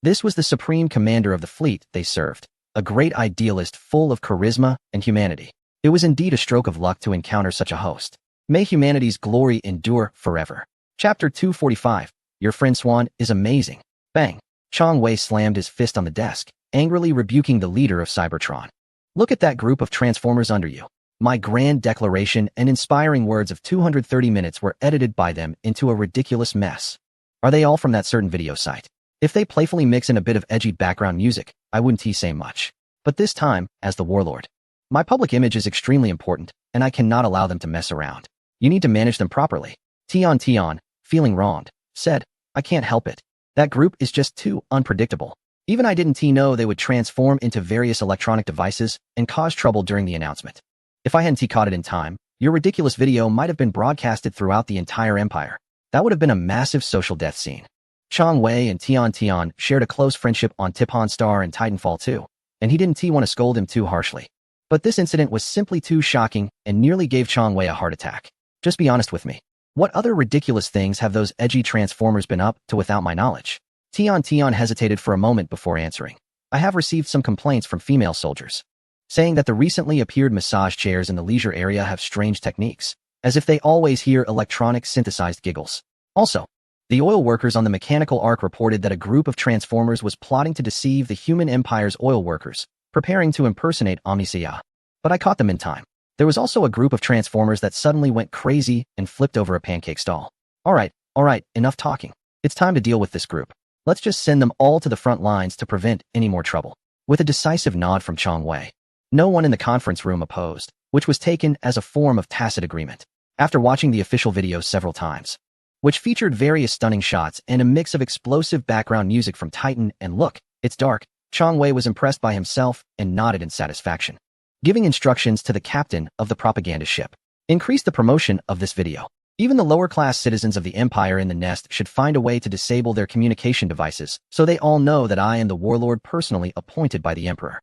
This was the supreme commander of the fleet they served, a great idealist full of charisma and humanity. It was indeed a stroke of luck to encounter such a host. May humanity's glory endure forever. Chapter 245. Your friend Swan is amazing. Bang! Chang Wei slammed his fist on the desk, angrily rebuking the leader of Cybertron. Look at that group of Transformers under you. My grand declaration and inspiring words of 230 minutes were edited by them into a ridiculous mess. Are they all from that certain video site? If they playfully mix in a bit of edgy background music, I wouldn't say much. But this time, as the warlord, my public image is extremely important, and I cannot allow them to mess around. You need to manage them properly. Tion, feeling wronged, said, "I can't help it. That group is just too unpredictable. Even I didn't know they would transform into various electronic devices and cause trouble during the announcement. If I hadn't caught it in time, your ridiculous video might have been broadcasted throughout the entire empire. That would have been a massive social death scene." Chang Wei and Tion shared a close friendship on Tippon Star and Titanfall 2, and he didn't want to scold him too harshly. But this incident was simply too shocking and nearly gave Chang Wei a heart attack. Just be honest with me. What other ridiculous things have those edgy Transformers been up to without my knowledge? Tion hesitated for a moment before answering. I have received some complaints from female soldiers, saying that the recently appeared massage chairs in the leisure area have strange techniques, as if they always hear electronic synthesized giggles. Also, the oil workers on the mechanical arc reported that a group of Transformers was plotting to deceive the human empire's oil workers, preparing to impersonate Omnicia. But I caught them in time. There was also a group of Transformers that suddenly went crazy and flipped over a pancake stall. All right, enough talking. It's time to deal with this group. Let's just send them all to the front lines to prevent any more trouble. With a decisive nod from Chang Wei, no one in the conference room opposed, which was taken as a form of tacit agreement. After watching the official video several times, which featured various stunning shots and a mix of explosive background music from Titan and Look, It's Dark, Chang Wei was impressed by himself and nodded in satisfaction, giving instructions to the captain of the propaganda ship. Increase the promotion of this video. Even the lower-class citizens of the Empire in the Nest should find a way to disable their communication devices so they all know that I am the warlord personally appointed by the Emperor.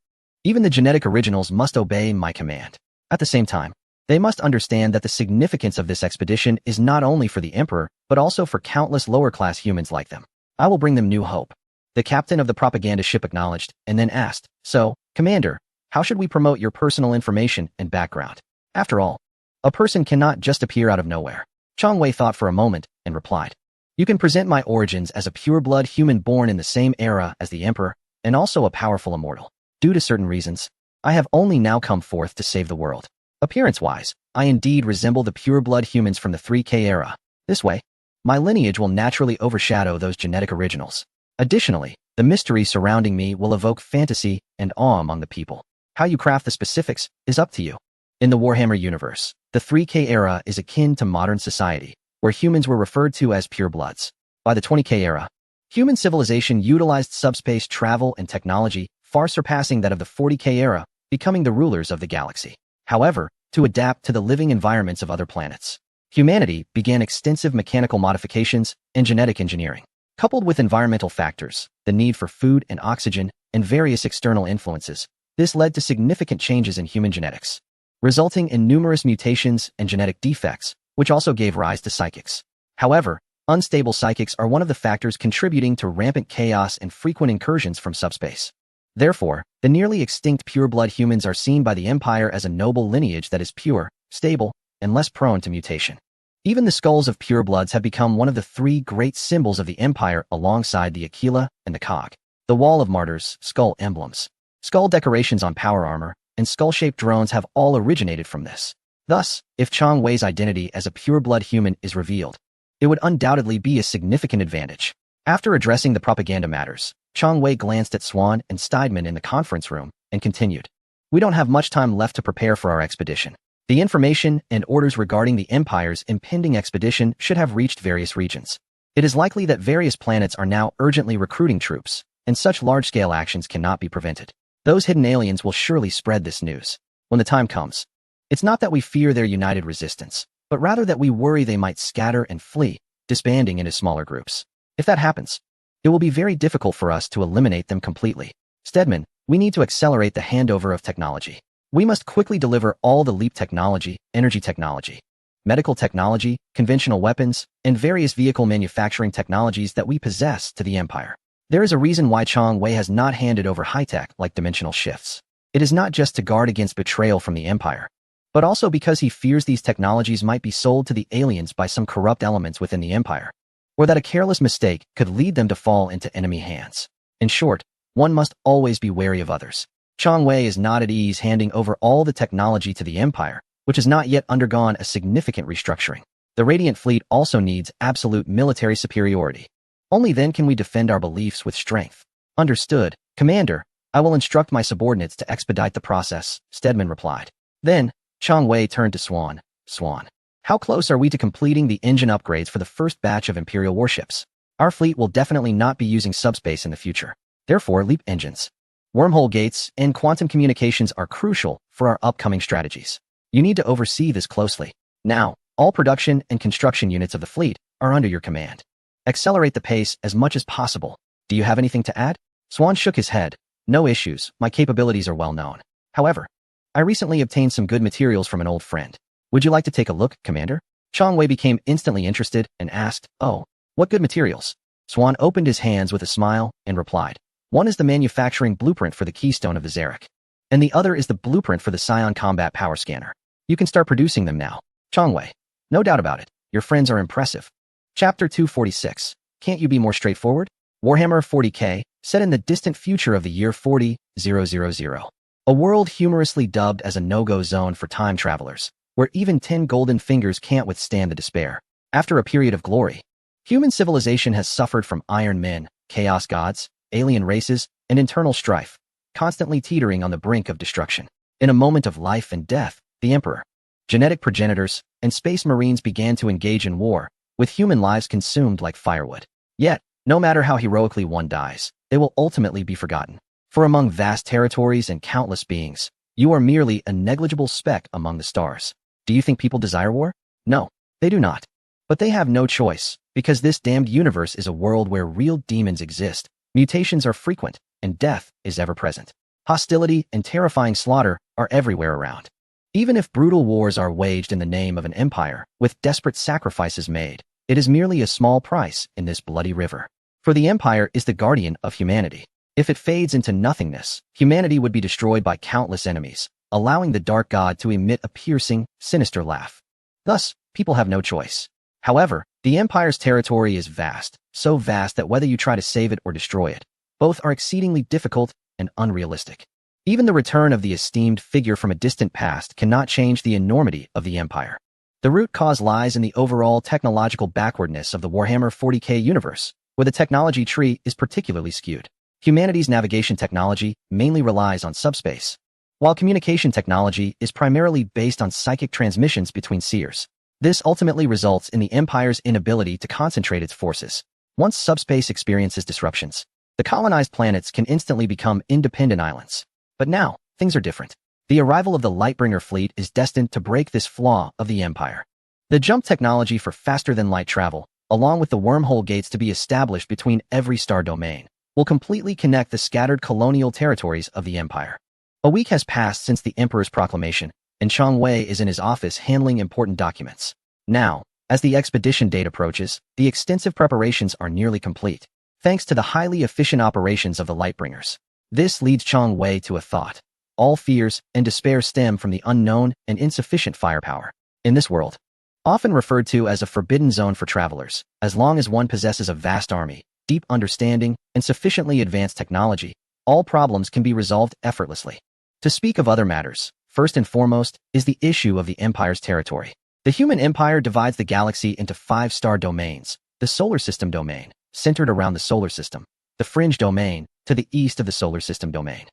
Even the genetic originals must obey my command. At the same time, they must understand that the significance of this expedition is not only for the Emperor, but also for countless lower-class humans like them. I will bring them new hope. The captain of the propaganda ship acknowledged and then asked, "So, Commander, how should we promote your personal information and background? After all, a person cannot just appear out of nowhere." Chang Wei thought for a moment and replied, "You can present my origins as a pure-blood human born in the same era as the Emperor and also a powerful immortal. Due to certain reasons, I have only now come forth to save the world. Appearance-wise, I indeed resemble the pure-blood humans from the 3K era. This way, my lineage will naturally overshadow those genetic originals. Additionally, the mystery surrounding me will evoke fantasy and awe among the people. How you craft the specifics is up to you." In the Warhammer universe, the 3K era is akin to modern society, where humans were referred to as purebloods. By the 20K era, human civilization utilized subspace travel and technology far surpassing that of the 40K era, becoming the rulers of the galaxy. However, to adapt to the living environments of other planets, humanity began extensive mechanical modifications and genetic engineering. Coupled with environmental factors, the need for food and oxygen, and various external influences, this led to significant changes in human genetics, resulting in numerous mutations and genetic defects, which also gave rise to psychics. However, unstable psychics are one of the factors contributing to rampant chaos and frequent incursions from subspace. Therefore, the nearly extinct pure-blood humans are seen by the Empire as a noble lineage that is pure, stable, and less prone to mutation. Even the skulls of purebloods have become one of the three great symbols of the Empire alongside the Aquila and the Cog. The Wall of Martyrs, skull emblems, skull decorations on power armor, and skull-shaped drones have all originated from this. Thus, if Chang Wei's identity as a pure-blood human is revealed, it would undoubtedly be a significant advantage. After addressing the propaganda matters, Chang Wei glanced at Swan and Steidman in the conference room and continued, "We don't have much time left to prepare for our expedition. The information and orders regarding the Empire's impending expedition should have reached various regions. It is likely that various planets are now urgently recruiting troops, and such large-scale actions cannot be prevented. Those hidden aliens will surely spread this news when the time comes. It's not that we fear their united resistance, but rather that we worry they might scatter and flee, disbanding into smaller groups. If that happens, it will be very difficult for us to eliminate them completely. Steadman, we need to accelerate the handover of technology. We must quickly deliver all the LEAP technology, energy technology, medical technology, conventional weapons, and various vehicle manufacturing technologies that we possess to the Empire. There is a reason why Chang Wei has not handed over high-tech like dimensional shifts. It is not just to guard against betrayal from the Empire, but also because he fears these technologies might be sold to the aliens by some corrupt elements within the Empire, or that a careless mistake could lead them to fall into enemy hands. In short, one must always be wary of others. Chang Wei is not at ease handing over all the technology to the Empire, which has not yet undergone a significant restructuring. The Radiant Fleet also needs absolute military superiority. Only then can we defend our beliefs with strength. Understood, Commander. I will instruct my subordinates to expedite the process, Steadman replied. Then, Chang Wei turned to Swan. Swan, how close are we to completing the engine upgrades for the first batch of Imperial warships? Our fleet will definitely not be using subspace in the future. Therefore, LEAP engines, wormhole gates, and quantum communications are crucial for our upcoming strategies. You need to oversee this closely. Now, all production and construction units of the fleet are under your command. Accelerate the pace as much as possible. Do you have anything to add? Swan shook his head. No issues, my capabilities are well known. However, I recently obtained some good materials from an old friend. Would you like to take a look, Commander? Chang Wei became instantly interested and asked, "Oh, what good materials?" Swan opened his hands with a smile and replied, "One is the manufacturing blueprint for the keystone of the Zarek, and the other is the blueprint for the Scion combat power scanner. You can start producing them now." Chang Wei, no doubt about it, your friends are impressive. Chapter 246, can't you be more straightforward? Warhammer 40K, set in the distant future of the year 40,000. A world humorously dubbed as a no-go zone for time travelers, where even 10 golden fingers can't withstand the despair. After a period of glory, human civilization has suffered from iron men, chaos gods, alien races, and internal strife, constantly teetering on the brink of destruction. In a moment of life and death, the Emperor, genetic progenitors, and space marines began to engage in war, with human lives consumed like firewood. Yet, no matter how heroically one dies, they will ultimately be forgotten. For among vast territories and countless beings, you are merely a negligible speck among the stars. Do you think people desire war? No, they do not. But they have no choice, because this damned universe is a world where real demons exist, mutations are frequent, and death is ever present. Hostility and terrifying slaughter are everywhere around. Even if brutal wars are waged in the name of an empire, with desperate sacrifices made, it is merely a small price in this bloody river. For the empire is the guardian of humanity. If it fades into nothingness, humanity would be destroyed by countless enemies, allowing the dark god to emit a piercing, sinister laugh. Thus, people have no choice. However, the empire's territory is vast, so vast that whether you try to save it or destroy it, both are exceedingly difficult and unrealistic. Even the return of the esteemed figure from a distant past cannot change the enormity of the empire. The root cause lies in the overall technological backwardness of the Warhammer 40k universe, where the technology tree is particularly skewed. Humanity's navigation technology mainly relies on subspace, while communication technology is primarily based on psychic transmissions between seers. This ultimately results in the Empire's inability to concentrate its forces. Once subspace experiences disruptions, the colonized planets can instantly become independent islands. But now, things are different. The arrival of the Lightbringer fleet is destined to break this flaw of the Empire. The jump technology for faster-than-light travel, along with the wormhole gates to be established between every star domain, will completely connect the scattered colonial territories of the Empire. A week has passed since the Emperor's proclamation, and Chang Wei is in his office handling important documents. Now, as the expedition date approaches, the extensive preparations are nearly complete, thanks to the highly efficient operations of the Lightbringers. This leads Chang Wei to a thought. All fears and despair stem from the unknown and insufficient firepower. In this world, often referred to as a forbidden zone for travelers, as long as one possesses a vast army, deep understanding, and sufficiently advanced technology, all problems can be resolved effortlessly. To speak of other matters, first and foremost is the issue of the Empire's territory. The human empire divides the galaxy into 5-star domains: the solar system domain, centered around the solar system; the fringe domain, to the east of the solar system domain;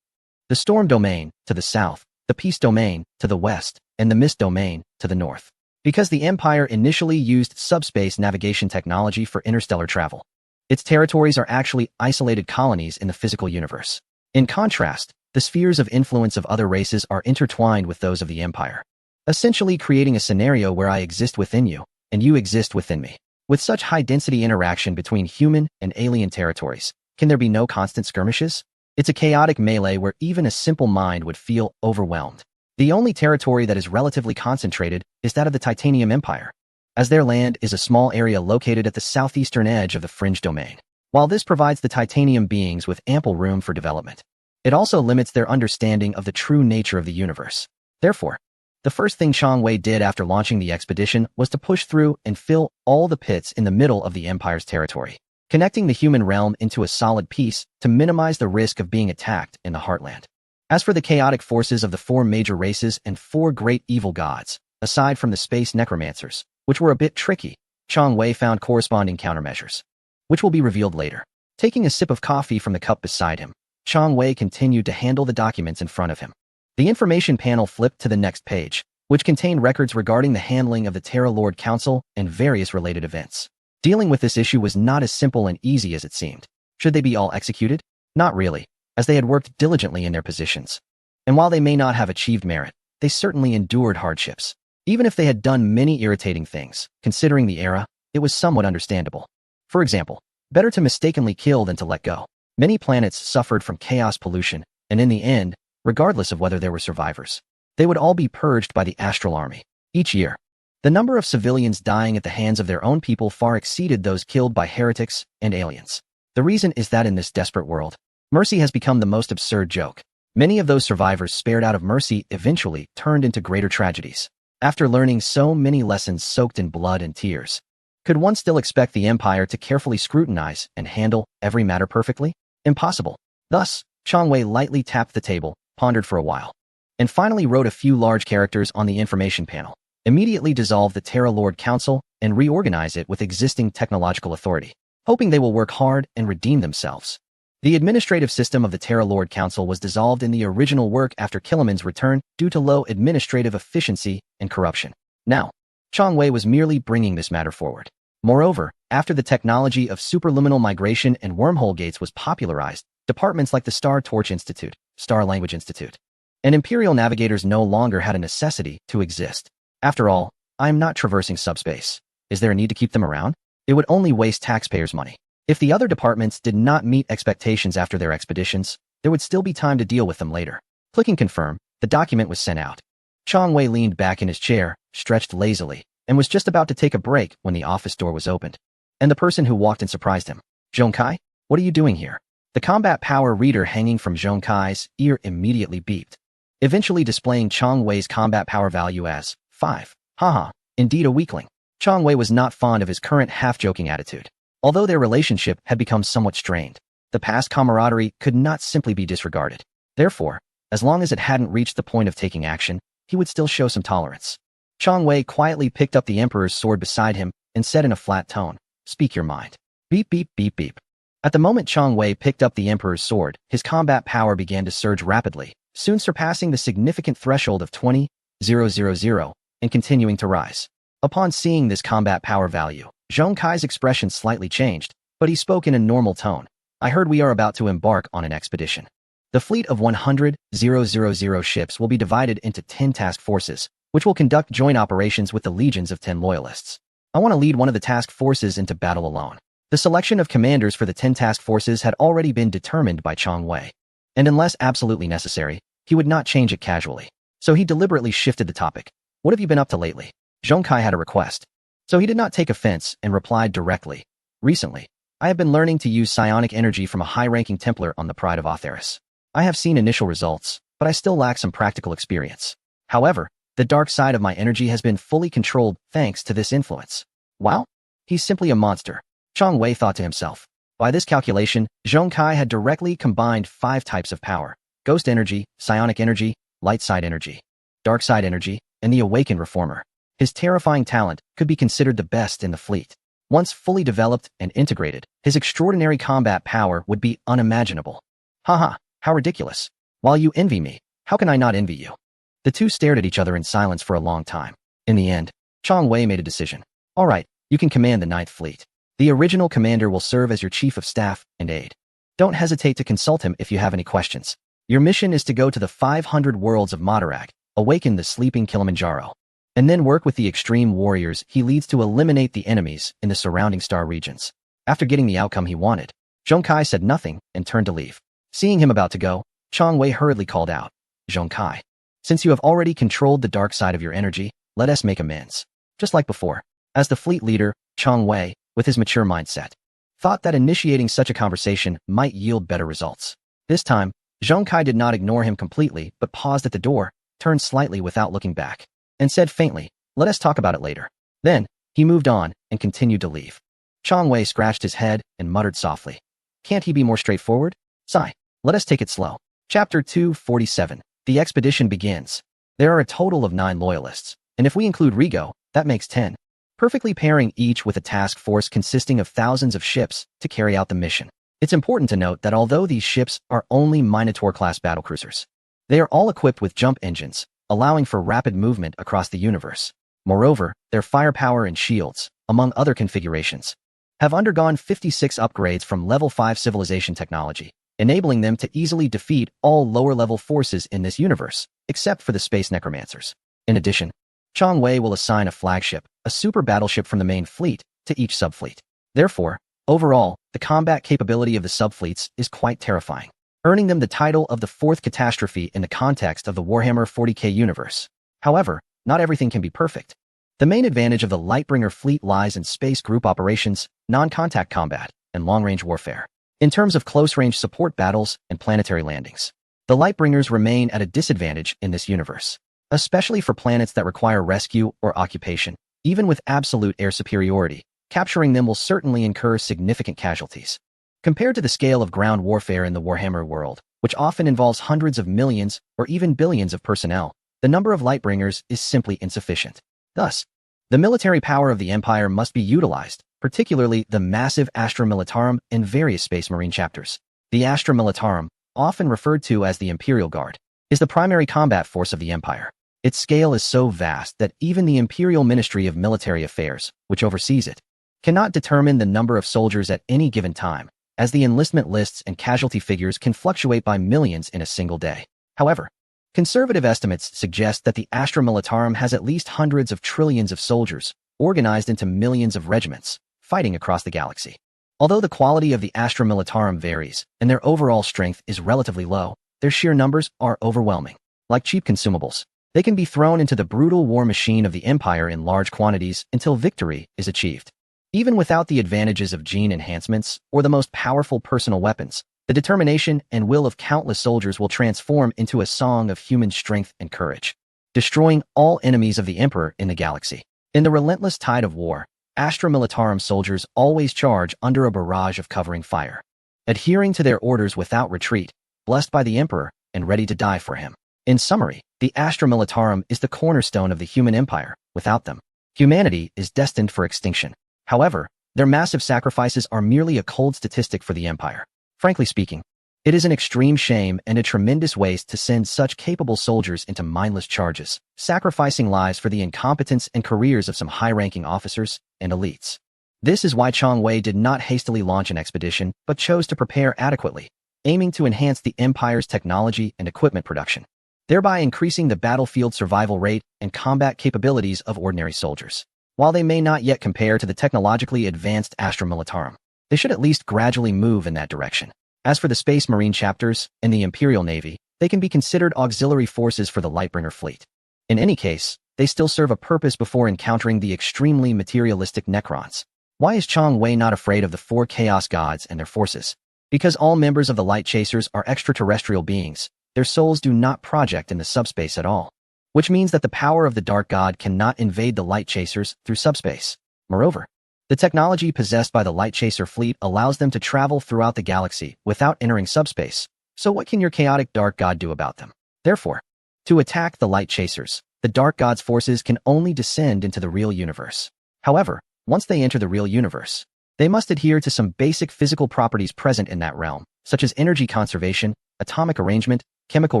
the storm domain, to the south; the peace domain, to the west; and the mist domain, to the north. Because the Empire initially used subspace navigation technology for interstellar travel, its territories are actually isolated colonies in the physical universe. In contrast, the spheres of influence of other races are intertwined with those of the Empire, essentially creating a scenario where I exist within you, and you exist within me. With such high-density interaction between human and alien territories, can there be no constant skirmishes? It's a chaotic melee where even a simple mind would feel overwhelmed. The only territory that is relatively concentrated is that of the Titanium Empire, as their land is a small area located at the southeastern edge of the fringe domain. While this provides the Titanium beings with ample room for development, it also limits their understanding of the true nature of the universe. Therefore, the first thing Chang Wei did after launching the expedition was to push through and fill all the pits in the middle of the Empire's territory, connecting the human realm into a solid piece to minimize the risk of being attacked in the heartland. As for the chaotic forces of the 4 major races and 4 great evil gods, aside from the space necromancers, which were a bit tricky, Chang Wei found corresponding countermeasures, which will be revealed later. Taking a sip of coffee from the cup beside him, Chang Wei continued to handle the documents in front of him. The information panel flipped to the next page, which contained records regarding the handling of the Terra Lord Council and various related events. Dealing with this issue was not as simple and easy as it seemed. Should they be all executed? Not really, as they had worked diligently in their positions. And while they may not have achieved merit, they certainly endured hardships. Even if they had done many irritating things, considering the era, it was somewhat understandable. For example, better to mistakenly kill than to let go. Many planets suffered from chaos pollution, and in the end, regardless of whether there were survivors, they would all be purged by the astral army. Each year, the number of civilians dying at the hands of their own people far exceeded those killed by heretics and aliens. The reason is that in this desperate world, mercy has become the most absurd joke. Many of those survivors spared out of mercy eventually turned into greater tragedies. After learning so many lessons soaked in blood and tears, could one still expect the Empire to carefully scrutinize and handle every matter perfectly? Impossible. Thus, Chang Wei lightly tapped the table, pondered for a while, and finally wrote a few large characters on the information panel. Immediately dissolve the Terra Lord Council and reorganize it with existing technological authority, hoping they will work hard and redeem themselves. The administrative system of the Terra Lord Council was dissolved in the original work after Killiman's return due to low administrative efficiency and corruption. Now, Chang Wei was merely bringing this matter forward. Moreover, after the technology of superluminal migration and wormhole gates was popularized, departments like the Star Torch Institute, Star Language Institute, and Imperial Navigators no longer had a necessity to exist. After all, I am not traversing subspace. Is there a need to keep them around? It would only waste taxpayers' money. If the other departments did not meet expectations after their expeditions, there would still be time to deal with them later. Clicking confirm, the document was sent out. Chang Wei leaned back in his chair, stretched lazily, and was just about to take a break when the office door was opened. And the person who walked in surprised him. Zhong Kai, what are you doing here? The combat power reader hanging from Zhong Kai's ear immediately beeped, eventually displaying Chang Wei's combat power value as 5. Haha, indeed a weakling. Chang Wei was not fond of his current half-joking attitude. Although their relationship had become somewhat strained, the past camaraderie could not simply be disregarded. Therefore, as long as it hadn't reached the point of taking action, he would still show some tolerance. Chang Wei quietly picked up the Emperor's sword beside him and said in a flat tone, "Speak your mind." Beep, beep, beep, beep. At the moment Chang Wei picked up the Emperor's sword, his combat power began to surge rapidly, soon surpassing the significant threshold of 20,000 and continuing to rise. Upon seeing this combat power value, Zhong Kai's expression slightly changed, but he spoke in a normal tone. "I heard we are about to embark on an expedition. The fleet of 100,000 ships will be divided into 10 task forces, which will conduct joint operations with the legions of 10 loyalists. I want to lead one of the task forces into battle alone." The selection of commanders for the 10 task forces had already been determined by Chang Wei, and unless absolutely necessary, he would not change it casually. So he deliberately shifted the topic. "What have you been up to lately?" Zhong Kai had a request. So he did not take offense and replied directly. "Recently, I have been learning to use psionic energy from a high-ranking Templar on the Pride of Otheris. I have seen initial results, but I still lack some practical experience. However, the dark side of my energy has been fully controlled thanks to this influence." Wow, he's simply a monster, Chang Wei thought to himself. By this calculation, Zhong Kai had directly combined 5 types of power: ghost energy, psionic energy, light side energy, dark side energy, and the awakened reformer. His terrifying talent could be considered the best in the fleet. Once fully developed and integrated, his extraordinary combat power would be unimaginable. Haha, how ridiculous. While you envy me, how can I not envy you? The two stared at each other in silence for a long time. In the end, Chang Wei made a decision. All right, you can command the Ninth Fleet. The original commander will serve as your chief of staff and aide. Don't hesitate to consult him if you have any questions. Your mission is to go to the 500 worlds of Madarak, awaken the sleeping Kilimanjaro, and then work with the extreme warriors he leads to eliminate the enemies in the surrounding star regions. After getting the outcome he wanted, Zhong Kai said nothing and turned to leave. Seeing him about to go, Chang Wei hurriedly called out, "Zhong Kai, since you have already controlled the dark side of your energy, let us make amends." Just like before, as the fleet leader, Chang Wei, with his mature mindset, thought that initiating such a conversation might yield better results. This time, Zhong Kai did not ignore him completely but paused at the door, turned slightly without looking back, and said faintly, "Let us talk about it later." Then, he moved on and continued to leave. Chang Wei scratched his head and muttered softly, "Can't he be more straightforward? Sigh, let us take it slow." Chapter 247. The expedition begins. There are a total of 9 loyalists, and if we include Rigo, that makes 10. Perfectly pairing each with a task force consisting of thousands of ships to carry out the mission. It's important to note that although these ships are only Minotaur-class battlecruisers, they are all equipped with jump engines, allowing for rapid movement across the universe. Moreover, their firepower and shields, among other configurations, have undergone 56 upgrades from level 5 civilization technology, enabling them to easily defeat all lower-level forces in this universe, except for the space necromancers. In addition, Chang Wei will assign a flagship, a super battleship from the main fleet, to each subfleet. Therefore, overall, the combat capability of the subfleets is quite terrifying, earning them the title of the 4th catastrophe in the context of the Warhammer 40k universe. However, not everything can be perfect. The main advantage of the Lightbringer fleet lies in space group operations, non-contact combat, and long-range warfare. In terms of close-range support battles and planetary landings, the Lightbringers remain at a disadvantage in this universe, especially for planets that require rescue or occupation. Even with absolute air superiority, capturing them will certainly incur significant casualties. Compared to the scale of ground warfare in the Warhammer world, which often involves hundreds of millions or even billions of personnel, the number of Lightbringers is simply insufficient. Thus, the military power of the Empire must be utilized, particularly the massive Astra Militarum and various Space Marine chapters. The Astra Militarum, often referred to as the Imperial Guard, is the primary combat force of the Empire. Its scale is so vast that even the Imperial Ministry of Military Affairs, which oversees it, cannot determine the number of soldiers at any given time, as the enlistment lists and casualty figures can fluctuate by millions in a single day. However, conservative estimates suggest that the Astra Militarum has at least hundreds of trillions of soldiers, organized into millions of regiments, fighting across the galaxy. Although the quality of the Astra Militarum varies, and their overall strength is relatively low, their sheer numbers are overwhelming. Like cheap consumables, they can be thrown into the brutal war machine of the Empire in large quantities until victory is achieved. Even without the advantages of gene enhancements or the most powerful personal weapons, the determination and will of countless soldiers will transform into a song of human strength and courage, destroying all enemies of the Emperor in the galaxy. In the relentless tide of war, Astra Militarum soldiers always charge under a barrage of covering fire, adhering to their orders without retreat, blessed by the Emperor and ready to die for him. In summary, the Astra Militarum is the cornerstone of the human empire. Without them, humanity is destined for extinction. However, their massive sacrifices are merely a cold statistic for the Empire. Frankly speaking, it is an extreme shame and a tremendous waste to send such capable soldiers into mindless charges, sacrificing lives for the incompetence and careers of some high-ranking officers and elites. This is why Chang Wei did not hastily launch an expedition, but chose to prepare adequately, aiming to enhance the Empire's technology and equipment production, thereby increasing the battlefield survival rate and combat capabilities of ordinary soldiers. While they may not yet compare to the technologically advanced Astra Militarum, they should at least gradually move in that direction. As for the Space Marine chapters and the Imperial Navy, they can be considered auxiliary forces for the Lightbringer fleet. In any case, they still serve a purpose before encountering the extremely materialistic Necrons. Why is Chang Wei not afraid of the 4 Chaos Gods and their forces? Because all members of the Light Chasers are extraterrestrial beings, their souls do not project in the subspace at all, which means that the power of the Dark God cannot invade the Light Chasers through subspace. Moreover, the technology possessed by the Light Chaser fleet allows them to travel throughout the galaxy without entering subspace, so what can your chaotic Dark God do about them? Therefore, to attack the Light Chasers, the Dark God's forces can only descend into the real universe. However, once they enter the real universe, they must adhere to some basic physical properties present in that realm, such as energy conservation, atomic arrangement, chemical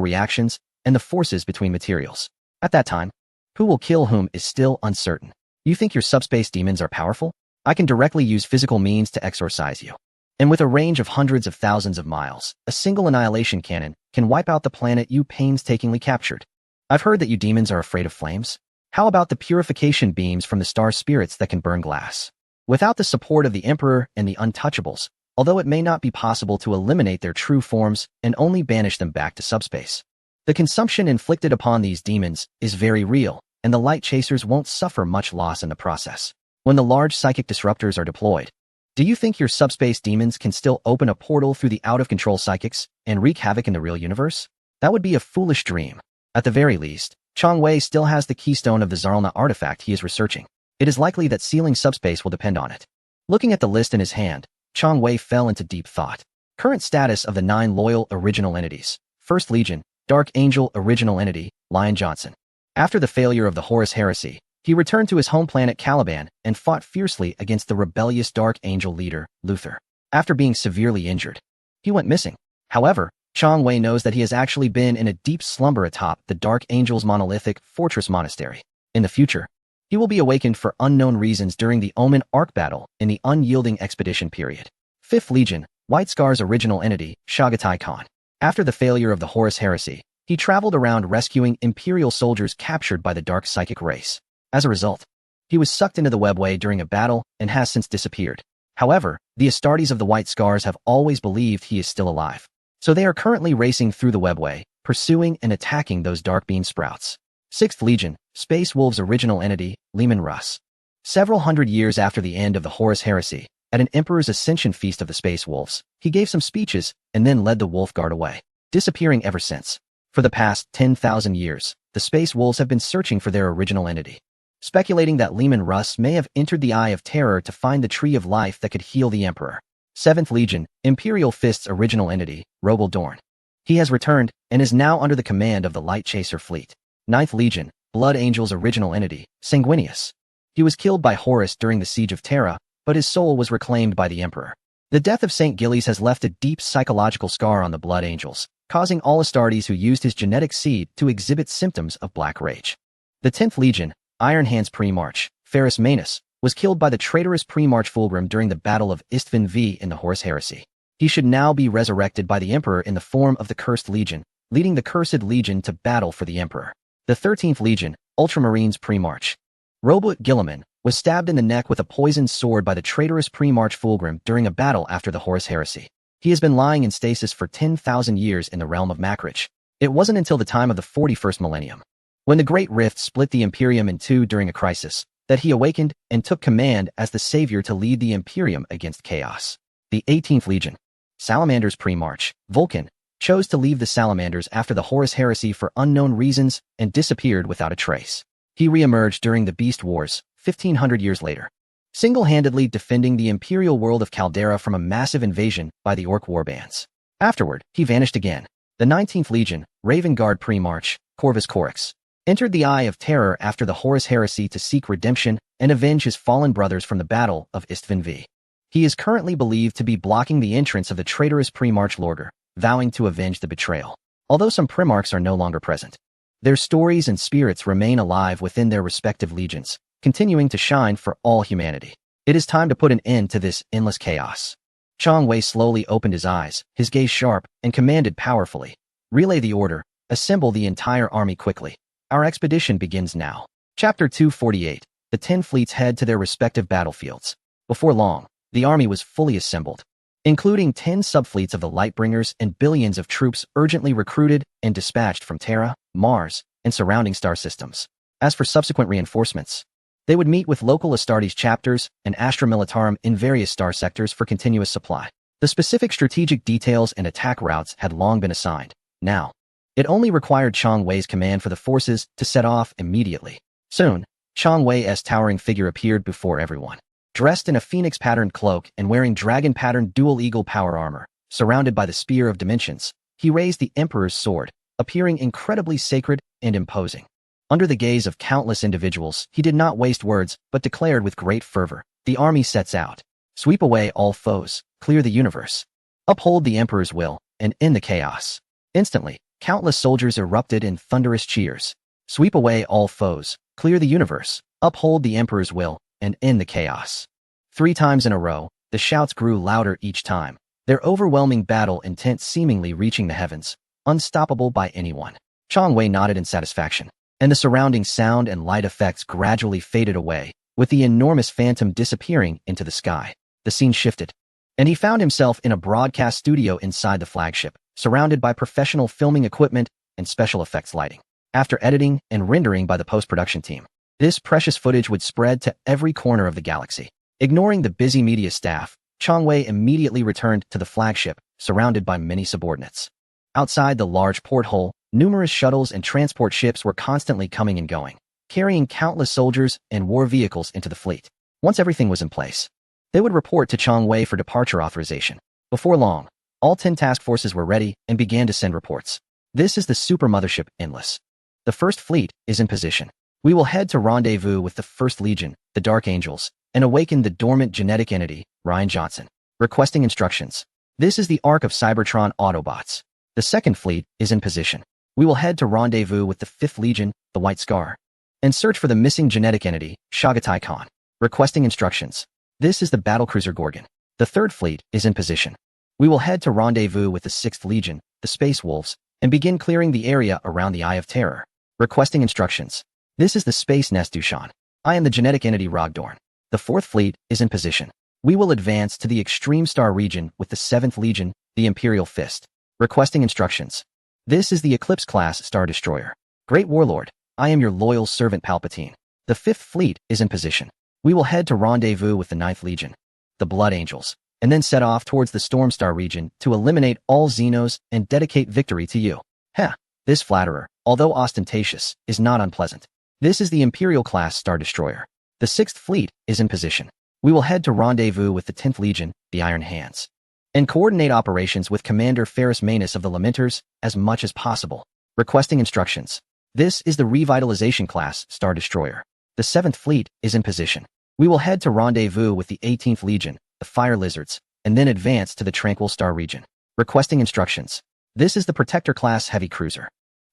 reactions, and the forces between materials. At that time, who will kill whom is still uncertain. You think your subspace demons are powerful? I can directly use physical means to exorcise you. And with a range of hundreds of thousands of miles, a single annihilation cannon can wipe out the planet you painstakingly captured. I've heard that you demons are afraid of flames. How about the purification beams from the star spirits that can burn glass? Without the support of the Emperor and the Untouchables, although it may not be possible to eliminate their true forms and only banish them back to subspace, the consumption inflicted upon these demons is very real, and the Light Chasers won't suffer much loss in the process. When the large psychic disruptors are deployed, do you think your subspace demons can still open a portal through the out-of-control psychics and wreak havoc in the real universe? That would be a foolish dream. At the very least, Chang Wei still has the keystone of the Zarlna artifact he is researching. It is likely that sealing subspace will depend on it. Looking at the list in his hand, Chang Wei fell into deep thought. Current status of the 9 loyal original entities. 1st Legion, Dark Angel Original Entity, Lion Johnson. After the failure of the Horus Heresy, he returned to his home planet Caliban and fought fiercely against the rebellious Dark Angel leader, Luther. After being severely injured, he went missing. However, Chang Wei knows that he has actually been in a deep slumber atop the Dark Angel's monolithic fortress monastery. In the future, he will be awakened for unknown reasons during the Omen Arc battle in the Unyielding Expedition period. 5th Legion, White Scar's original entity, Shagatai Khan. After the failure of the Horus Heresy, he traveled around rescuing Imperial soldiers captured by the Dark Psychic race. As a result, he was sucked into the webway during a battle and has since disappeared. However, the Astartes of the White Scars have always believed he is still alive, so they are currently racing through the webway, pursuing and attacking those dark beam sprouts. 6th Legion, Space Wolves original entity, Leman Russ. Several hundred years after the end of the Horus Heresy, at an Emperor's Ascension Feast of the Space Wolves, he gave some speeches and then led the Wolf Guard away, disappearing ever since. For the past 10,000 years, the Space Wolves have been searching for their original entity, speculating that Leman Russ may have entered the Eye of Terror to find the Tree of Life that could heal the Emperor. 7th Legion, Imperial Fist's original entity, Rogal Dorn. He has returned and is now under the command of the Light Chaser fleet. 9th Legion, Blood Angel's original entity, Sanguinius. He was killed by Horus during the Siege of Terra, but his soul was reclaimed by the Emperor. The death of St. Gilles has left a deep psychological scar on the Blood Angels, causing all Astartes who used his genetic seed to exhibit symptoms of black rage. The 10th Legion, Iron Hands Primarch, Ferrus Manus, was killed by the traitorous Primarch Fulgrim during the Battle of Istvin V in the Horus Heresy. He should now be resurrected by the Emperor in the form of the Cursed Legion, leading the Cursed Legion to battle for the Emperor. The 13th Legion, Ultramarines Primarch, Robert Gilliman, was stabbed in the neck with a poisoned sword by the traitorous pre-March Fulgrim during a battle after the Horus Heresy. He has been lying in stasis for 10,000 years in the realm of Makrich. It wasn't until the time of the 41st millennium, when the Great Rift split the Imperium in two during a crisis, that he awakened and took command as the savior to lead the Imperium against chaos. The 18th Legion. Salamanders pre-March. Vulcan chose to leave the Salamanders after the Horus Heresy for unknown reasons and disappeared without a trace. He re-emerged during the Beast Wars, 1500 years later, single-handedly defending the imperial world of Caldera from a massive invasion by the Orc warbands. Afterward, he vanished again. The 19th Legion, Raven Guard pre-March. Corvus Corax entered the Eye of Terror after the Horus Heresy to seek redemption and avenge his fallen brothers from the Battle of Isstvan V. He is currently believed to be blocking the entrance of the traitorous pre-March Lorgar, vowing to avenge the betrayal. Although some Primarchs are no longer present, their stories and spirits remain alive within their respective legions, continuing to shine for all humanity. It is time to put an end to this endless chaos. Chong Wei slowly opened his eyes, his gaze sharp, and commanded powerfully. Relay the order. Assemble the entire army quickly. Our expedition begins now. Chapter 248. The 10 fleets head to their respective battlefields. Before long, the army was fully assembled, including 10 subfleets of the Lightbringers and billions of troops urgently recruited and dispatched from Terra, Mars, and surrounding star systems. As for subsequent reinforcements, they would meet with local Astartes chapters and Astra Militarum in various star sectors for continuous supply. The specific strategic details and attack routes had long been assigned. Now, it only required Chong Wei's command for the forces to set off immediately. Soon, Chong Wei's towering figure appeared before everyone. Dressed in a phoenix-patterned cloak and wearing dragon-patterned dual eagle power armor, surrounded by the Spear of Dimensions, he raised the Emperor's sword, appearing incredibly sacred and imposing. Under the gaze of countless individuals, he did not waste words, but declared with great fervor, "The army sets out. Sweep away all foes, clear the universe. Uphold the Emperor's will, and end the chaos." Instantly, countless soldiers erupted in thunderous cheers. Sweep away all foes, clear the universe, uphold the Emperor's will, and end the chaos. 3 times in a row, the shouts grew louder each time, their overwhelming battle intent seemingly reaching the heavens, unstoppable by anyone. Chong Wei nodded in satisfaction, and the surrounding sound and light effects gradually faded away, with the enormous phantom disappearing into the sky. The scene shifted, and he found himself in a broadcast studio inside the flagship, surrounded by professional filming equipment and special effects lighting. After editing and rendering by the post-production team, this precious footage would spread to every corner of the galaxy. Ignoring the busy media staff, Chong Wei immediately returned to the flagship, surrounded by many subordinates. Outside the large porthole, numerous shuttles and transport ships were constantly coming and going, carrying countless soldiers and war vehicles into the fleet. Once everything was in place, they would report to Chong Wei for departure authorization. Before long, all 10 task forces were ready and began to send reports. This is the super mothership Endless. The first fleet is in position. We will head to rendezvous with the 1st Legion, the Dark Angels, and awaken the dormant genetic entity, Ryan Johnson. Requesting instructions. This is the Ark of Cybertron Autobots. The 2nd fleet is in position. We will head to rendezvous with the 5th Legion, the White Scar, and search for the missing genetic entity, Shagatai Khan. Requesting instructions. This is the battlecruiser Gorgon. The 3rd fleet is in position. We will head to rendezvous with the 6th Legion, the Space Wolves, and begin clearing the area around the Eye of Terror. Requesting instructions. This is the Space Nest Dushan. I am the genetic entity Rogdorn. The 4th fleet is in position. We will advance to the Extreme Star region with the 7th Legion, the Imperial Fist. Requesting instructions. This is the Eclipse-class Star Destroyer. Great Warlord, I am your loyal servant Palpatine. The 5th fleet is in position. We will head to rendezvous with the 9th Legion, the Blood Angels, and then set off towards the Stormstar region to eliminate all Xenos and dedicate victory to you. Heh, this flatterer, although ostentatious, is not unpleasant. This is the Imperial-class Star Destroyer. The 6th fleet is in position. We will head to rendezvous with the 10th Legion, the Iron Hands, and coordinate operations with Commander Ferrus Manus of the Lamenters as much as possible. Requesting instructions. This is the Revitalization-class Star Destroyer. The 7th fleet is in position. We will head to rendezvous with the 18th Legion, the Fire Lizards, and then advance to the Tranquil Star region. Requesting instructions. This is the Protector-class Heavy Cruiser.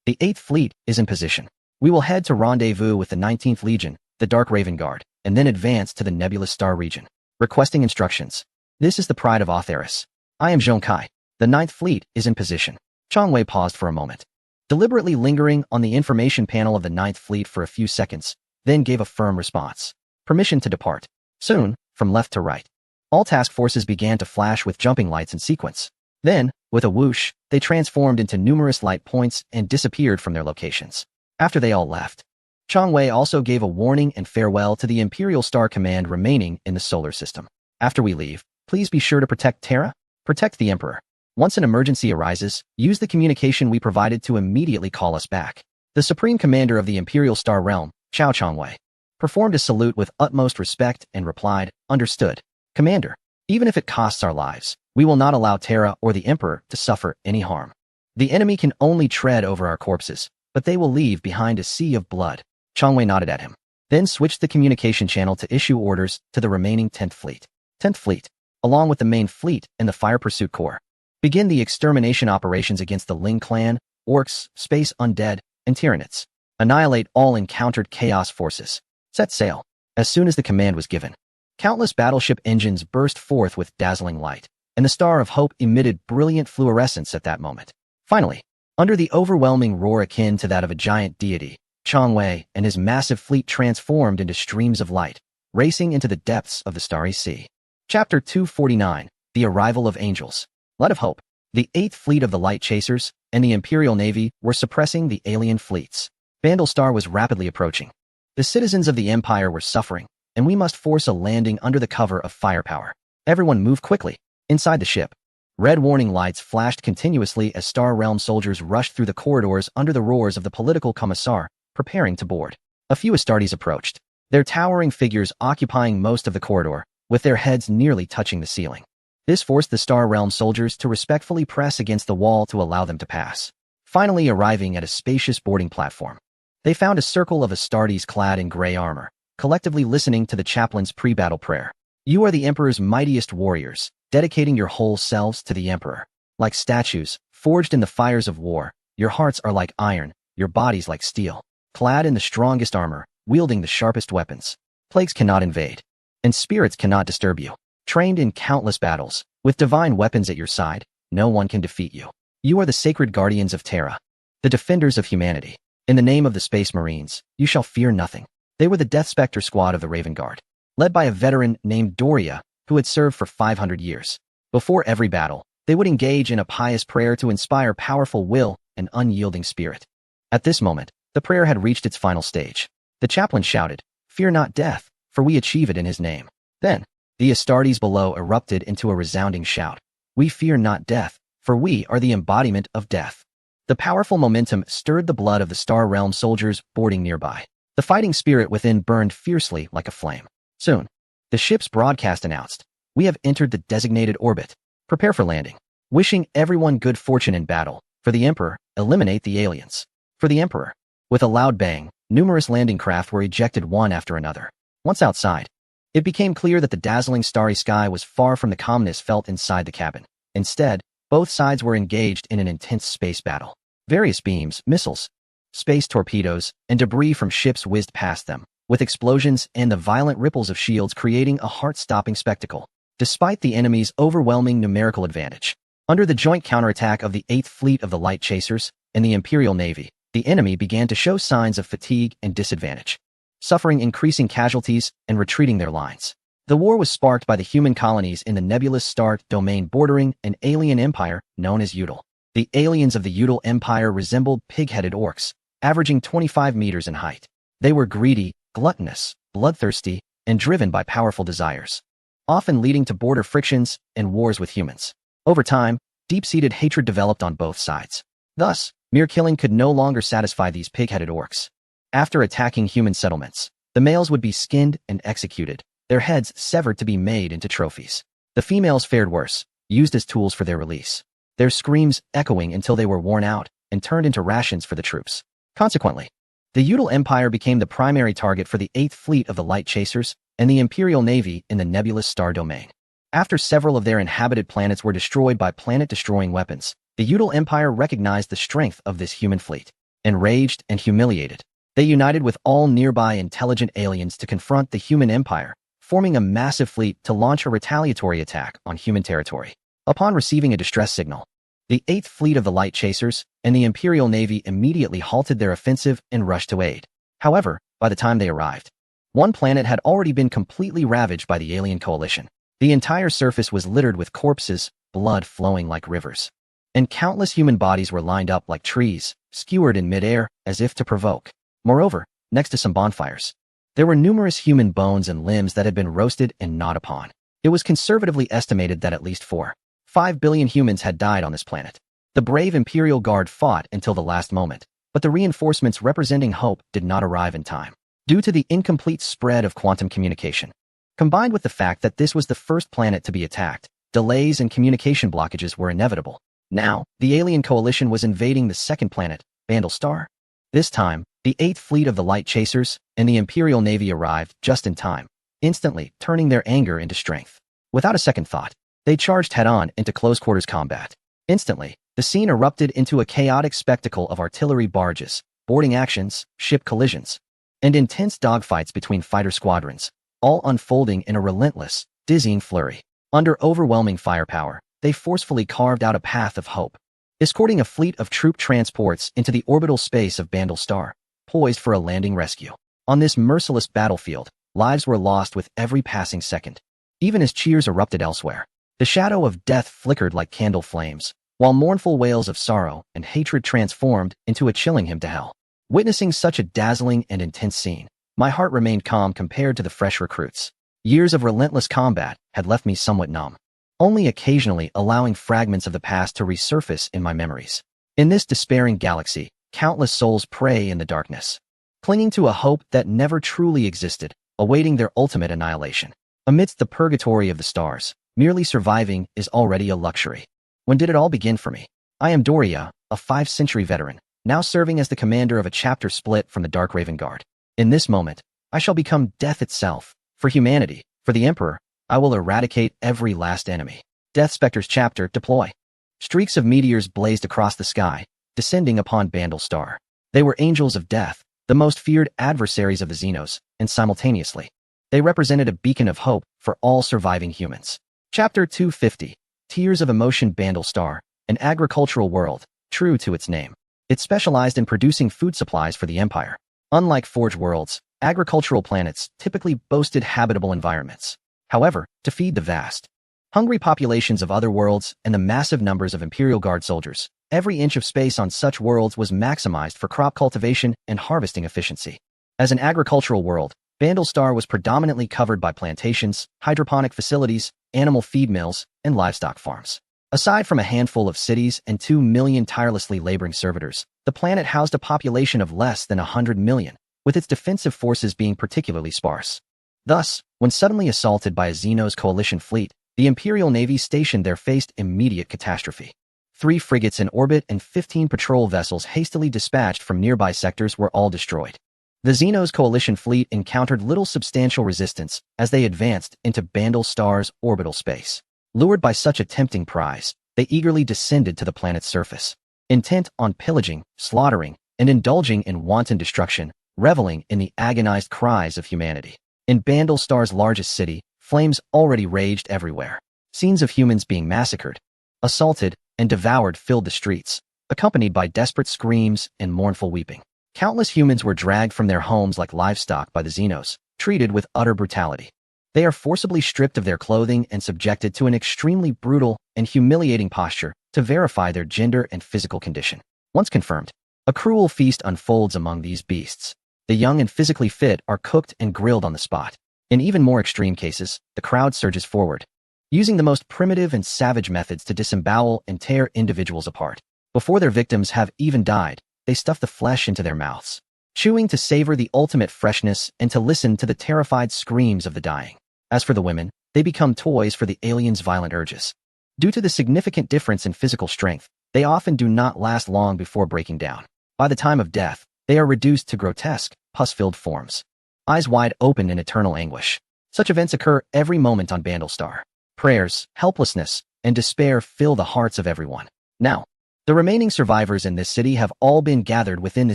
The 8th fleet is in position. We will head to rendezvous with the 19th Legion, the Dark Raven Guard, and then advance to the Nebulous Star region. Requesting instructions. This is the Pride of Otheris. I am Zhong Kai. The 9th fleet is in position. Chong Wei paused for a moment, deliberately lingering on the information panel of the 9th fleet for a few seconds, then gave a firm response. Permission to depart. Soon, from left to right, all task forces began to flash with jumping lights in sequence. Then, with a whoosh, they transformed into numerous light points and disappeared from their locations. After they all left, Chang Wei also gave a warning and farewell to the Imperial Star Command remaining in the solar system. After we leave, please be sure to protect Terra. Protect the Emperor. Once an emergency arises, use the communication we provided to immediately call us back. The Supreme Commander of the Imperial Star Realm, Chang Wei, performed a salute with utmost respect and replied, "Understood, Commander. Even if it costs our lives, we will not allow Terra or the Emperor to suffer any harm. The enemy can only tread over our corpses, but they will leave behind a sea of blood." Chang Wei nodded at him, then switched the communication channel to issue orders to the remaining 10th Fleet. 10th Fleet, along with the main fleet and the Fire Pursuit Corps, begin the extermination operations against the Ling clan, orcs, space undead, and Tyranids. Annihilate all encountered chaos forces. Set sail. As soon as the command was given, countless battleship engines burst forth with dazzling light, and the Star of Hope emitted brilliant fluorescence at that moment. Finally, under the overwhelming roar akin to that of a giant deity, Chang Wei and his massive fleet transformed into streams of light, racing into the depths of the starry sea. Chapter 249, The Arrival of Angels. Light of Hope. The 8th Fleet of the Light Chasers and the Imperial Navy were suppressing the alien fleets. Vandal Star was rapidly approaching. The citizens of the Empire were suffering, and we must force a landing under the cover of firepower. Everyone move quickly. Inside the ship, red warning lights flashed continuously as Star Realm soldiers rushed through the corridors under the roars of the political commissar, preparing to board. A few Astartes approached, their towering figures occupying most of the corridor, with their heads nearly touching the ceiling. This forced the Star Realm soldiers to respectfully press against the wall to allow them to pass. Finally arriving at a spacious boarding platform, they found a circle of Astartes clad in gray armor, collectively listening to the chaplain's pre-battle prayer. "You are the Emperor's mightiest warriors, dedicating your whole selves to the Emperor. Like statues, forged in the fires of war, your hearts are like iron, your bodies like steel. Clad in the strongest armor, wielding the sharpest weapons, plagues cannot invade, and spirits cannot disturb you. Trained in countless battles, with divine weapons at your side, no one can defeat you. You are the sacred guardians of Terra, the defenders of humanity. In the name of the Space Marines, you shall fear nothing." They were the Death Spectre squad of the Raven Guard, led by a veteran named Doria, who had served for 500 years. Before every battle, they would engage in a pious prayer to inspire powerful will and unyielding spirit. At this moment, the prayer had reached its final stage. The chaplain shouted, "Fear not death, for we achieve it in his name." Then, the Astartes below erupted into a resounding shout. "We fear not death, for we are the embodiment of death." The powerful momentum stirred the blood of the Star Realm soldiers boarding nearby. The fighting spirit within burned fiercely like a flame. Soon, the ship's broadcast announced, "We have entered the designated orbit. Prepare for landing. Wishing everyone good fortune in battle. For the Emperor, eliminate the aliens. For the Emperor." With a loud bang, numerous landing craft were ejected one after another. Once outside, it became clear that the dazzling starry sky was far from the calmness felt inside the cabin. Instead, both sides were engaged in an intense space battle. Various beams, missiles, space torpedoes, and debris from ships whizzed past them, with explosions and the violent ripples of shields creating a heart-stopping spectacle. Despite the enemy's overwhelming numerical advantage, under the joint counterattack of the 8th Fleet of the Light Chasers and the Imperial Navy, the enemy began to show signs of fatigue and disadvantage, suffering increasing casualties and retreating their lines. The war was sparked by the human colonies in the nebulous star domain bordering an alien empire known as Udal. The aliens of the Udal Empire resembled pig-headed orcs, averaging 25 meters in height. They were greedy, gluttonous, bloodthirsty, and driven by powerful desires, often leading to border frictions and wars with humans. Over time, deep-seated hatred developed on both sides. Thus, mere killing could no longer satisfy these pig-headed orcs. After attacking human settlements, the males would be skinned and executed, their heads severed to be made into trophies. The females fared worse, used as tools for their release, their screams echoing until they were worn out and turned into rations for the troops. Consequently, the Udal Empire became the primary target for the 8th Fleet of the Light Chasers and the Imperial Navy in the nebulous star domain. After several of their inhabited planets were destroyed by planet-destroying weapons, the Udal Empire recognized the strength of this human fleet. Enraged and humiliated, they united with all nearby intelligent aliens to confront the human empire, forming a massive fleet to launch a retaliatory attack on human territory. Upon receiving a distress signal, the 8th Fleet of the Light Chasers and the Imperial Navy immediately halted their offensive and rushed to aid. However, by the time they arrived, One planet had already been completely ravaged by the alien coalition. The entire surface was littered with corpses, blood flowing like rivers. And countless human bodies were lined up like trees, skewered in midair as if to provoke. Moreover, next to some bonfires, there were numerous human bones and limbs that had been roasted and gnawed upon. It was conservatively estimated that at least 4.5 billion humans had died on this planet. The brave Imperial Guard fought until the last moment, but the reinforcements representing hope did not arrive in time. Due to the incomplete spread of quantum communication, combined with the fact that this was the first planet to be attacked, delays and communication blockages were inevitable. Now, the alien coalition was invading the second planet, Bandle Star. This time, the 8th Fleet of the Light Chasers and the Imperial Navy arrived just in time, instantly turning their anger into strength. Without a second thought, they charged head-on into close-quarters combat. Instantly, the scene erupted into a chaotic spectacle of artillery barges, boarding actions, ship collisions, and intense dogfights between fighter squadrons, all unfolding in a relentless, dizzying flurry. Under overwhelming firepower, they forcefully carved out a path of hope, escorting a fleet of troop transports into the orbital space of Bandle Star, poised for a landing rescue. On this merciless battlefield, lives were lost with every passing second. Even as cheers erupted elsewhere, the shadow of death flickered like candle flames, while mournful wails of sorrow and hatred transformed into a chilling hymn to hell. Witnessing such a dazzling and intense scene, my heart remained calm compared to the fresh recruits. Years of relentless combat had left me somewhat numb, only occasionally allowing fragments of the past to resurface in my memories. In this despairing galaxy, countless souls pray in the darkness, clinging to a hope that never truly existed, awaiting their ultimate annihilation. Amidst the purgatory of the stars, merely surviving is already a luxury. When did it all begin for me? I am Doria, a 5th-century veteran, now serving as the commander of a chapter split from the Dark Raven Guard. In this moment, I shall become death itself. For humanity, for the Emperor, I will eradicate every last enemy. Death Spectre's chapter deploy. Streaks of meteors blazed across the sky, descending upon Bandle Star. They were angels of death, the most feared adversaries of the Xenos, and simultaneously, they represented a beacon of hope for all surviving humans. Chapter 250, Tears of Emotion. Bandle Star, an agricultural world, true to its name. It specialized in producing food supplies for the Empire. Unlike Forge worlds, agricultural planets typically boasted habitable environments. However, to feed the vast, hungry populations of other worlds and the massive numbers of Imperial Guard soldiers, every inch of space on such worlds was maximized for crop cultivation and harvesting efficiency. As an agricultural world, Bandle Star was predominantly covered by plantations, hydroponic facilities, animal feed mills, and livestock farms. Aside from a handful of cities and 2 million tirelessly laboring servitors, the planet housed a population of less than 100 million, with its defensive forces being particularly sparse. Thus, when suddenly assaulted by a Xenos coalition fleet, the Imperial Navy stationed there faced immediate catastrophe. 3 frigates in orbit and 15 patrol vessels hastily dispatched from nearby sectors were all destroyed. The Xenos coalition fleet encountered little substantial resistance as they advanced into Bandle Star's orbital space. Lured by such a tempting prize, they eagerly descended to the planet's surface, intent on pillaging, slaughtering, and indulging in wanton destruction, reveling in the agonized cries of humanity. In Bandle Star's largest city, flames already raged everywhere. Scenes of humans being massacred, assaulted, and devoured filled the streets, accompanied by desperate screams and mournful weeping. Countless humans were dragged from their homes like livestock by the Xenos, treated with utter brutality. They are forcibly stripped of their clothing and subjected to an extremely brutal and humiliating posture to verify their gender and physical condition. Once confirmed, a cruel feast unfolds among these beasts. The young and physically fit are cooked and grilled on the spot. In even more extreme cases, the crowd surges forward, using the most primitive and savage methods to disembowel and tear individuals apart. Before their victims have even died, they stuff the flesh into their mouths, chewing to savor the ultimate freshness and to listen to the terrified screams of the dying. As for the women, they become toys for the aliens' violent urges. Due to the significant difference in physical strength, they often do not last long before breaking down. By the time of death, they are reduced to grotesque, pus-filled forms, eyes wide open in eternal anguish. Such events occur every moment on Bandle Star. Prayers, helplessness, and despair fill the hearts of everyone. Now, the remaining survivors in this city have all been gathered within the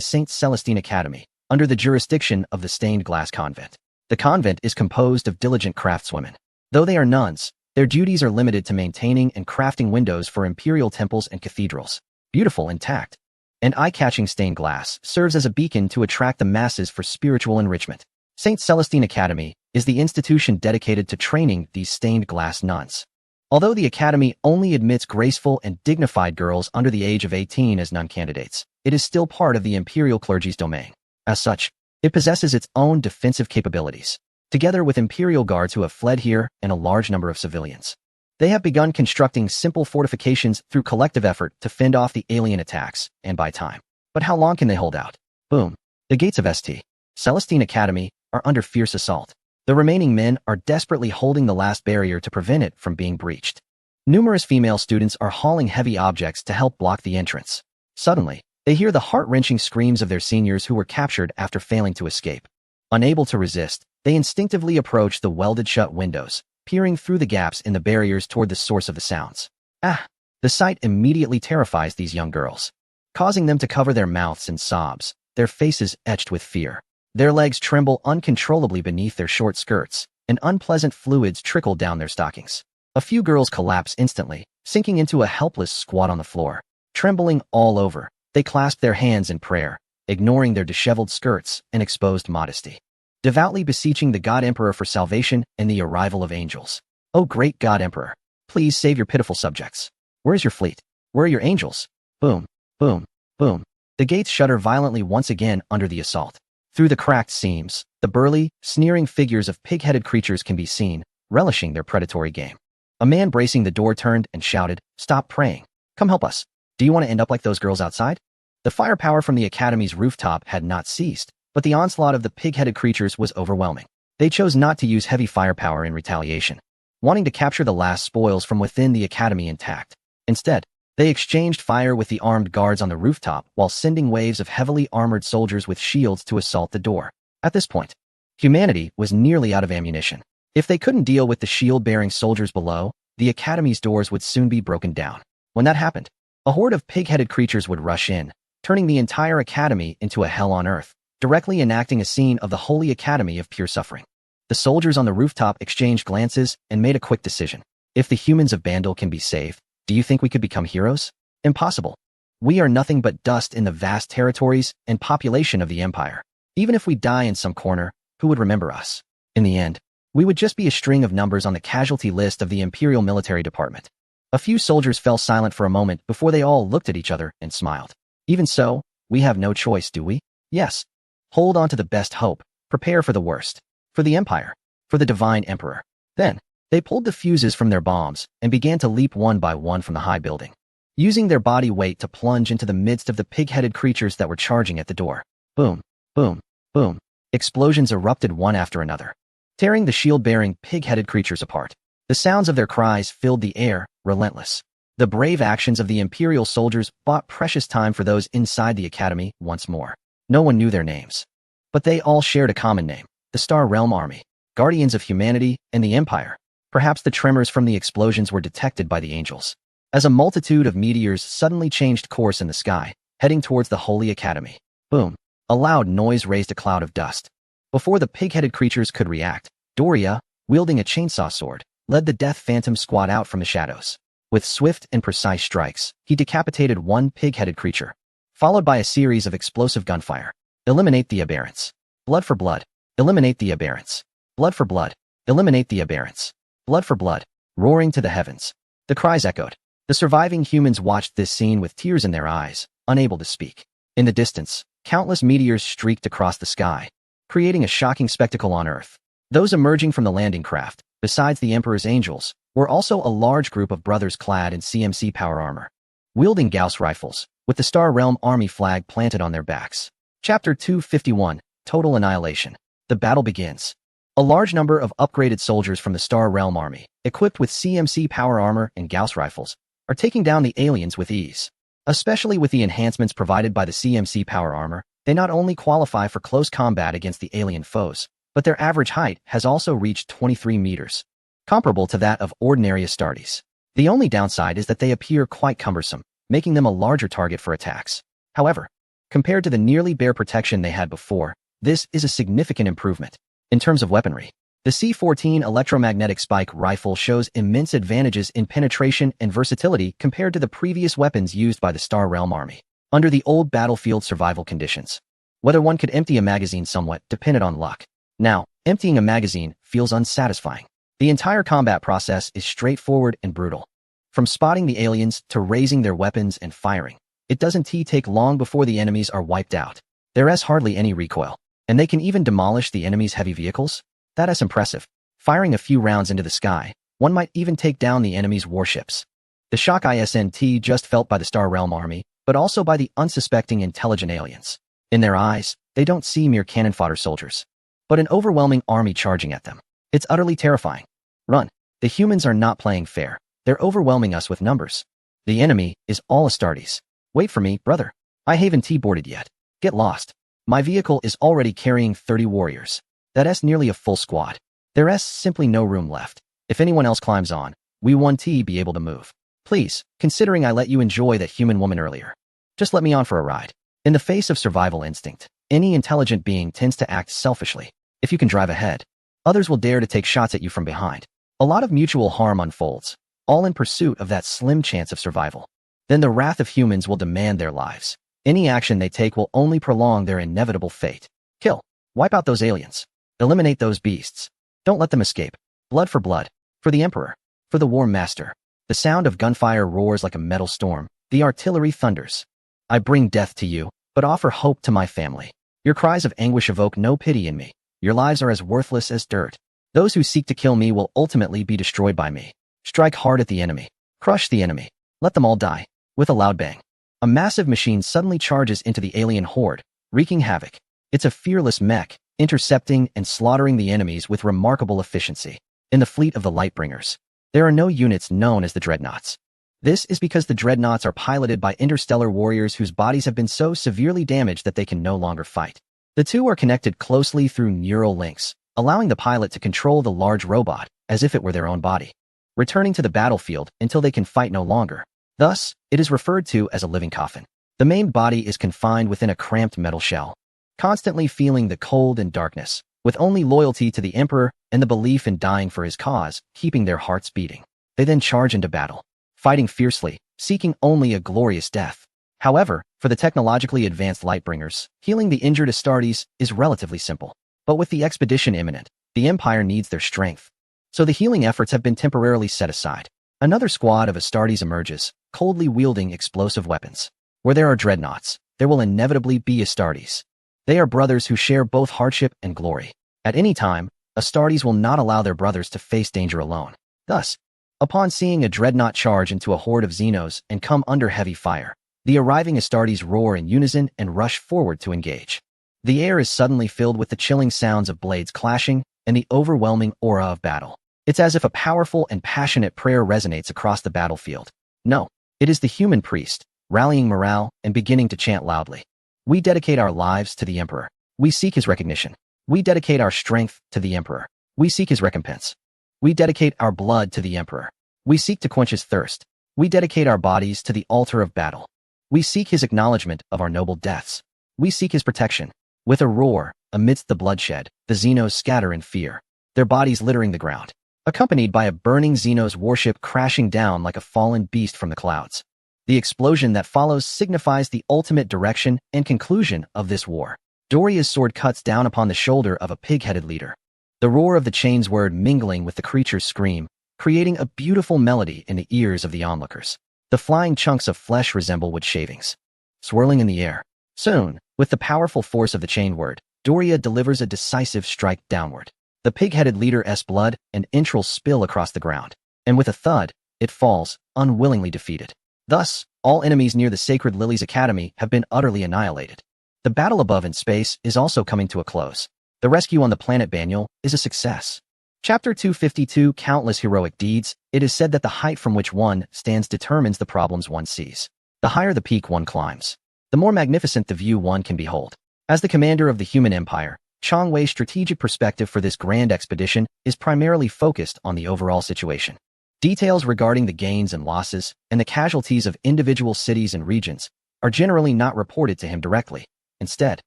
St. Celestine Academy, under the jurisdiction of the Stained Glass Convent. The convent is composed of diligent craftswomen. Though they are nuns, their duties are limited to maintaining and crafting windows for imperial temples and cathedrals. Beautiful, intact, and eye-catching stained glass serves as a beacon to attract the masses for spiritual enrichment. St. Celestine Academy is the institution dedicated to training these stained glass nuns. Although the academy only admits graceful and dignified girls under the age of 18 as nun candidates, it is still part of the imperial clergy's domain. As such, it possesses its own defensive capabilities, together with imperial guards who have fled here and a large number of civilians. They have begun constructing simple fortifications through collective effort to fend off the alien attacks and buy time. But how long can they hold out? Boom. The gates of St. Celestine Academy are under fierce assault. The remaining men are desperately holding the last barrier to prevent it from being breached. Numerous female students are hauling heavy objects to help block the entrance. Suddenly, they hear the heart-wrenching screams of their seniors who were captured after failing to escape. Unable to resist, they instinctively approach the welded-shut windows, peering through the gaps in the barriers toward the source of the sounds. The sight immediately terrifies these young girls, causing them to cover their mouths in sobs, their faces etched with fear. Their legs tremble uncontrollably beneath their short skirts, and unpleasant fluids trickle down their stockings. A few girls collapse instantly, sinking into a helpless squat on the floor. Trembling all over, they clasp their hands in prayer, ignoring their disheveled skirts and exposed modesty, devoutly beseeching the God Emperor for salvation and the arrival of angels. "Oh great God Emperor, please save your pitiful subjects. Where is your fleet? Where are your angels?" Boom, boom, boom. The gates shudder violently once again under the assault. Through the cracked seams, the burly, sneering figures of pig-headed creatures can be seen, relishing their predatory game. A man bracing the door turned and shouted, "Stop praying. Come help us. Do you want to end up like those girls outside?" The firepower from the academy's rooftop had not ceased, but the onslaught of the pig-headed creatures was overwhelming. They chose not to use heavy firepower in retaliation, wanting to capture the last spoils from within the academy intact. Instead, they exchanged fire with the armed guards on the rooftop while sending waves of heavily armored soldiers with shields to assault the door. At this point, humanity was nearly out of ammunition. If they couldn't deal with the shield-bearing soldiers below, the academy's doors would soon be broken down. When that happened, a horde of pig-headed creatures would rush in, turning the entire academy into a hell on earth, directly enacting a scene of the Holy Academy of pure suffering. The soldiers on the rooftop exchanged glances and made a quick decision. If the humans of Bandle can be saved, do you think we could become heroes? Impossible. We are nothing but dust in the vast territories and population of the Empire. Even if we die in some corner, who would remember us? In the end, we would just be a string of numbers on the casualty list of the Imperial Military Department. A few soldiers fell silent for a moment before they all looked at each other and smiled. Even so, we have no choice, do we? Yes. Hold on to the best hope. Prepare for the worst. For the Empire. For the Divine Emperor. Then, they pulled the fuses from their bombs and began to leap one by one from the high building, using their body weight to plunge into the midst of the pig-headed creatures that were charging at the door. Boom, boom, boom. Explosions erupted one after another, tearing the shield-bearing pig-headed creatures apart. The sounds of their cries filled the air, relentless. The brave actions of the Imperial soldiers bought precious time for those inside the academy once more. No one knew their names, but they all shared a common name: the Star Realm Army, guardians of humanity and the Empire. Perhaps the tremors from the explosions were detected by the angels, as a multitude of meteors suddenly changed course in the sky, heading towards the Holy Academy. Boom! A loud noise raised a cloud of dust. Before the pig-headed creatures could react, Doria, wielding a chainsaw sword, led the Death Phantom squad out from the shadows. With swift and precise strikes, he decapitated one pig-headed creature, followed by a series of explosive gunfire. Eliminate the aberrants. Blood for blood. Eliminate the aberrants. Blood for blood. Eliminate the aberrants. Blood for blood. Roaring to the heavens. The cries echoed. The surviving humans watched this scene with tears in their eyes, unable to speak. In the distance, countless meteors streaked across the sky, creating a shocking spectacle on Earth. Those emerging from the landing craft, besides the Emperor's angels, were also a large group of brothers clad in CMC power armor, wielding Gauss rifles, with the Star Realm Army flag planted on their backs. Chapter 251, Total Annihilation. The battle begins. A large number of upgraded soldiers from the Star Realm Army, equipped with CMC power armor and Gauss rifles, are taking down the aliens with ease. Especially with the enhancements provided by the CMC power armor, they not only qualify for close combat against the alien foes, but their average height has also reached 23 meters, comparable to that of ordinary Astartes. The only downside is that they appear quite cumbersome, making them a larger target for attacks. However, compared to the nearly bare protection they had before, this is a significant improvement. In terms of weaponry, the C-14 electromagnetic spike rifle shows immense advantages in penetration and versatility compared to the previous weapons used by the Star Realm Army. Under the old battlefield survival conditions, whether one could empty a magazine somewhat depended on luck. Now, emptying a magazine feels unsatisfying. The entire combat process is straightforward and brutal. From spotting the aliens to raising their weapons and firing, it doesn't take long before the enemies are wiped out. There's hardly any recoil, and they can even demolish the enemy's heavy vehicles? That is impressive. Firing a few rounds into the sky, one might even take down the enemy's warships. The shock isn't just felt by the Star Realm army, but also by the unsuspecting intelligent aliens. In their eyes, they don't see mere cannon fodder soldiers, but an overwhelming army charging at them. It's utterly terrifying. Run. The humans are not playing fair. They're overwhelming us with numbers. The enemy is all Astartes. Wait for me, brother. I haven't boarded yet. Get lost. My vehicle is already carrying 30 warriors. That's nearly a full squad. There's simply no room left. If anyone else climbs on, we won't be able to move. Please, considering I let you enjoy that human woman earlier, just let me on for a ride. In the face of survival instinct, any intelligent being tends to act selfishly. If you can drive ahead, others will dare to take shots at you from behind. A lot of mutual harm unfolds, all in pursuit of that slim chance of survival. Then the wrath of humans will demand their lives. Any action they take will only prolong their inevitable fate. Kill. Wipe out those aliens. Eliminate those beasts. Don't let them escape. Blood for blood. For the Emperor. For the War Master. The sound of gunfire roars like a metal storm. The artillery thunders. I bring death to you, but offer hope to my family. Your cries of anguish evoke no pity in me. Your lives are as worthless as dirt. Those who seek to kill me will ultimately be destroyed by me. Strike hard at the enemy. Crush the enemy. Let them all die. With a loud bang, a massive machine suddenly charges into the alien horde, wreaking havoc. It's a fearless mech, intercepting and slaughtering the enemies with remarkable efficiency. In the fleet of the Lightbringers, there are no units known as the Dreadnoughts. This is because the Dreadnoughts are piloted by interstellar warriors whose bodies have been so severely damaged that they can no longer fight. The two are connected closely through neural links, allowing the pilot to control the large robot as if it were their own body, returning to the battlefield until they can fight no longer. Thus, it is referred to as a living coffin. The main body is confined within a cramped metal shell, constantly feeling the cold and darkness, with only loyalty to the Emperor and the belief in dying for his cause, keeping their hearts beating. They then charge into battle, fighting fiercely, seeking only a glorious death. However, for the technologically advanced Lightbringers, healing the injured Astartes is relatively simple. But with the expedition imminent, the Empire needs their strength. So the healing efforts have been temporarily set aside. Another squad of Astartes emerges, coldly wielding explosive weapons. Where there are dreadnoughts, there will inevitably be Astartes. They are brothers who share both hardship and glory. At any time, Astartes will not allow their brothers to face danger alone. Thus, upon seeing a dreadnought charge into a horde of Xenos and come under heavy fire, the arriving Astartes roar in unison and rush forward to engage. The air is suddenly filled with the chilling sounds of blades clashing and the overwhelming aura of battle. It's as if a powerful and passionate prayer resonates across the battlefield. No, it is the human priest, rallying morale and beginning to chant loudly. We dedicate our lives to the Emperor. We seek his recognition. We dedicate our strength to the Emperor. We seek his recompense. We dedicate our blood to the Emperor. We seek to quench his thirst. We dedicate our bodies to the altar of battle. We seek his acknowledgement of our noble deaths. We seek his protection. With a roar, amidst the bloodshed, the Xenos scatter in fear, their bodies littering the ground, accompanied by a burning Xenos warship crashing down like a fallen beast from the clouds. The explosion that follows signifies the ultimate direction and conclusion of this war. Doria's sword cuts down upon the shoulder of a pig-headed leader. The roar of the chain's word mingling with the creature's scream, creating a beautiful melody in the ears of the onlookers. The flying chunks of flesh resemble wood shavings, swirling in the air. Soon, with the powerful force of the chain word, Doria delivers a decisive strike downward. The pig-headed leader's blood and entrails spill across the ground, and with a thud, it falls, unwillingly defeated. Thus, all enemies near the Sacred Lilies Academy have been utterly annihilated. The battle above in space is also coming to a close. The rescue on the planet Banyul is a success. Chapter 252, Countless Heroic Deeds. It is said that the height from which one stands determines the problems one sees. The higher the peak one climbs, the more magnificent the view one can behold. As the commander of the human empire, Chang Wei's strategic perspective for this grand expedition is primarily focused on the overall situation. Details regarding the gains and losses and the casualties of individual cities and regions are generally not reported to him directly. Instead,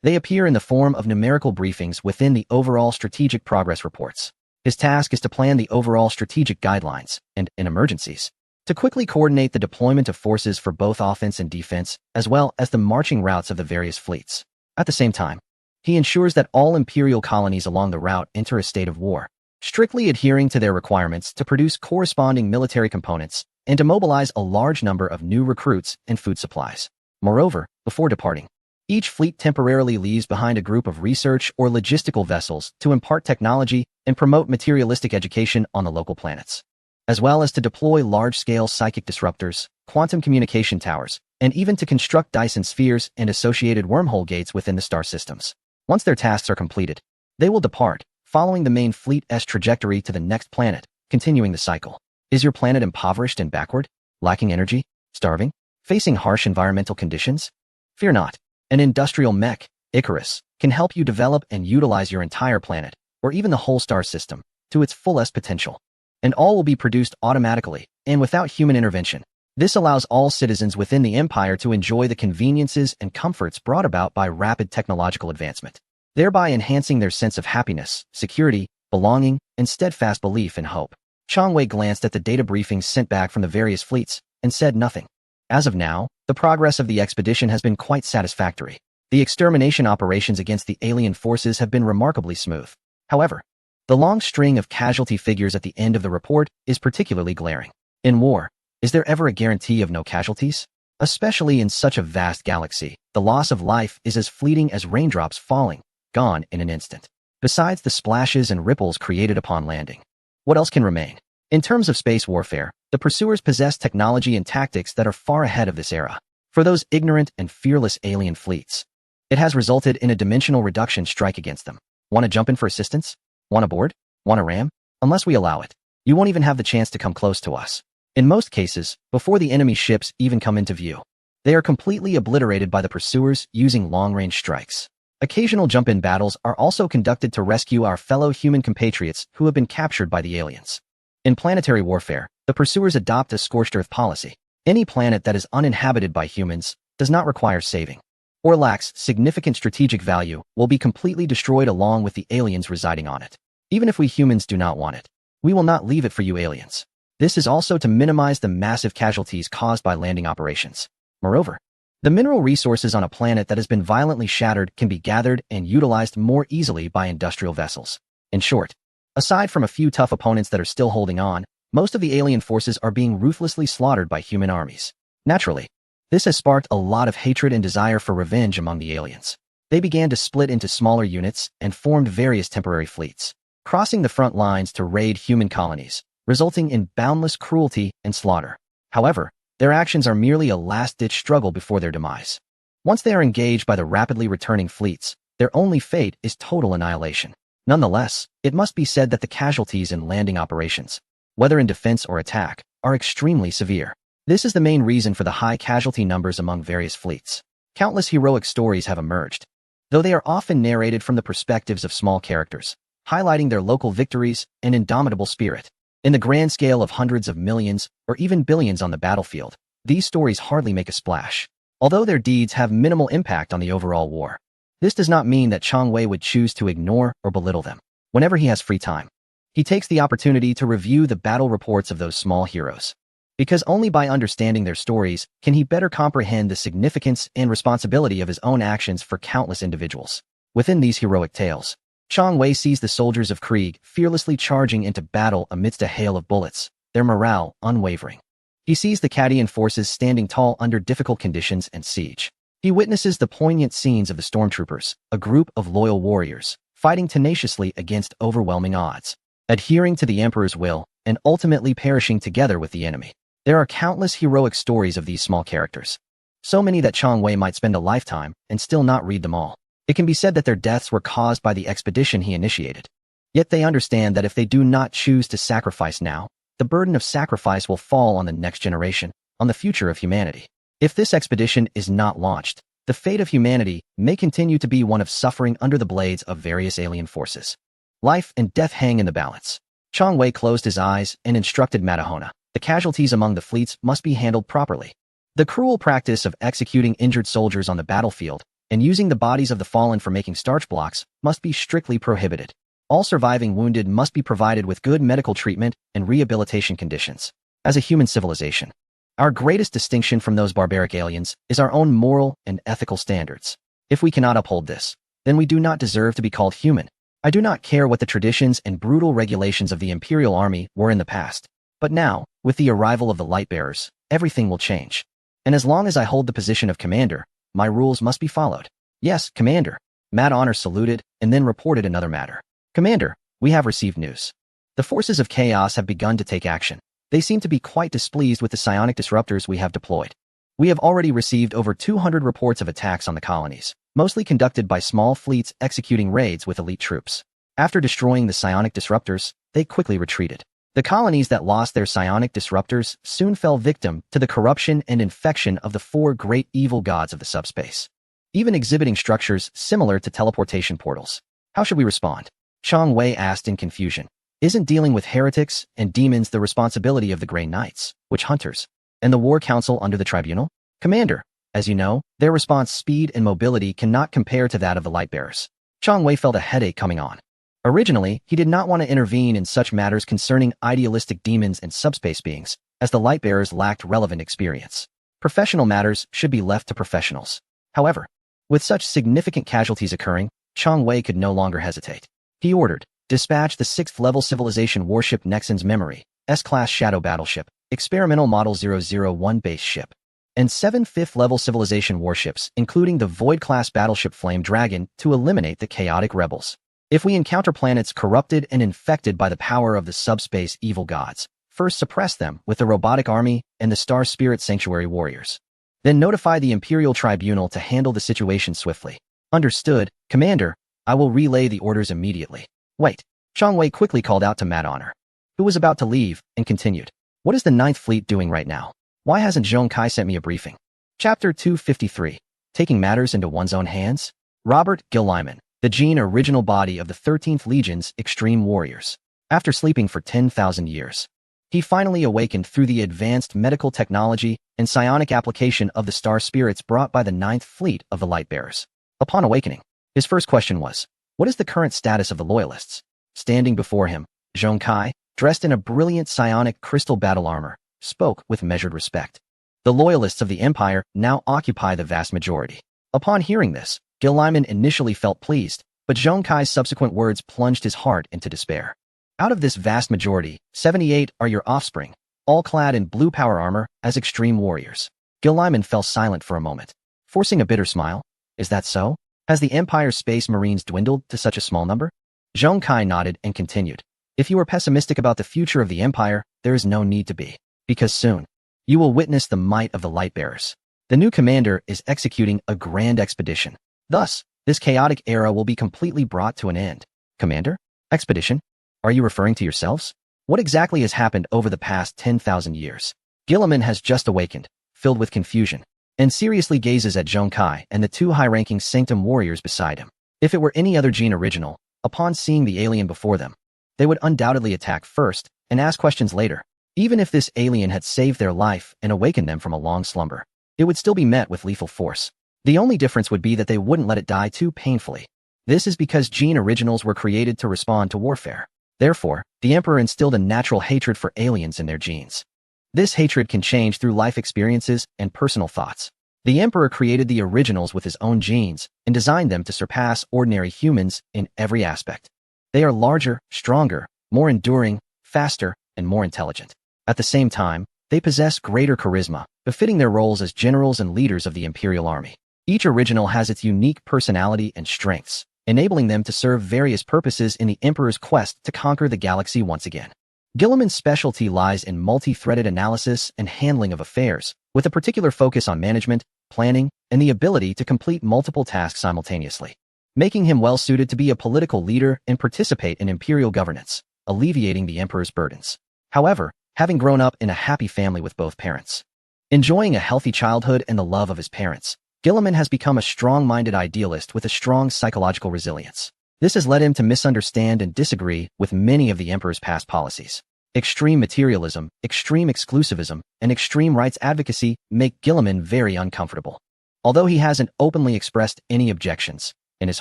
they appear in the form of numerical briefings within the overall strategic progress reports. His task is to plan the overall strategic guidelines and, in emergencies, to quickly coordinate the deployment of forces for both offense and defense, as well as the marching routes of the various fleets. At the same time, He ensures that all Imperial colonies along the route enter a state of war, strictly adhering to their requirements to produce corresponding military components and to mobilize a large number of new recruits and food supplies. Moreover, before departing, each fleet temporarily leaves behind a group of research or logistical vessels to impart technology and promote materialistic education on the local planets, as well as to deploy large-scale psychic disruptors, quantum communication towers, and even to construct Dyson spheres and associated wormhole gates within the star systems. Once their tasks are completed, they will depart, following the main fleet's trajectory to the next planet, continuing the cycle. Is your planet impoverished and backward, lacking energy, starving, facing harsh environmental conditions? Fear not. An industrial mech, Icarus, can help you develop and utilize your entire planet, or even the whole star system, to its fullest potential. And all will be produced automatically, and without human intervention. This allows all citizens within the Empire to enjoy the conveniences and comforts brought about by rapid technological advancement, thereby enhancing their sense of happiness, security, belonging, and steadfast belief in hope. Chang Wei glanced at the data briefings sent back from the various fleets and said nothing. As of now, the progress of the expedition has been quite satisfactory. The extermination operations against the alien forces have been remarkably smooth. However, the long string of casualty figures at the end of the report is particularly glaring. In war, is there ever a guarantee of no casualties? Especially in such a vast galaxy, the loss of life is as fleeting as raindrops falling, gone in an instant. Besides the splashes and ripples created upon landing, what else can remain? In terms of space warfare, the pursuers possess technology and tactics that are far ahead of this era. For those ignorant and fearless alien fleets, it has resulted in a dimensional reduction strike against them. Want to jump in for assistance? Want a board? Want a ram? Unless we allow it, you won't even have the chance to come close to us. In most cases, before the enemy ships even come into view, they are completely obliterated by the pursuers using long-range strikes. Occasional jump-in battles are also conducted to rescue our fellow human compatriots who have been captured by the aliens. In planetary warfare, the pursuers adopt a scorched earth policy. Any planet that is uninhabited by humans, does not require saving, or lacks significant strategic value will be completely destroyed along with the aliens residing on it. Even if we humans do not want it, we will not leave it for you aliens. This is also to minimize the massive casualties caused by landing operations. Moreover, the mineral resources on a planet that has been violently shattered can be gathered and utilized more easily by industrial vessels. In short, aside from a few tough opponents that are still holding on, most of the alien forces are being ruthlessly slaughtered by human armies. Naturally, this has sparked a lot of hatred and desire for revenge among the aliens. They began to split into smaller units and formed various temporary fleets, crossing the front lines to raid human colonies, resulting in boundless cruelty and slaughter. However, their actions are merely a last-ditch struggle before their demise. Once they are engaged by the rapidly returning fleets, their only fate is total annihilation. Nonetheless, it must be said that the casualties in landing operations, whether in defense or attack, are extremely severe. This is the main reason for the high casualty numbers among various fleets. Countless heroic stories have emerged, though they are often narrated from the perspectives of small characters, highlighting their local victories and indomitable spirit. In the grand scale of hundreds of millions or even billions on the battlefield, these stories hardly make a splash, although their deeds have minimal impact on the overall war. This does not mean that Chang Wei would choose to ignore or belittle them. Whenever he has free time, he takes the opportunity to review the battle reports of those small heroes, because only by understanding their stories can he better comprehend the significance and responsibility of his own actions for countless individuals. Within these heroic tales, Chang Wei sees the soldiers of Krieg fearlessly charging into battle amidst a hail of bullets, their morale unwavering. He sees the Cadian forces standing tall under difficult conditions and siege. He witnesses the poignant scenes of the stormtroopers, a group of loyal warriors, fighting tenaciously against overwhelming odds, adhering to the Emperor's will, and ultimately perishing together with the enemy. There are countless heroic stories of these small characters, so many that Chang Wei might spend a lifetime and still not read them all. It can be said that their deaths were caused by the expedition he initiated. Yet they understand that if they do not choose to sacrifice now, the burden of sacrifice will fall on the next generation, on the future of humanity. If this expedition is not launched, the fate of humanity may continue to be one of suffering under the blades of various alien forces. Life and death hang in the balance. Chang Wei closed his eyes and instructed Matahona. The casualties among the fleets must be handled properly. The cruel practice of executing injured soldiers on the battlefield and using the bodies of the fallen for making starch blocks must be strictly prohibited. All surviving wounded must be provided with good medical treatment and rehabilitation conditions. As a human civilization, our greatest distinction from those barbaric aliens is our own moral and ethical standards. If we cannot uphold this, then we do not deserve to be called human. I do not care what the traditions and brutal regulations of the Imperial Army were in the past. But now, with the arrival of the Lightbearers, everything will change. And as long as I hold the position of commander, my rules must be followed. Yes, Commander. Mad Honor saluted and then reported another matter. Commander, we have received news. The forces of chaos have begun to take action. They seem to be quite displeased with the psionic disruptors we have deployed. We have already received over 200 reports of attacks on the colonies, mostly conducted by small fleets executing raids with elite troops. After destroying the psionic disruptors, they quickly retreated. The colonies that lost their psionic disruptors soon fell victim to the corruption and infection of the 4 great evil gods of the subspace, even exhibiting structures similar to teleportation portals. How should we respond? Chang Wei asked in confusion. Isn't dealing with heretics and demons the responsibility of the Grey Knights, Witch Hunters, and the War Council under the Tribunal? Commander, as you know, their response speed and mobility cannot compare to that of the Lightbearers. Chang Wei felt a headache coming on. Originally, he did not want to intervene in such matters concerning idealistic demons and subspace beings, as the Lightbearers lacked relevant experience. Professional matters should be left to professionals. However, with such significant casualties occurring, Chang Wei could no longer hesitate. He ordered, dispatch the 6th-level civilization warship Nexon's Memory, S-class shadow battleship, experimental model 001 base ship, and 7 5th-level civilization warships, including the Void-class battleship Flame Dragon, to eliminate the chaotic rebels. If we encounter planets corrupted and infected by the power of the subspace evil gods, first suppress them with the robotic army and the Star Spirit Sanctuary warriors. Then notify the Imperial Tribunal to handle the situation swiftly. Understood, Commander. I will relay the orders immediately. Wait. Chang Wei quickly called out to Mad Honor, who was about to leave, and continued. What is the 9th Fleet doing right now? Why hasn't Zhong Kai sent me a briefing? Chapter 253. Taking matters into one's own hands? Robert Gilliman, the Gene original body of the 13th Legion's Extreme Warriors. After sleeping for 10,000 years, he finally awakened through the advanced medical technology and psionic application of the Star Spirits brought by the 9th Fleet of the Lightbearers. Upon awakening, his first question was, what is the current status of the Loyalists? Standing before him, Zhong Kai, dressed in a brilliant psionic crystal battle armor, spoke with measured respect. The Loyalists of the Empire now occupy the vast majority. Upon hearing this, Gilliman initially felt pleased, but Zhong Kai's subsequent words plunged his heart into despair. Out of this vast majority, 78 are your offspring, all clad in blue power armor as extreme warriors. Gilliman fell silent for a moment, forcing a bitter smile. Is that so? Has the Empire's space marines dwindled to such a small number? Zhong Kai nodded and continued. If you are pessimistic about the future of the Empire, there is no need to be, because soon, you will witness the might of the Lightbearers. The new commander is executing a grand expedition. Thus, this chaotic era will be completely brought to an end. Commander? Expedition? Are you referring to yourselves? What exactly has happened over the past 10,000 years? Gilliman has just awakened, filled with confusion, and seriously gazes at Zhong Kai and the 2 high-ranking Sanctum warriors beside him. If it were any other Gene original, upon seeing the alien before them, they would undoubtedly attack first and ask questions later. Even if this alien had saved their life and awakened them from a long slumber, it would still be met with lethal force. The only difference would be that they wouldn't let it die too painfully. This is because Gene originals were created to respond to warfare. Therefore, the Emperor instilled a natural hatred for aliens in their genes. This hatred can change through life experiences and personal thoughts. The Emperor created the originals with his own genes and designed them to surpass ordinary humans in every aspect. They are larger, stronger, more enduring, faster, and more intelligent. At the same time, they possess greater charisma, befitting their roles as generals and leaders of the Imperial Army. Each original has its unique personality and strengths, enabling them to serve various purposes in the Emperor's quest to conquer the galaxy once again. Gilliman's specialty lies in multi-threaded analysis and handling of affairs, with a particular focus on management, planning, and the ability to complete multiple tasks simultaneously, making him well-suited to be a political leader and participate in imperial governance, alleviating the Emperor's burdens. However, having grown up in a happy family with both parents, enjoying a healthy childhood and the love of his parents, Gilliman has become a strong-minded idealist with a strong psychological resilience. This has led him to misunderstand and disagree with many of the Emperor's past policies. Extreme materialism, extreme exclusivism, and extreme rights advocacy make Gilliman very uncomfortable. Although he hasn't openly expressed any objections, in his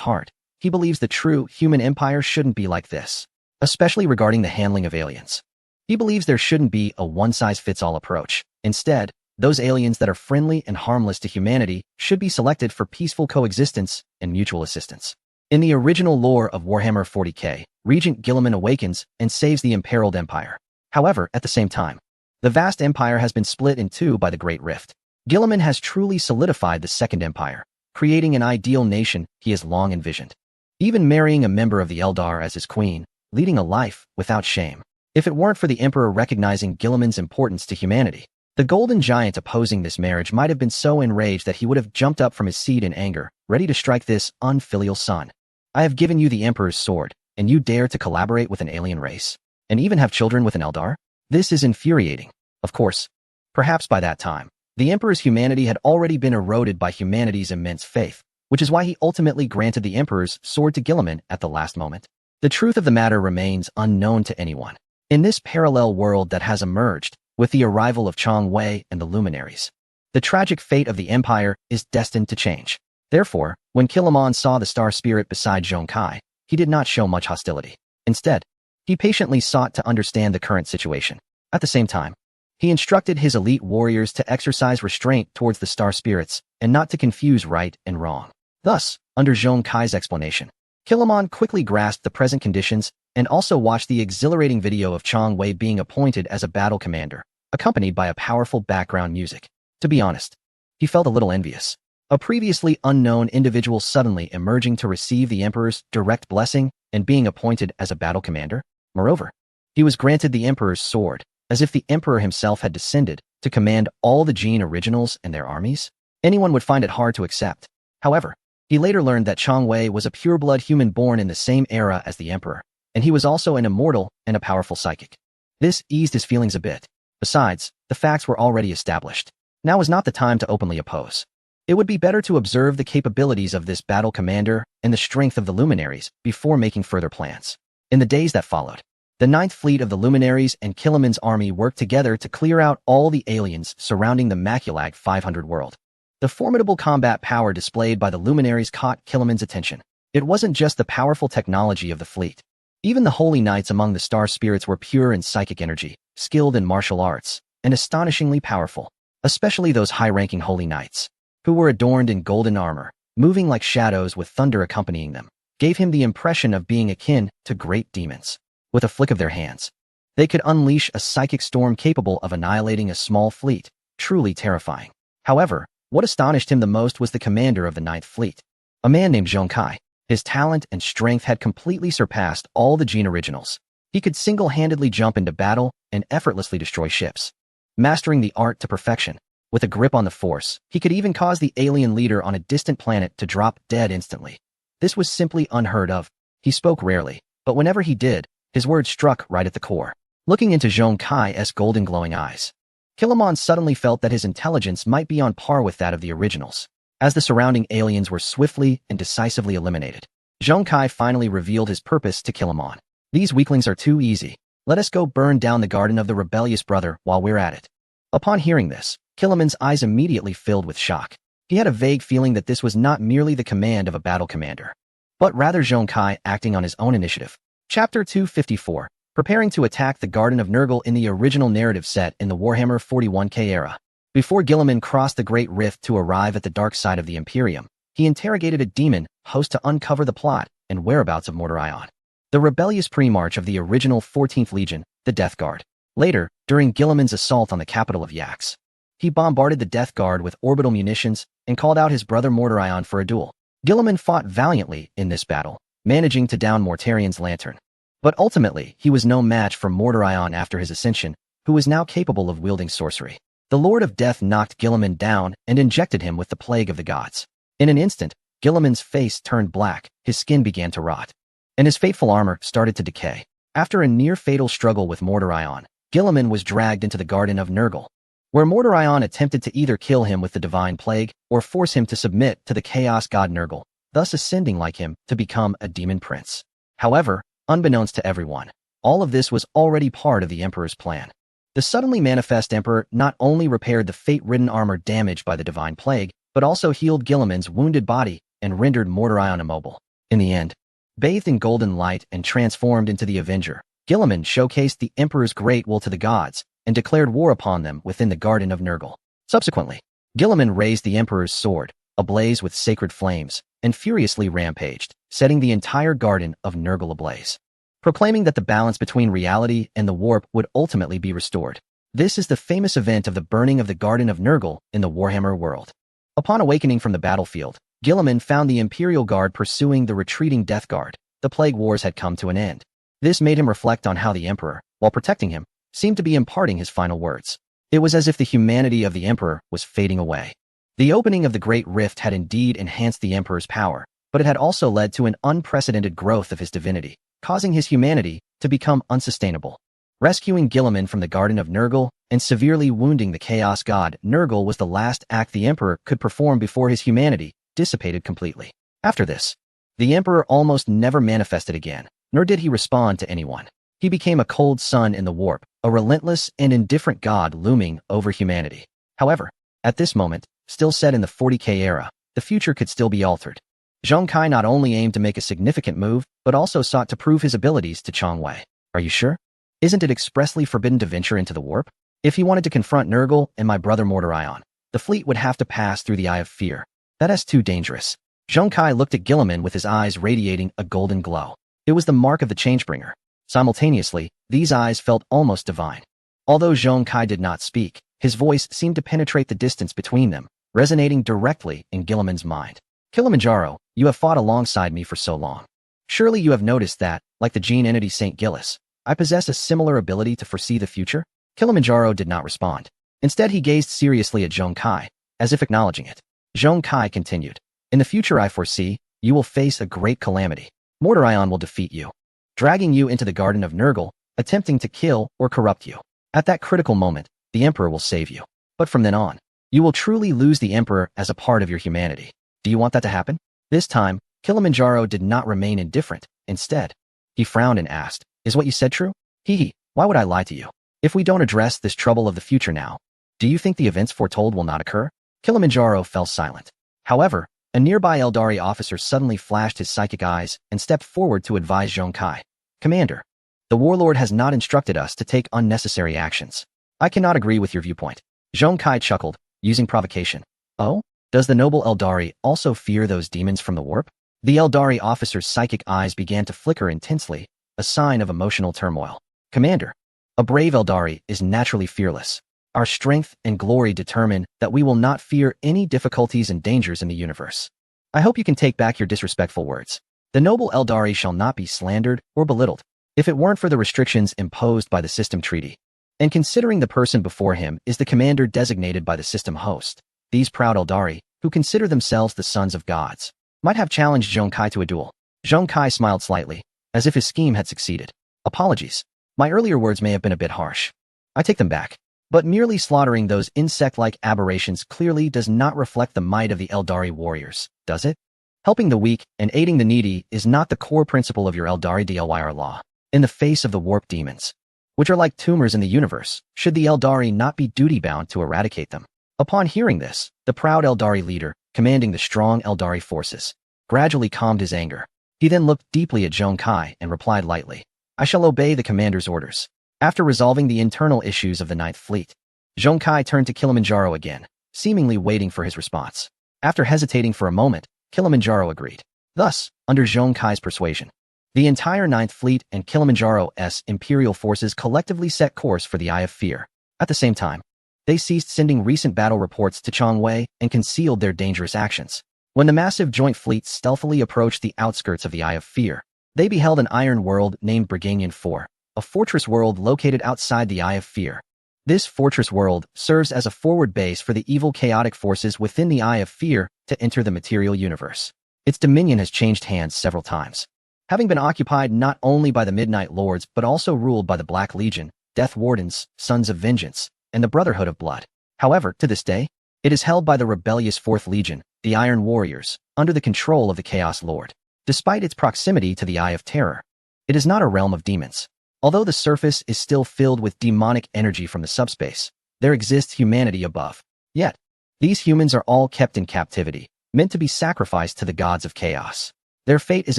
heart, he believes the true human empire shouldn't be like this, especially regarding the handling of aliens. He believes there shouldn't be a one-size-fits-all approach. Instead, those aliens that are friendly and harmless to humanity should be selected for peaceful coexistence and mutual assistance. In the original lore of Warhammer 40k, Regent Guilliman awakens and saves the imperiled empire. However, at the same time, the vast empire has been split in two by the Great Rift. Guilliman has truly solidified the Second Empire, creating an ideal nation he has long envisioned. Even marrying a member of the Eldar as his queen, leading a life without shame. If it weren't for the Emperor recognizing Guilliman's importance to humanity, the Golden Giant opposing this marriage might have been so enraged that he would have jumped up from his seat in anger, ready to strike this unfilial son. I have given you the Emperor's sword, and you dare to collaborate with an alien race, and even have children with an Eldar? This is infuriating. Of course, perhaps by that time, the Emperor's humanity had already been eroded by humanity's immense faith, which is why he ultimately granted the Emperor's sword to Guilliman at the last moment. The truth of the matter remains unknown to anyone. In this parallel world that has emerged, with the arrival of Chong Wei and the Luminaries, the tragic fate of the Empire is destined to change. Therefore, when Guilliman saw the Star Spirit beside Zhong Kai, he did not show much hostility. Instead, he patiently sought to understand the current situation. At the same time, he instructed his elite warriors to exercise restraint towards the Star Spirits and not to confuse right and wrong. Thus, under Zhong Kai's explanation, Guilliman quickly grasped the present conditions and also watched the exhilarating video of Chong Wei being appointed as a battle commander, accompanied by a powerful background music. To be honest, he felt a little envious. A previously unknown individual suddenly emerging to receive the Emperor's direct blessing and being appointed as a battle commander. Moreover, he was granted the Emperor's sword, as if the Emperor himself had descended to command all the Gene Originals and their armies. Anyone would find it hard to accept. However, he later learned that Chong Wei was a pureblood human born in the same era as the Emperor, and he was also an immortal and a powerful psychic. This eased his feelings a bit. Besides, the facts were already established. Now was not the time to openly oppose. It would be better to observe the capabilities of this battle commander and the strength of the Luminaries before making further plans. In the days that followed, the Ninth Fleet of the Luminaries and Guilliman's army worked together to clear out all the aliens surrounding the Maculag 500 world. The formidable combat power displayed by the Luminaries caught Guilliman's attention. It wasn't just the powerful technology of the fleet. Even the holy knights among the Star Spirits were pure in psychic energy, skilled in martial arts, and astonishingly powerful, especially those high-ranking holy knights, who were adorned in golden armor, moving like shadows with thunder accompanying them, gave him the impression of being akin to great demons. With a flick of their hands, they could unleash a psychic storm capable of annihilating a small fleet, truly terrifying. However, what astonished him the most was the commander of the Ninth Fleet, a man named Zhong Kai. His talent and strength had completely surpassed all the Gene Originals. He could single-handedly jump into battle and effortlessly destroy ships, mastering the art to perfection. With a grip on the Force, he could even cause the alien leader on a distant planet to drop dead instantly. This was simply unheard of. He spoke rarely, but whenever he did, his words struck right at the core. Looking into Zhong Kai's golden glowing eyes, Guilliman suddenly felt that his intelligence might be on par with that of the originals. As the surrounding aliens were swiftly and decisively eliminated, Zhong Kai finally revealed his purpose to Guilliman. These weaklings are too easy. Let us go burn down the garden of the rebellious brother while we're at it. Upon hearing this, Guilliman's eyes immediately filled with shock. He had a vague feeling that this was not merely the command of a battle commander, but rather Zhong Kai acting on his own initiative. Chapter 254, preparing to attack the Garden of Nurgle in the original narrative set in the Warhammer 41k era. Before Guilliman crossed the Great Rift to arrive at the dark side of the Imperium, he interrogated a demon host to uncover the plot and whereabouts of Mordorion, the rebellious pre-march of the original 14th Legion, the Death Guard. Later, during Guilliman's assault on the capital of Yax, he bombarded the Death Guard with orbital munitions and called out his brother Mordorion for a duel. Guilliman fought valiantly in this battle, managing to down Mortarion's lantern. But ultimately, he was no match for Mordorion after his ascension, who was now capable of wielding sorcery. The Lord of Death knocked Guilliman down and injected him with the Plague of the Gods. In an instant, Guilliman's face turned black, his skin began to rot, and his fateful armor started to decay. After a near-fatal struggle with Mordorion, Guilliman was dragged into the Garden of Nurgle, where Mordorion attempted to either kill him with the Divine Plague or force him to submit to the Chaos God Nurgle, thus ascending like him to become a demon prince. However, unbeknownst to everyone, all of this was already part of the Emperor's plan. The suddenly manifest Emperor not only repaired the fate-ridden armor damaged by the Divine Plague, but also healed Guilliman's wounded body and rendered Mordorion immobile. In the end, bathed in golden light and transformed into the Avenger, Guilliman showcased the Emperor's great will to the gods and declared war upon them within the Garden of Nurgle. Subsequently, Guilliman raised the Emperor's sword, ablaze with sacred flames, and furiously rampaged, setting the entire garden of Nurgle ablaze, proclaiming that the balance between reality and the warp would ultimately be restored. This is the famous event of the burning of the Garden of Nurgle in the Warhammer world. Upon awakening from the battlefield, Guilliman found the Imperial Guard pursuing the retreating Death Guard. The Plague Wars had come to an end. This made him reflect on how the Emperor, while protecting him, seemed to be imparting his final words. It was as if the humanity of the Emperor was fading away. The opening of the Great Rift had indeed enhanced the Emperor's power, but it had also led to an unprecedented growth of his divinity, causing his humanity to become unsustainable. Rescuing Guilliman from the Garden of Nurgle and severely wounding the Chaos God Nurgle was the last act the Emperor could perform before his humanity dissipated completely. After this, the Emperor almost never manifested again, nor did he respond to anyone. He became a cold sun in the warp, a relentless and indifferent god looming over humanity. However, at this moment, still set in the 40K era, the future could still be altered. Zhong Kai not only aimed to make a significant move, but also sought to prove his abilities to Chong Wei. Are you sure? Isn't it expressly forbidden to venture into the warp? If he wanted to confront Nurgle and my brother Mordorion, the fleet would have to pass through the Eye of Fear. That is too dangerous. Zhong Kai looked at Guilliman with his eyes radiating a golden glow. It was the mark of the Changebringer. Simultaneously, these eyes felt almost divine. Although Zhong Kai did not speak, his voice seemed to penetrate the distance between them, resonating directly in Guilliman's mind. Kilimanjaro, you have fought alongside me for so long. Surely you have noticed that, like the gene entity St. Gillis, I possess a similar ability to foresee the future? Kilimanjaro did not respond. Instead, he gazed seriously at Zhong Kai, as if acknowledging it. Zhong Kai continued, in the future I foresee, you will face a great calamity. Mordorion will defeat you, dragging you into the Garden of Nurgle, attempting to kill or corrupt you. At that critical moment, the Emperor will save you. But from then on, you will truly lose the Emperor as a part of your humanity. Do you want that to happen? This time, Kilimanjaro did not remain indifferent. Instead, he frowned and asked, is what you said true? Hee, why would I lie to you? If we don't address this trouble of the future now, do you think the events foretold will not occur? Kilimanjaro fell silent. However, a nearby Eldari officer suddenly flashed his psychic eyes and stepped forward to advise Zhong Kai. Commander, the warlord has not instructed us to take unnecessary actions. I cannot agree with your viewpoint. Zhong Kai chuckled, using provocation. Oh? Does the noble Eldari also fear those demons from the warp? The Eldari officer's psychic eyes began to flicker intensely, a sign of emotional turmoil. Commander, a brave Eldari is naturally fearless. Our strength and glory determine that we will not fear any difficulties and dangers in the universe. I hope you can take back your disrespectful words. The noble Eldari shall not be slandered or belittled. If it weren't for the restrictions imposed by the system treaty, and considering the person before him is the commander designated by the system host, these proud Eldari, who consider themselves the sons of gods, might have challenged Zhong Kai to a duel. Zhong Kai smiled slightly, as if his scheme had succeeded. Apologies. My earlier words may have been a bit harsh. I take them back. But merely slaughtering those insect-like aberrations clearly does not reflect the might of the Eldari warriors, does it? Helping the weak and aiding the needy is not the core principle of your Eldari DLYR law. In the face of the warp demons, which are like tumors in the universe, should the Eldari not be duty-bound to eradicate them? Upon hearing this, the proud Eldari leader, commanding the strong Eldari forces, gradually calmed his anger. He then looked deeply at Zhong Kai and replied lightly, I shall obey the commander's orders. After resolving the internal issues of the Ninth Fleet, Zhong Kai turned to Kilimanjaro again, seemingly waiting for his response. After hesitating for a moment, Kilimanjaro agreed. Thus, under Zhong Kai's persuasion, the entire Ninth Fleet and Kilimanjaro's Imperial forces collectively set course for the Eye of Fear. At the same time, they ceased sending recent battle reports to Chong Wei and concealed their dangerous actions. When the massive joint fleet stealthily approached the outskirts of the Eye of Fear, they beheld an iron world named Briganian 4, a fortress world located outside the Eye of Fear. This fortress world serves as a forward base for the evil chaotic forces within the Eye of Fear to enter the material universe. Its dominion has changed hands several times, having been occupied not only by the Midnight Lords but also ruled by the Black Legion, Death Wardens, Sons of Vengeance, and the Brotherhood of Blood. However, to this day, it is held by the rebellious Fourth Legion, the Iron Warriors, under the control of the Chaos Lord. Despite its proximity to the Eye of Terror, it is not a realm of demons. Although the surface is still filled with demonic energy from the subspace, there exists humanity above. Yet, these humans are all kept in captivity, meant to be sacrificed to the gods of chaos. Their fate is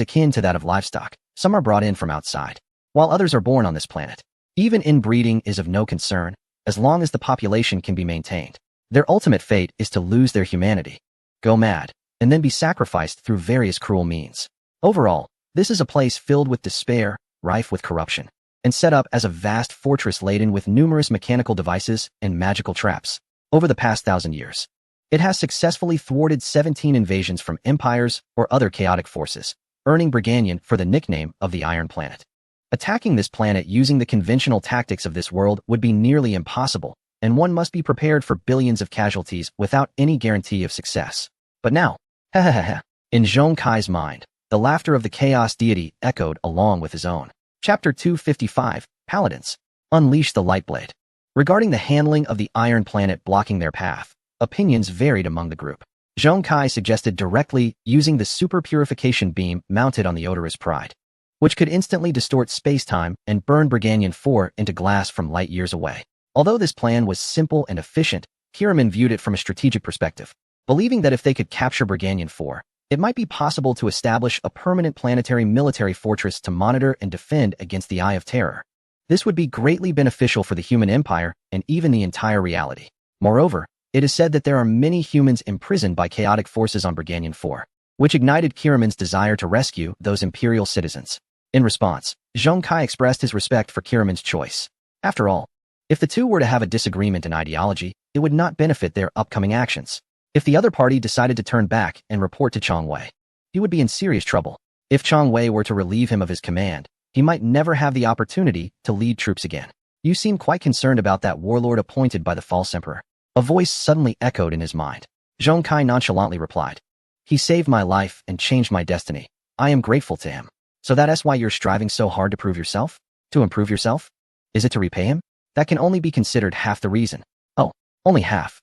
akin to that of livestock. Some are brought in from outside, while others are born on this planet. Even inbreeding is of no concern, as long as the population can be maintained. Their ultimate fate is to lose their humanity, go mad, and then be sacrificed through various cruel means. Overall, this is a place filled with despair, rife with corruption, and set up as a vast fortress laden with numerous mechanical devices and magical traps. Over the past 1,000 years, it has successfully thwarted 17 invasions from empires or other chaotic forces, earning Brigannian for the nickname of the Iron Planet. Attacking this planet using the conventional tactics of this world would be nearly impossible, and one must be prepared for billions of casualties without any guarantee of success. But now, in Zhong Kai's mind, the laughter of the chaos deity echoed along with his own. Chapter 255, Paladins. Unleash the Lightblade. Regarding the handling of the Iron Planet blocking their path, opinions varied among the group. Zhong Kai suggested directly using the super purification beam mounted on the odorous Pride, which could instantly distort space-time and burn Brigannian 4 into glass from light years away. Although this plan was simple and efficient, Kiraman viewed it from a strategic perspective, believing that if they could capture Brigannian 4, it might be possible to establish a permanent planetary military fortress to monitor and defend against the Eye of Terror. This would be greatly beneficial for the human empire and even the entire reality. Moreover, it is said that there are many humans imprisoned by chaotic forces on Brigannian 4, which ignited Kiraman's desire to rescue those imperial citizens. In response, Zhong Kai expressed his respect for Kiraman's choice. After all, if the two were to have a disagreement in ideology, it would not benefit their upcoming actions. If the other party decided to turn back and report to Chong Wei, he would be in serious trouble. If Chong Wei were to relieve him of his command, he might never have the opportunity to lead troops again. You seem quite concerned about that warlord appointed by the false emperor. A voice suddenly echoed in his mind. Zhong Kai nonchalantly replied, "He saved my life and changed my destiny. I am grateful to him. So that's why you're striving so hard to prove yourself? To improve yourself? Is it to repay him? That can only be considered half the reason." "Oh, only half.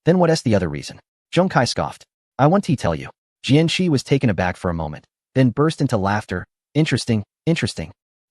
Then what is the other reason?" Zhong Kai scoffed. "I want to tell you." Jianqi was taken aback for a moment, then burst into laughter. Interesting.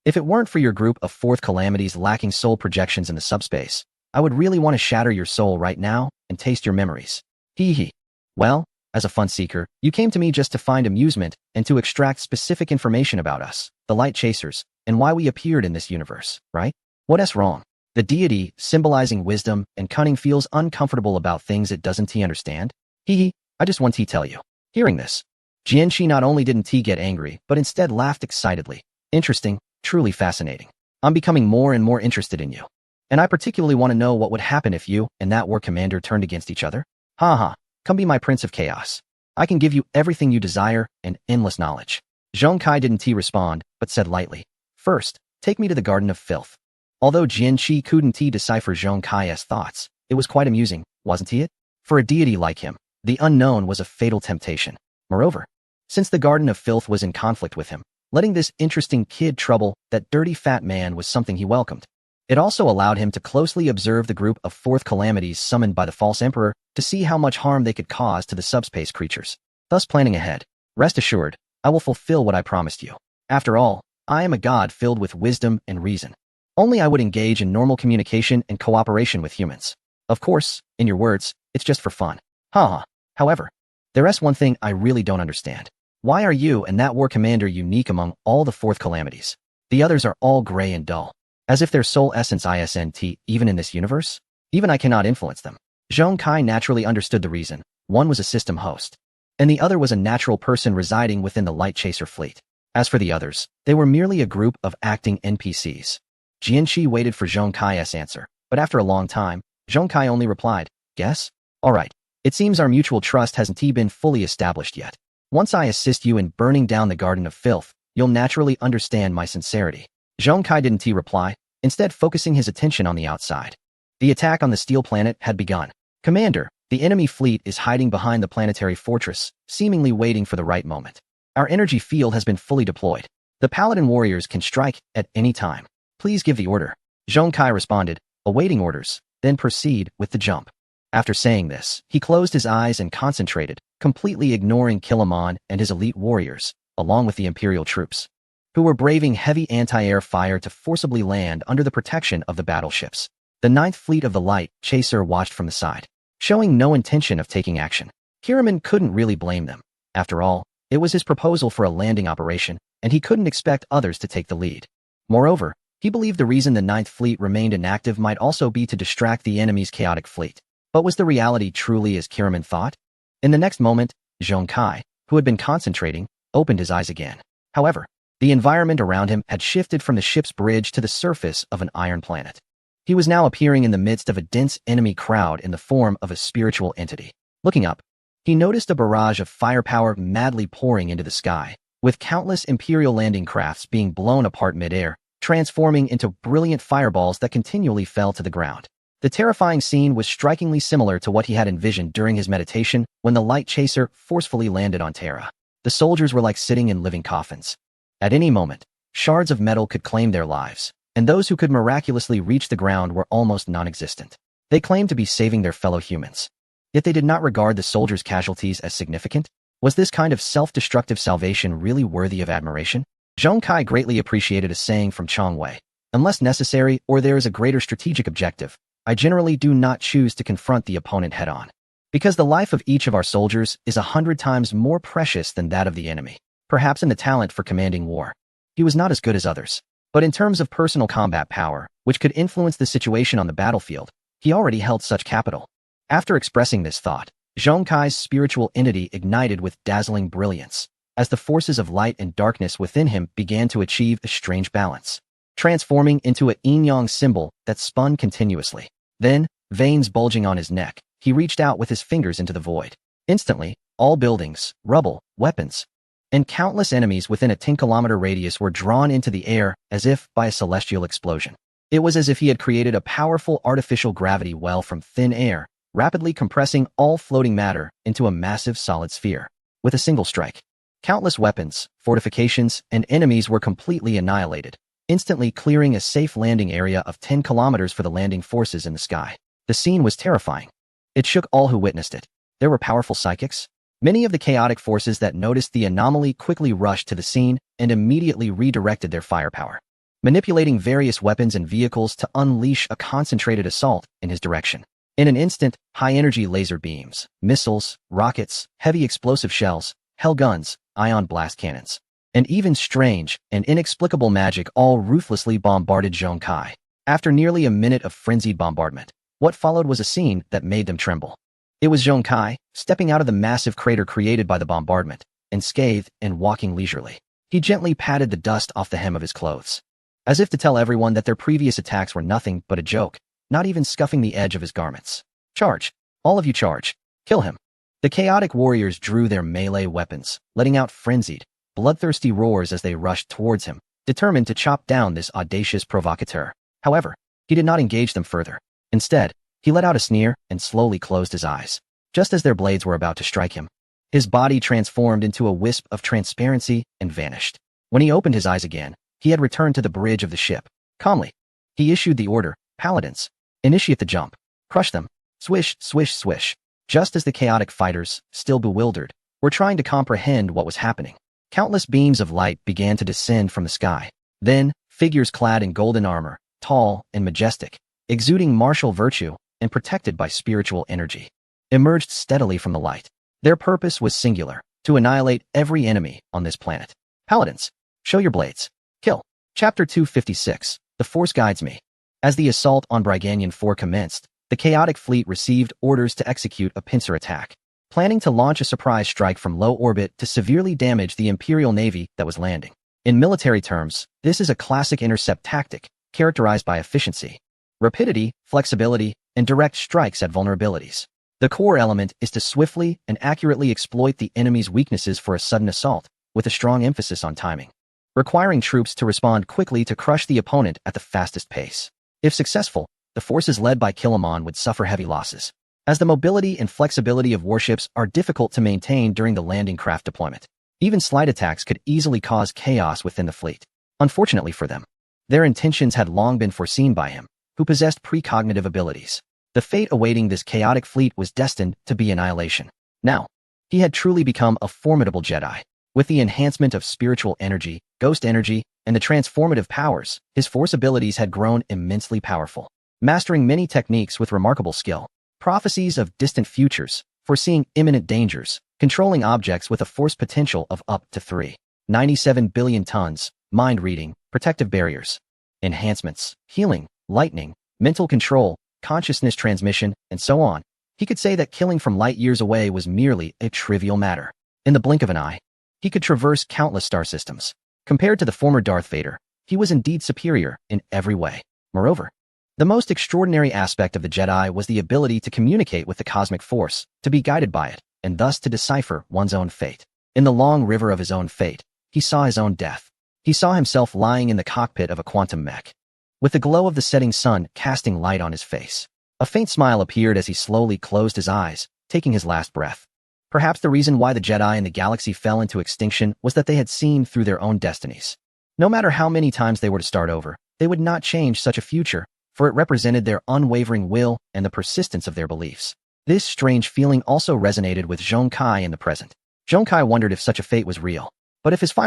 If it weren't for your group of fourth calamities lacking soul projections in the subspace, I would really want to shatter your soul right now and taste your memories. Hee hee. Well, as a fun seeker, you came to me just to find amusement and to extract specific information about us, the Light Chasers, and why we appeared in this universe, right? What's wrong? The deity, symbolizing wisdom and cunning, feels uncomfortable about things it doesn't understand? Hee hee, I just want to tell you. Hearing this, Jianqi not only didn't get angry, but instead laughed excitedly. Interesting, truly fascinating. I'm becoming more and more interested in you. And I particularly want to know what would happen if you and that war commander turned against each other. Ha, come be my Prince of Chaos. I can give you everything you desire and endless knowledge. Zhong Kai didn't respond, but said lightly, "First, take me to the Garden of Filth." Although Jianqi couldn't decipher Zhong Kai's thoughts, it was quite amusing, wasn't it? For a deity like him, the unknown was a fatal temptation. Moreover, since the Garden of Filth was in conflict with him, letting this interesting kid trouble that dirty fat man was something he welcomed. It also allowed him to closely observe the group of fourth calamities summoned by the false emperor to see how much harm they could cause to the subspace creatures. Thus planning ahead, rest assured, I will fulfill what I promised you. After all, I am a god filled with wisdom and reason. Only I would engage in normal communication and cooperation with humans. Of course, in your words, it's just for fun. However, there's one thing I really don't understand. Why are you and that war commander unique among all the fourth calamities? The others are all gray and dull, as if their soul essence isn't even in this universe. Even I cannot influence them. Zhong Kai naturally understood the reason. One was a system host, and the other was a natural person residing within the Light Chaser fleet. As for the others, they were merely a group of acting NPCs. Jianqi waited for Zhong Kai's answer, but after a long time, Zhong Kai only replied, "Guess? All right. It seems our mutual trust hasn't been fully established yet. Once I assist you in burning down the Garden of Filth, you'll naturally understand my sincerity." Zhong Kai didn't reply, instead focusing his attention on the outside. The attack on the Steel Planet had begun. "Commander, the enemy fleet is hiding behind the planetary fortress, seemingly waiting for the right moment. Our energy field has been fully deployed. The Paladin warriors can strike at any time. Please give the order." Zhong Kai responded, awaiting orders, then proceed with the jump. After saying this, he closed his eyes and concentrated, completely ignoring Kilamon and his elite warriors, along with the Imperial troops, who were braving heavy anti-air fire to forcibly land under the protection of the battleships. The Ninth Fleet of the Light Chaser watched from the side, showing no intention of taking action. Kiraman couldn't really blame them. After all, it was his proposal for a landing operation, and he couldn't expect others to take the lead. Moreover, he believed the reason the Ninth Fleet remained inactive might also be to distract the enemy's chaotic fleet. But was the reality truly as Kiraman thought? In the next moment, Zhong Kai, who had been concentrating, opened his eyes again. However, the environment around him had shifted from the ship's bridge to the surface of an iron planet. He was now appearing in the midst of a dense enemy crowd in the form of a spiritual entity. Looking up, he noticed a barrage of firepower madly pouring into the sky, with countless Imperial landing crafts being blown apart midair, transforming into brilliant fireballs that continually fell to the ground. The terrifying scene was strikingly similar to what he had envisioned during his meditation when the light chaser forcefully landed on Terra. The soldiers were like sitting in living coffins. At any moment, shards of metal could claim their lives, and those who could miraculously reach the ground were almost non-existent. They claimed to be saving their fellow humans. Yet they did not regard the soldiers' casualties as significant. Was this kind of self-destructive salvation really worthy of admiration? Zhong Kai greatly appreciated a saying from Chong Wei. Unless necessary or there is a greater strategic objective, I generally do not choose to confront the opponent head-on. Because the life of each of our soldiers is 100 times more precious than that of the enemy. Perhaps in the talent for commanding war, he was not as good as others. But in terms of personal combat power, which could influence the situation on the battlefield, he already held such capital. After expressing this thought, Zhong Kai's spiritual entity ignited with dazzling brilliance, as the forces of light and darkness within him began to achieve a strange balance, transforming into a yin-yang symbol that spun continuously. Then, veins bulging on his neck, he reached out with his fingers into the void. Instantly, all buildings, rubble, weapons, and countless enemies within a 10-kilometer radius were drawn into the air as if by a celestial explosion. It was as if he had created a powerful artificial gravity well from thin air, rapidly compressing all floating matter into a massive solid sphere. With a single strike, countless weapons, fortifications, and enemies were completely annihilated, instantly clearing a safe landing area of 10 kilometers for the landing forces in the sky. The scene was terrifying. It shook all who witnessed it. There were powerful psychics. Many of the chaotic forces that noticed the anomaly quickly rushed to the scene and immediately redirected their firepower, manipulating various weapons and vehicles to unleash a concentrated assault in his direction. In an instant, high-energy laser beams, missiles, rockets, heavy explosive shells, hell guns, ion blast cannons, and even strange and inexplicable magic all ruthlessly bombarded Zhong Kai. After nearly a minute of frenzied bombardment, what followed was a scene that made them tremble. It was Zhong Kai, stepping out of the massive crater created by the bombardment, unscathed and walking leisurely. He gently patted the dust off the hem of his clothes, as if to tell everyone that their previous attacks were nothing but a joke, not even scuffing the edge of his garments. Charge! All of you charge! Kill him! The chaotic warriors drew their melee weapons, letting out frenzied, bloodthirsty roars as they rushed towards him, determined to chop down this audacious provocateur. However, he did not engage them further. Instead, he let out a sneer and slowly closed his eyes. Just as their blades were about to strike him, his body transformed into a wisp of transparency and vanished. When he opened his eyes again, he had returned to the bridge of the ship. Calmly, he issued the order, Paladins, initiate the jump. Crush them. Swish, swish, swish. Just as the chaotic fighters, still bewildered, were trying to comprehend what was happening, countless beams of light began to descend from the sky. Then, figures clad in golden armor, tall and majestic, exuding martial virtue and protected by spiritual energy, emerged steadily from the light. Their purpose was singular, to annihilate every enemy on this planet. Paladins, show your blades. Kill. Chapter 256. The Force Guides Me. As the assault on Brigantian 4 commenced, the chaotic fleet received orders to execute a pincer attack, planning to launch a surprise strike from low orbit to severely damage the Imperial Navy that was landing. In military terms, this is a classic intercept tactic, characterized by efficiency, rapidity, flexibility, and direct strikes at vulnerabilities. The core element is to swiftly and accurately exploit the enemy's weaknesses for a sudden assault, with a strong emphasis on timing, requiring troops to respond quickly to crush the opponent at the fastest pace. If successful, the forces led by Kilimon would suffer heavy losses, as the mobility and flexibility of warships are difficult to maintain during the landing craft deployment. Even slight attacks could easily cause chaos within the fleet. Unfortunately for them, their intentions had long been foreseen by him, who possessed precognitive abilities. The fate awaiting this chaotic fleet was destined to be annihilation. Now, he had truly become a formidable Jedi. With the enhancement of spiritual energy, ghost energy, and the transformative powers, his force abilities had grown immensely powerful, mastering many techniques with remarkable skill. Prophecies of distant futures, foreseeing imminent dangers, controlling objects with a force potential of up to 3.97 billion tons, mind reading, protective barriers, enhancements, healing, lightning, mental control, consciousness transmission, and so on. He could say that killing from light years away was merely a trivial matter. In the blink of an eye, he could traverse countless star systems. Compared to the former Darth Vader, he was indeed superior in every way. Moreover, the most extraordinary aspect of the Jedi was the ability to communicate with the cosmic force, to be guided by it, and thus to decipher one's own fate. In the long river of his own fate, he saw his own death. He saw himself lying in the cockpit of a quantum mech, with the glow of the setting sun casting light on his face. A faint smile appeared as he slowly closed his eyes, taking his last breath. Perhaps the reason why the Jedi in the galaxy fell into extinction was that they had seen through their own destinies. No matter how many times they were to start over, they would not change such a future, for it represented their unwavering will and the persistence of their beliefs. This strange feeling also resonated with Zhong Kai in the present. Zhong Kai wondered if such a fate was real, but if his final